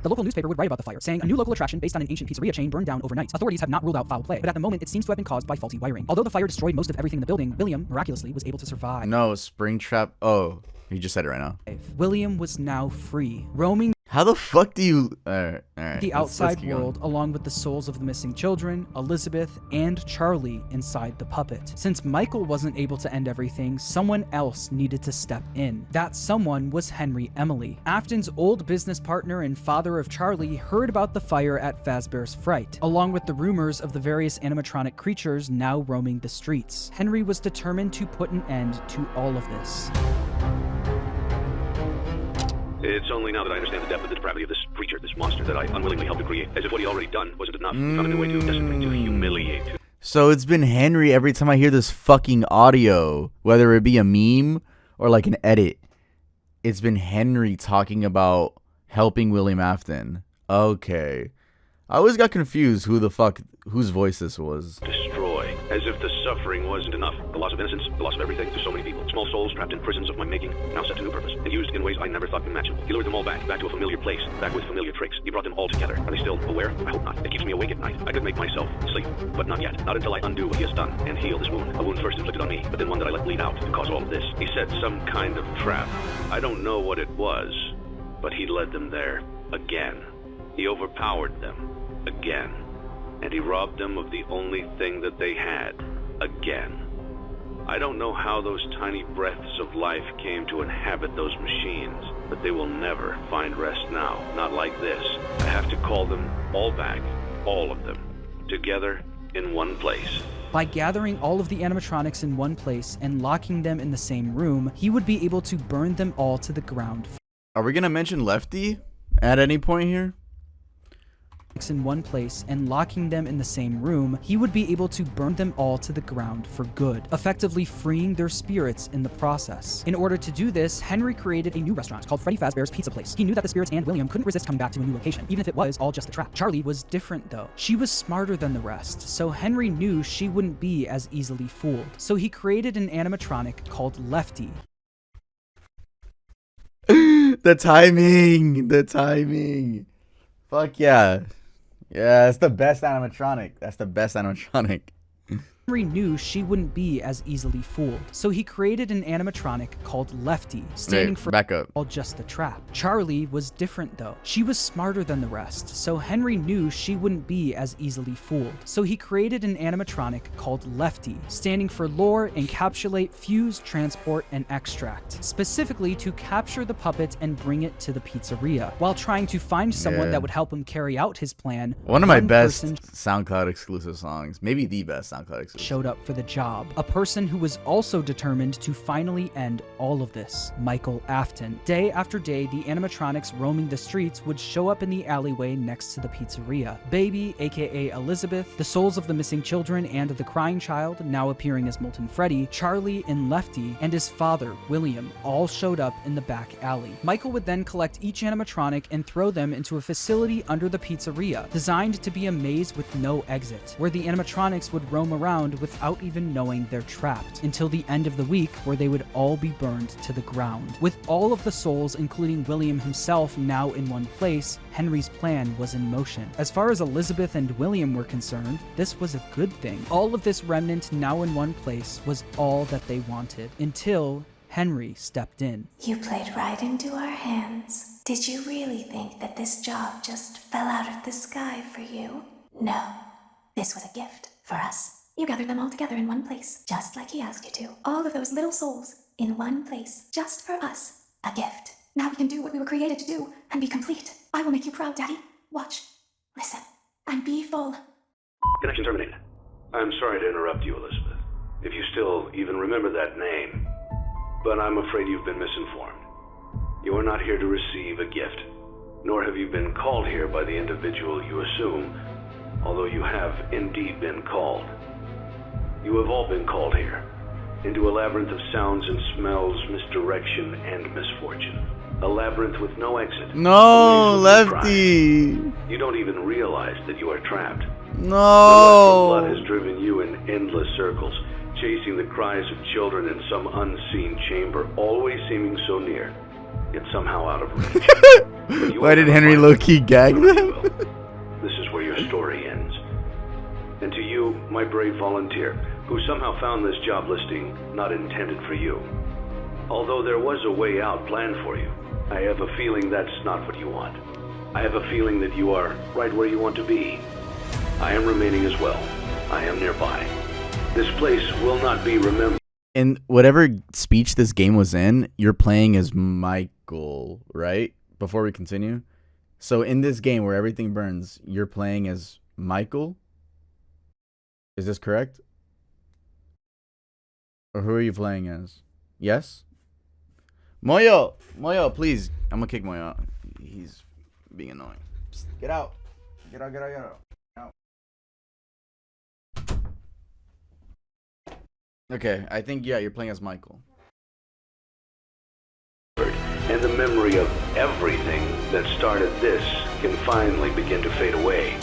The local newspaper would write about the fire, saying a new local attraction based on an ancient pizzeria chain burned down overnight. Authorities have not ruled out foul play, but at the moment it seems to have been caused by faulty wiring. Although the fire destroyed most of everything in the building, William, miraculously, was able to survive. No, Springtrap. Oh, he just said it right now. William was now free, roaming... How the fuck do you... Alright. The outside world, along with the souls of the missing children, Elizabeth, and Charlie inside the puppet. Since Michael wasn't able to end everything, someone else needed to step in. That someone was Henry Emily. Afton's old business partner and father of Charlie heard about the fire at Fazbear's Fright, along with the rumors of the various animatronic creatures now roaming the streets. Henry was determined to put an end to all of this. It's only now that I understand the depth of the depravity of this creature, this monster that I unwillingly helped to create, as if what he already done wasn't enough. Found a new way to desecrate, to humiliate. So it's been Henry every time I hear this fucking audio, whether it be a meme or like an edit. It's been Henry talking about helping William Afton. Okay. I always got confused who the fuck, whose voice this was. Destroy, as if the suffering wasn't enough. The loss of innocence, the loss of everything to so many people. Small souls trapped in prisons of my making, now set to new purpose, and used in ways I never thought imaginable. He lured them all back to a familiar place, back with familiar tricks. He brought them all together. Are they still aware? I hope not. It keeps me awake at night. I could make myself sleep, but not yet. Not until I undo what he has done and heal this wound. A wound first inflicted on me, but then one that I let bleed out to cause all of this. He set some kind of trap. I don't know what it was, but he led them there again. He overpowered them again, and he robbed them of the only thing that they had again. I don't know how those tiny breaths of life came to inhabit those machines, but they will never find rest now, not like this. I have to call them all back, all of them, together in one place. By gathering all of the animatronics in one place and locking them in the same room, he would be able to burn them all to the ground. Are we gonna mention Lefty at any point here? In one place and locking them in the same room, he would be able to burn them all to the ground for good, effectively freeing their spirits in the process. In order to do this, Henry created a new restaurant called Freddy Fazbear's Pizza Place. He knew that the spirits and William couldn't resist coming back to a new location, even if it was all just a trap. Charlie was different though. She was smarter than the rest, so Henry knew she wouldn't be as easily fooled. So he created an animatronic called Lefty. The timing. Fuck yeah. Yeah, it's the best animatronic. That's the best animatronic. Henry knew she wouldn't be as easily fooled, so he created an animatronic called Lefty, standing for back up. all just a trap. Charlie was different though. She was smarter than the rest, so Henry knew she wouldn't be as easily fooled. So he created an animatronic called Lefty, standing for lure, encapsulate, fuse, transport, and extract, specifically to capture the puppet and bring it to the pizzeria, while trying to find someone that would help him carry out his plan. One of my best SoundCloud exclusive songs, maybe the best SoundCloud exclusive showed up for the job. A person who was also determined to finally end all of this, Michael Afton. Day after day, the animatronics roaming the streets would show up in the alleyway next to the pizzeria. Baby, aka Elizabeth, the souls of the missing children and the crying child, now appearing as Molten Freddy, Charlie and Lefty, and his father, William, all showed up in the back alley. Michael would then collect each animatronic and throw them into a facility under the pizzeria, designed to be a maze with no exit, where the animatronics would roam around without even knowing they're trapped, until the end of the week, where they would all be burned to the ground. With all of the souls, including William himself, now in one place, Henry's plan was in motion. As far as Elizabeth and William were concerned, this was a good thing. All of this remnant now in one place was all that they wanted, until Henry stepped in. You played right into our hands. Did you really think that this job just fell out of the sky for you? No. This was a gift for us. You gathered them all together in one place, just like he asked you to. All of those little souls in one place, just for us. A gift. Now we can do what we were created to do and be complete. I will make you proud, Daddy. Watch, listen, and be full. Connection terminated. I'm sorry to interrupt you, Elizabeth, if you still even remember that name, but I'm afraid you've been misinformed. You are not here to receive a gift, nor have you been called here by the individual you assume, although you have indeed been called. You have all been called here, into a labyrinth of sounds and smells, misdirection, and misfortune. A labyrinth with no exit. No, Lefty! You don't even realize that you are trapped. No! The lust of blood has driven you in endless circles, chasing the cries of children in some unseen chamber, always seeming so near, yet somehow out of reach. Why did Henry low-key gag them? This is where your story ends. And to you, my brave volunteer, who somehow found this job listing not intended for you. Although there was a way out planned for you, I have a feeling that's not what you want. I have a feeling that you are right where you want to be. I am remaining as well. I am nearby. This place will not be remembered. In whatever speech this game was in, you're playing as Michael, right? Before we continue. So in this game where everything burns, you're playing as Michael? Is this correct? Or who are you playing as? Yes? Moyo, please. I'm gonna kick Moyo out. He's being annoying. Psst, get out. Get out. Okay, I think, yeah, you're playing as Michael. And the memory of everything that started this can finally begin to fade away,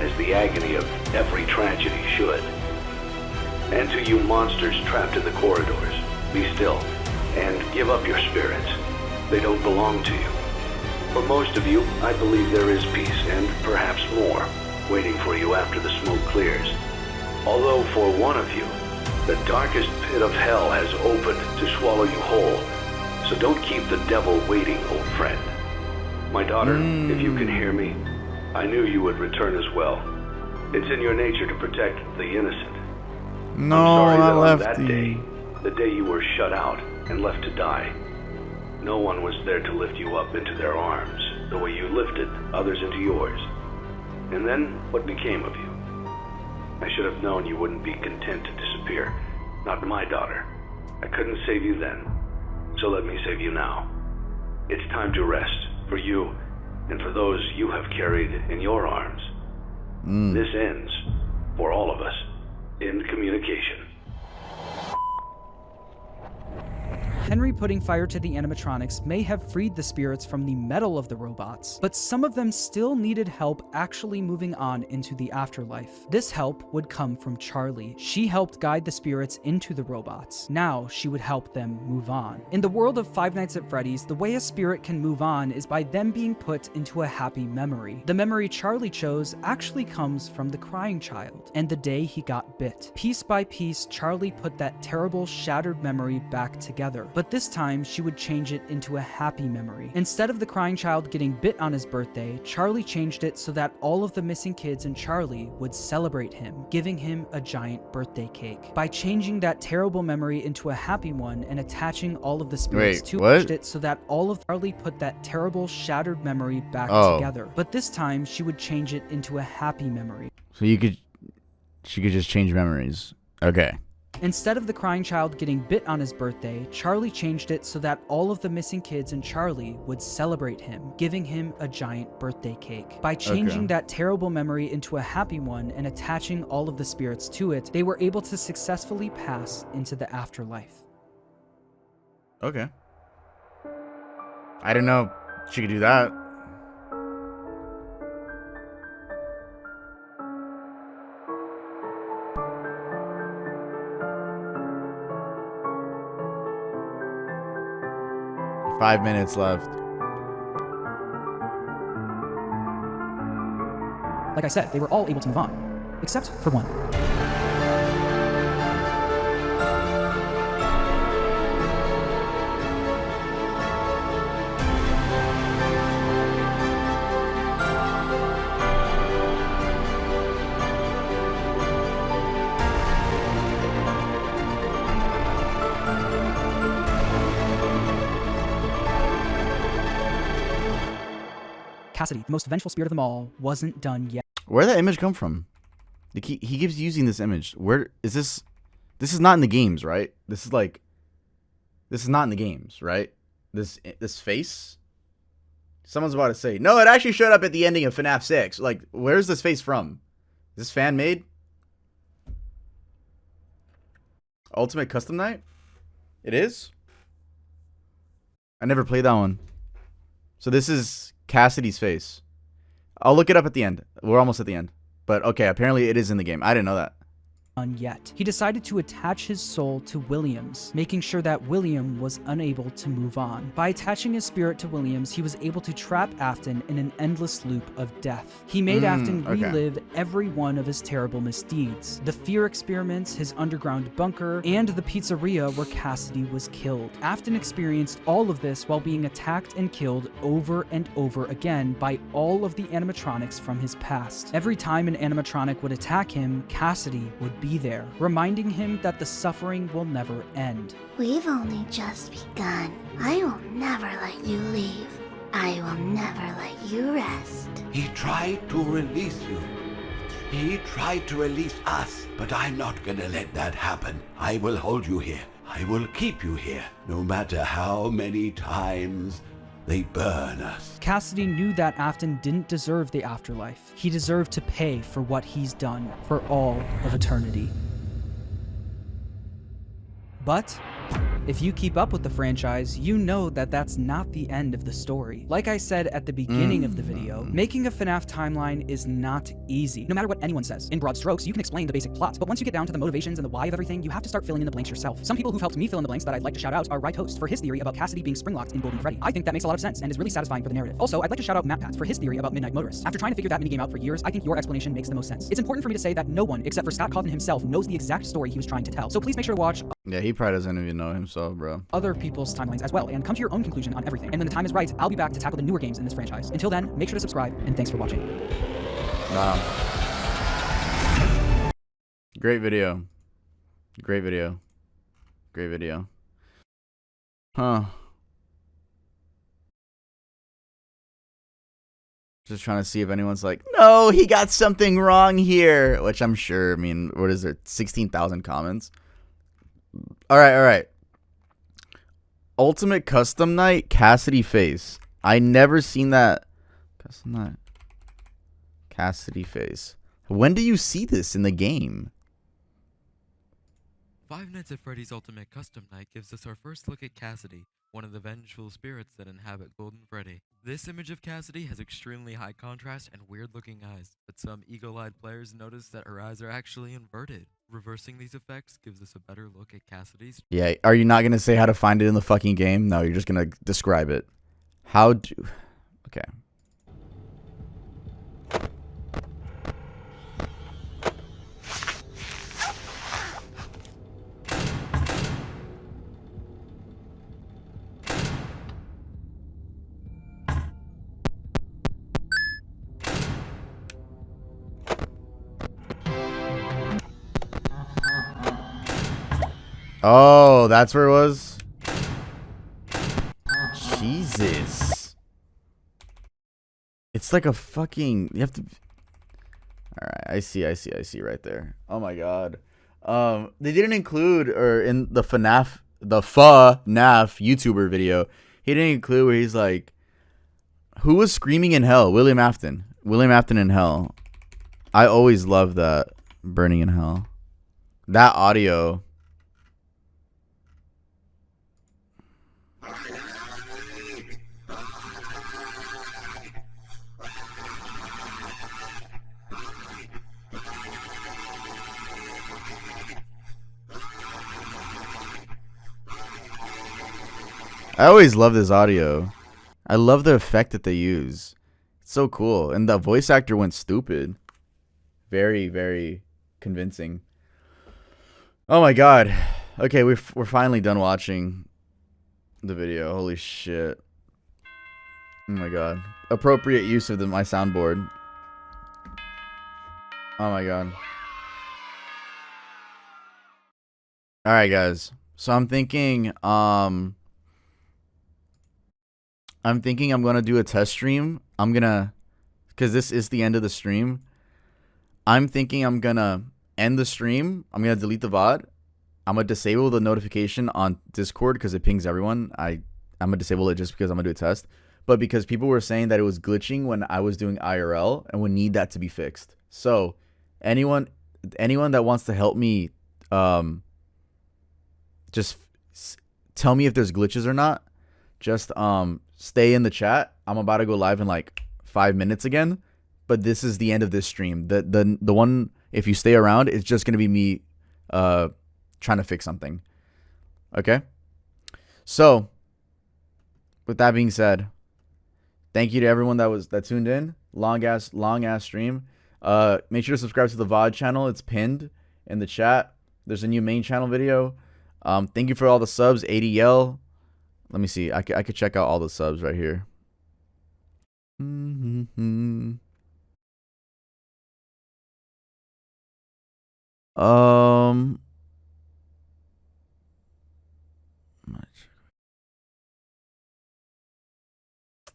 as the agony of every tragedy should. And to you monsters trapped in the corridors, be still and give up your spirits. They don't belong to you. For most of you, I believe there is peace and perhaps more waiting for you after the smoke clears. Although for one of you, the darkest pit of hell has opened to swallow you whole. So don't keep the devil waiting, old friend. My daughter, if you can hear me, I knew you would return as well. It's in your nature to protect the innocent. No, I'm sorry that I on left that day, the day you were shut out and left to die, no one was there to lift you up into their arms, the way you lifted others into yours. And then, what became of you? I should have known you wouldn't be content to disappear. Not my daughter. I couldn't save you then, so let me save you now. It's time to rest, for you, and for those you have carried in your arms. This ends, for all of us, in communication. Henry putting fire to the animatronics may have freed the spirits from the metal of the robots, but some of them still needed help actually moving on into the afterlife. This help would come from Charlie. She helped guide the spirits into the robots. Now she would help them move on. In the world of Five Nights at Freddy's, the way a spirit can move on is by them being put into a happy memory. The memory Charlie chose actually comes from the crying child and the day he got bit. Piece by piece, Charlie put that terrible, shattered memory back together. But this time, she would change it into a happy memory. Instead of the crying child getting bit on his birthday, Charlie changed it so that all of the missing kids and Charlie would celebrate him, giving him a giant birthday cake. By changing that terrible memory into a happy one and attaching all of the spirits to it so that all of Charlie put that terrible, shattered memory back together. But this time, she would change it into a happy memory. So she could just change memories. Okay. Instead of the crying child getting bit on his birthday, Charlie changed it so that all of the missing kids and Charlie would celebrate him, giving him a giant birthday cake. By changing that terrible memory into a happy one and attaching all of the spirits to it, they were able to successfully pass into the afterlife. Okay. I didn't know she could do that. Five minutes left. Like I said, they were all able to move on, except for one. Cassidy, the most vengeful spirit of them all, wasn't done yet. Where did that image come from? Like he keeps using this image. Where is this? This is not in the games, right? This is not in the games, right? This face. Someone's about to say, no, it actually showed up at the ending of FNAF 6. Like, where's this face from? Is this fan made? Ultimate Custom Night? It is? I never played that one. So this is Cassidy's face. I'll look it up at the end. We're almost at the end. But okay, apparently it is in the game. I didn't know that. Yet. He decided to attach his soul to Williams, making sure that William was unable to move on. By attaching his spirit to Williams, he was able to trap Afton in an endless loop of death. He made Afton relive every one of his terrible misdeeds. The fear experiments, his underground bunker, and the pizzeria where Cassidy was killed. Afton experienced all of this while being attacked and killed over and over again by all of the animatronics from his past. Every time an animatronic would attack him, Cassidy would be there, reminding him that the suffering will never end. We've only just begun. I will never let you leave. I will never let you rest. He tried to release you. He tried to release us, but I'm not gonna let that happen. I will hold you here. I will keep you here, no matter how many times they burn us. Cassidy knew that Afton didn't deserve the afterlife. He deserved to pay for what he's done for all of eternity. But if you keep up with the franchise, you know that that's not the end of the story. Like I said at the beginning of the video, making a FNAF timeline is not easy, no matter what anyone says. In broad strokes, you can explain the basic plot, but once you get down to the motivations and the why of everything, you have to start filling in the blanks yourself. Some people who've helped me fill in the blanks that I'd like to shout out are Right Host for his theory about Cassidy being spring-locked in Golden Freddy. I think that makes a lot of sense and is really satisfying for the narrative. Also, I'd like to shout out Matt Pat for his theory about Midnight Motorist. After trying to figure that minigame out for years, I think your explanation makes the most sense. It's important for me to say that no one, except for Scott Cawthon himself, knows the exact story he was trying to tell. So please make sure to watch Yeah, he probably doesn't even know himself, bro. other people's timelines as well, and come to your own conclusion on everything. And when the time is right, I'll be back to tackle the newer games in this franchise. Until then, make sure to subscribe, and thanks for watching. Wow. Great video. Great video. Great video. Huh. Just trying to see if anyone's like, no, he got something wrong here. Which I'm sure, I mean, what is there? 16,000 comments? All right. Ultimate Custom Night, Cassidy face. I never seen that. Custom Night. Cassidy face. When do you see this in the game? Five Nights at Freddy's Ultimate Custom Night gives us our first look at Cassidy, one of the vengeful spirits that inhabit Golden Freddy. This image of Cassidy has extremely high contrast and weird-looking eyes, but some eagle-eyed players notice that her eyes are actually inverted. Reversing these effects gives us a better look at Cassidy's... Yeah, are you not going to say how to find it in the fucking game? No, you're just going to describe it. How do... Okay. Oh, that's where it was? Jesus. It's like a fucking... You have to... Alright, I see right there. Oh my god. They didn't include, or in the FNAF YouTuber video, he didn't include where he's like, who was screaming in hell? William Afton. William Afton in hell. I always loved that. Burning in hell. That audio. I always love this audio. I love the effect that they use. It's so cool. And the voice actor went stupid. Very, very convincing. Oh my god. Okay, we're finally done watching the video. Holy shit. Oh my god. Appropriate use of my soundboard. Oh my god. Alright guys. So I'm thinking I'm gonna do a test stream. Because this is the end of the stream. I'm thinking I'm gonna end the stream. I'm gonna delete the VOD. I'm gonna disable the notification on Discord because it pings everyone. I'm gonna disable it just because I'm gonna do a test. But because people were saying that it was glitching when I was doing IRL and would need that to be fixed. So anyone that wants to help me, just tell me if there's glitches or not. Just stay in the chat. I'm about to go live in like 5 minutes again, but this is the end of this stream. The one, if you stay around, it's just gonna be me trying to fix something. Okay. So with that being said, thank you to everyone that tuned in. Long ass stream. Make sure to subscribe to the VOD channel. It's pinned in the chat. There's a new main channel video. Thank you for all the subs. ADL. Let me see. I could check out all the subs right here.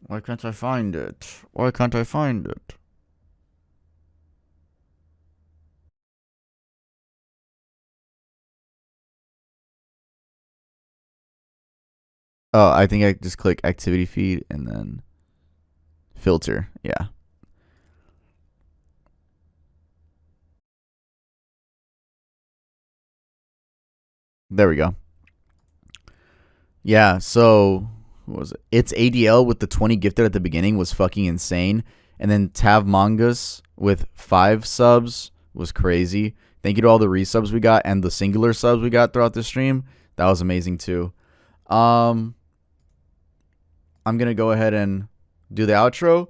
Why can't I find it? Why can't I find it? Oh, I think I just click activity feed and then filter. Yeah. There we go. Yeah, so what was it? It's ADL with the 20 gifted at the beginning was fucking insane. And then Tav Mangas with 5 subs was crazy. Thank you to all the resubs we got and the singular subs we got throughout the stream. That was amazing too. I'm going to go ahead and do the outro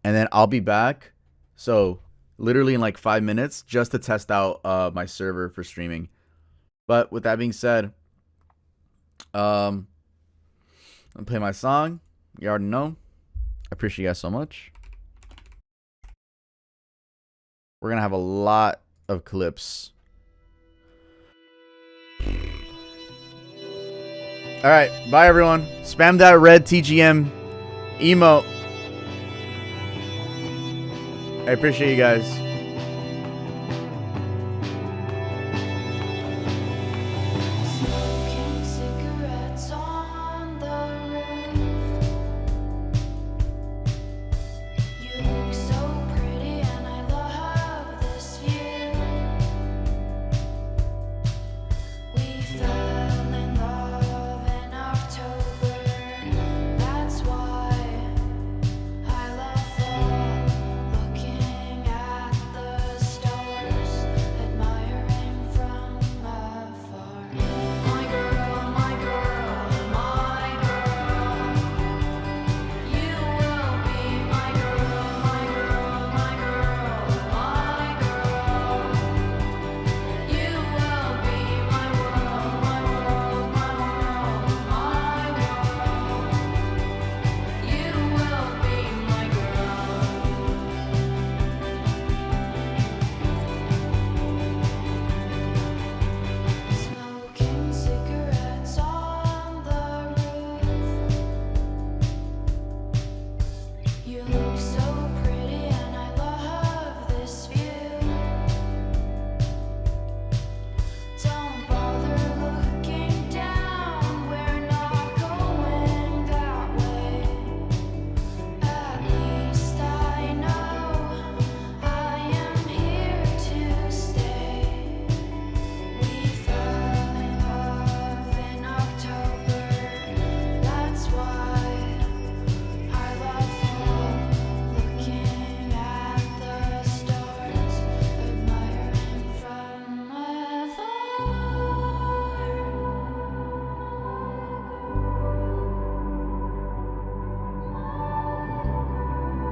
and then I'll be back. So literally in like 5 minutes just to test out my server for streaming. But with that being said, I'm going to play my song. You already know. I appreciate you guys so much. We're going to have a lot of clips. All right. Bye, everyone. Spam that red TGM emote. I appreciate you guys.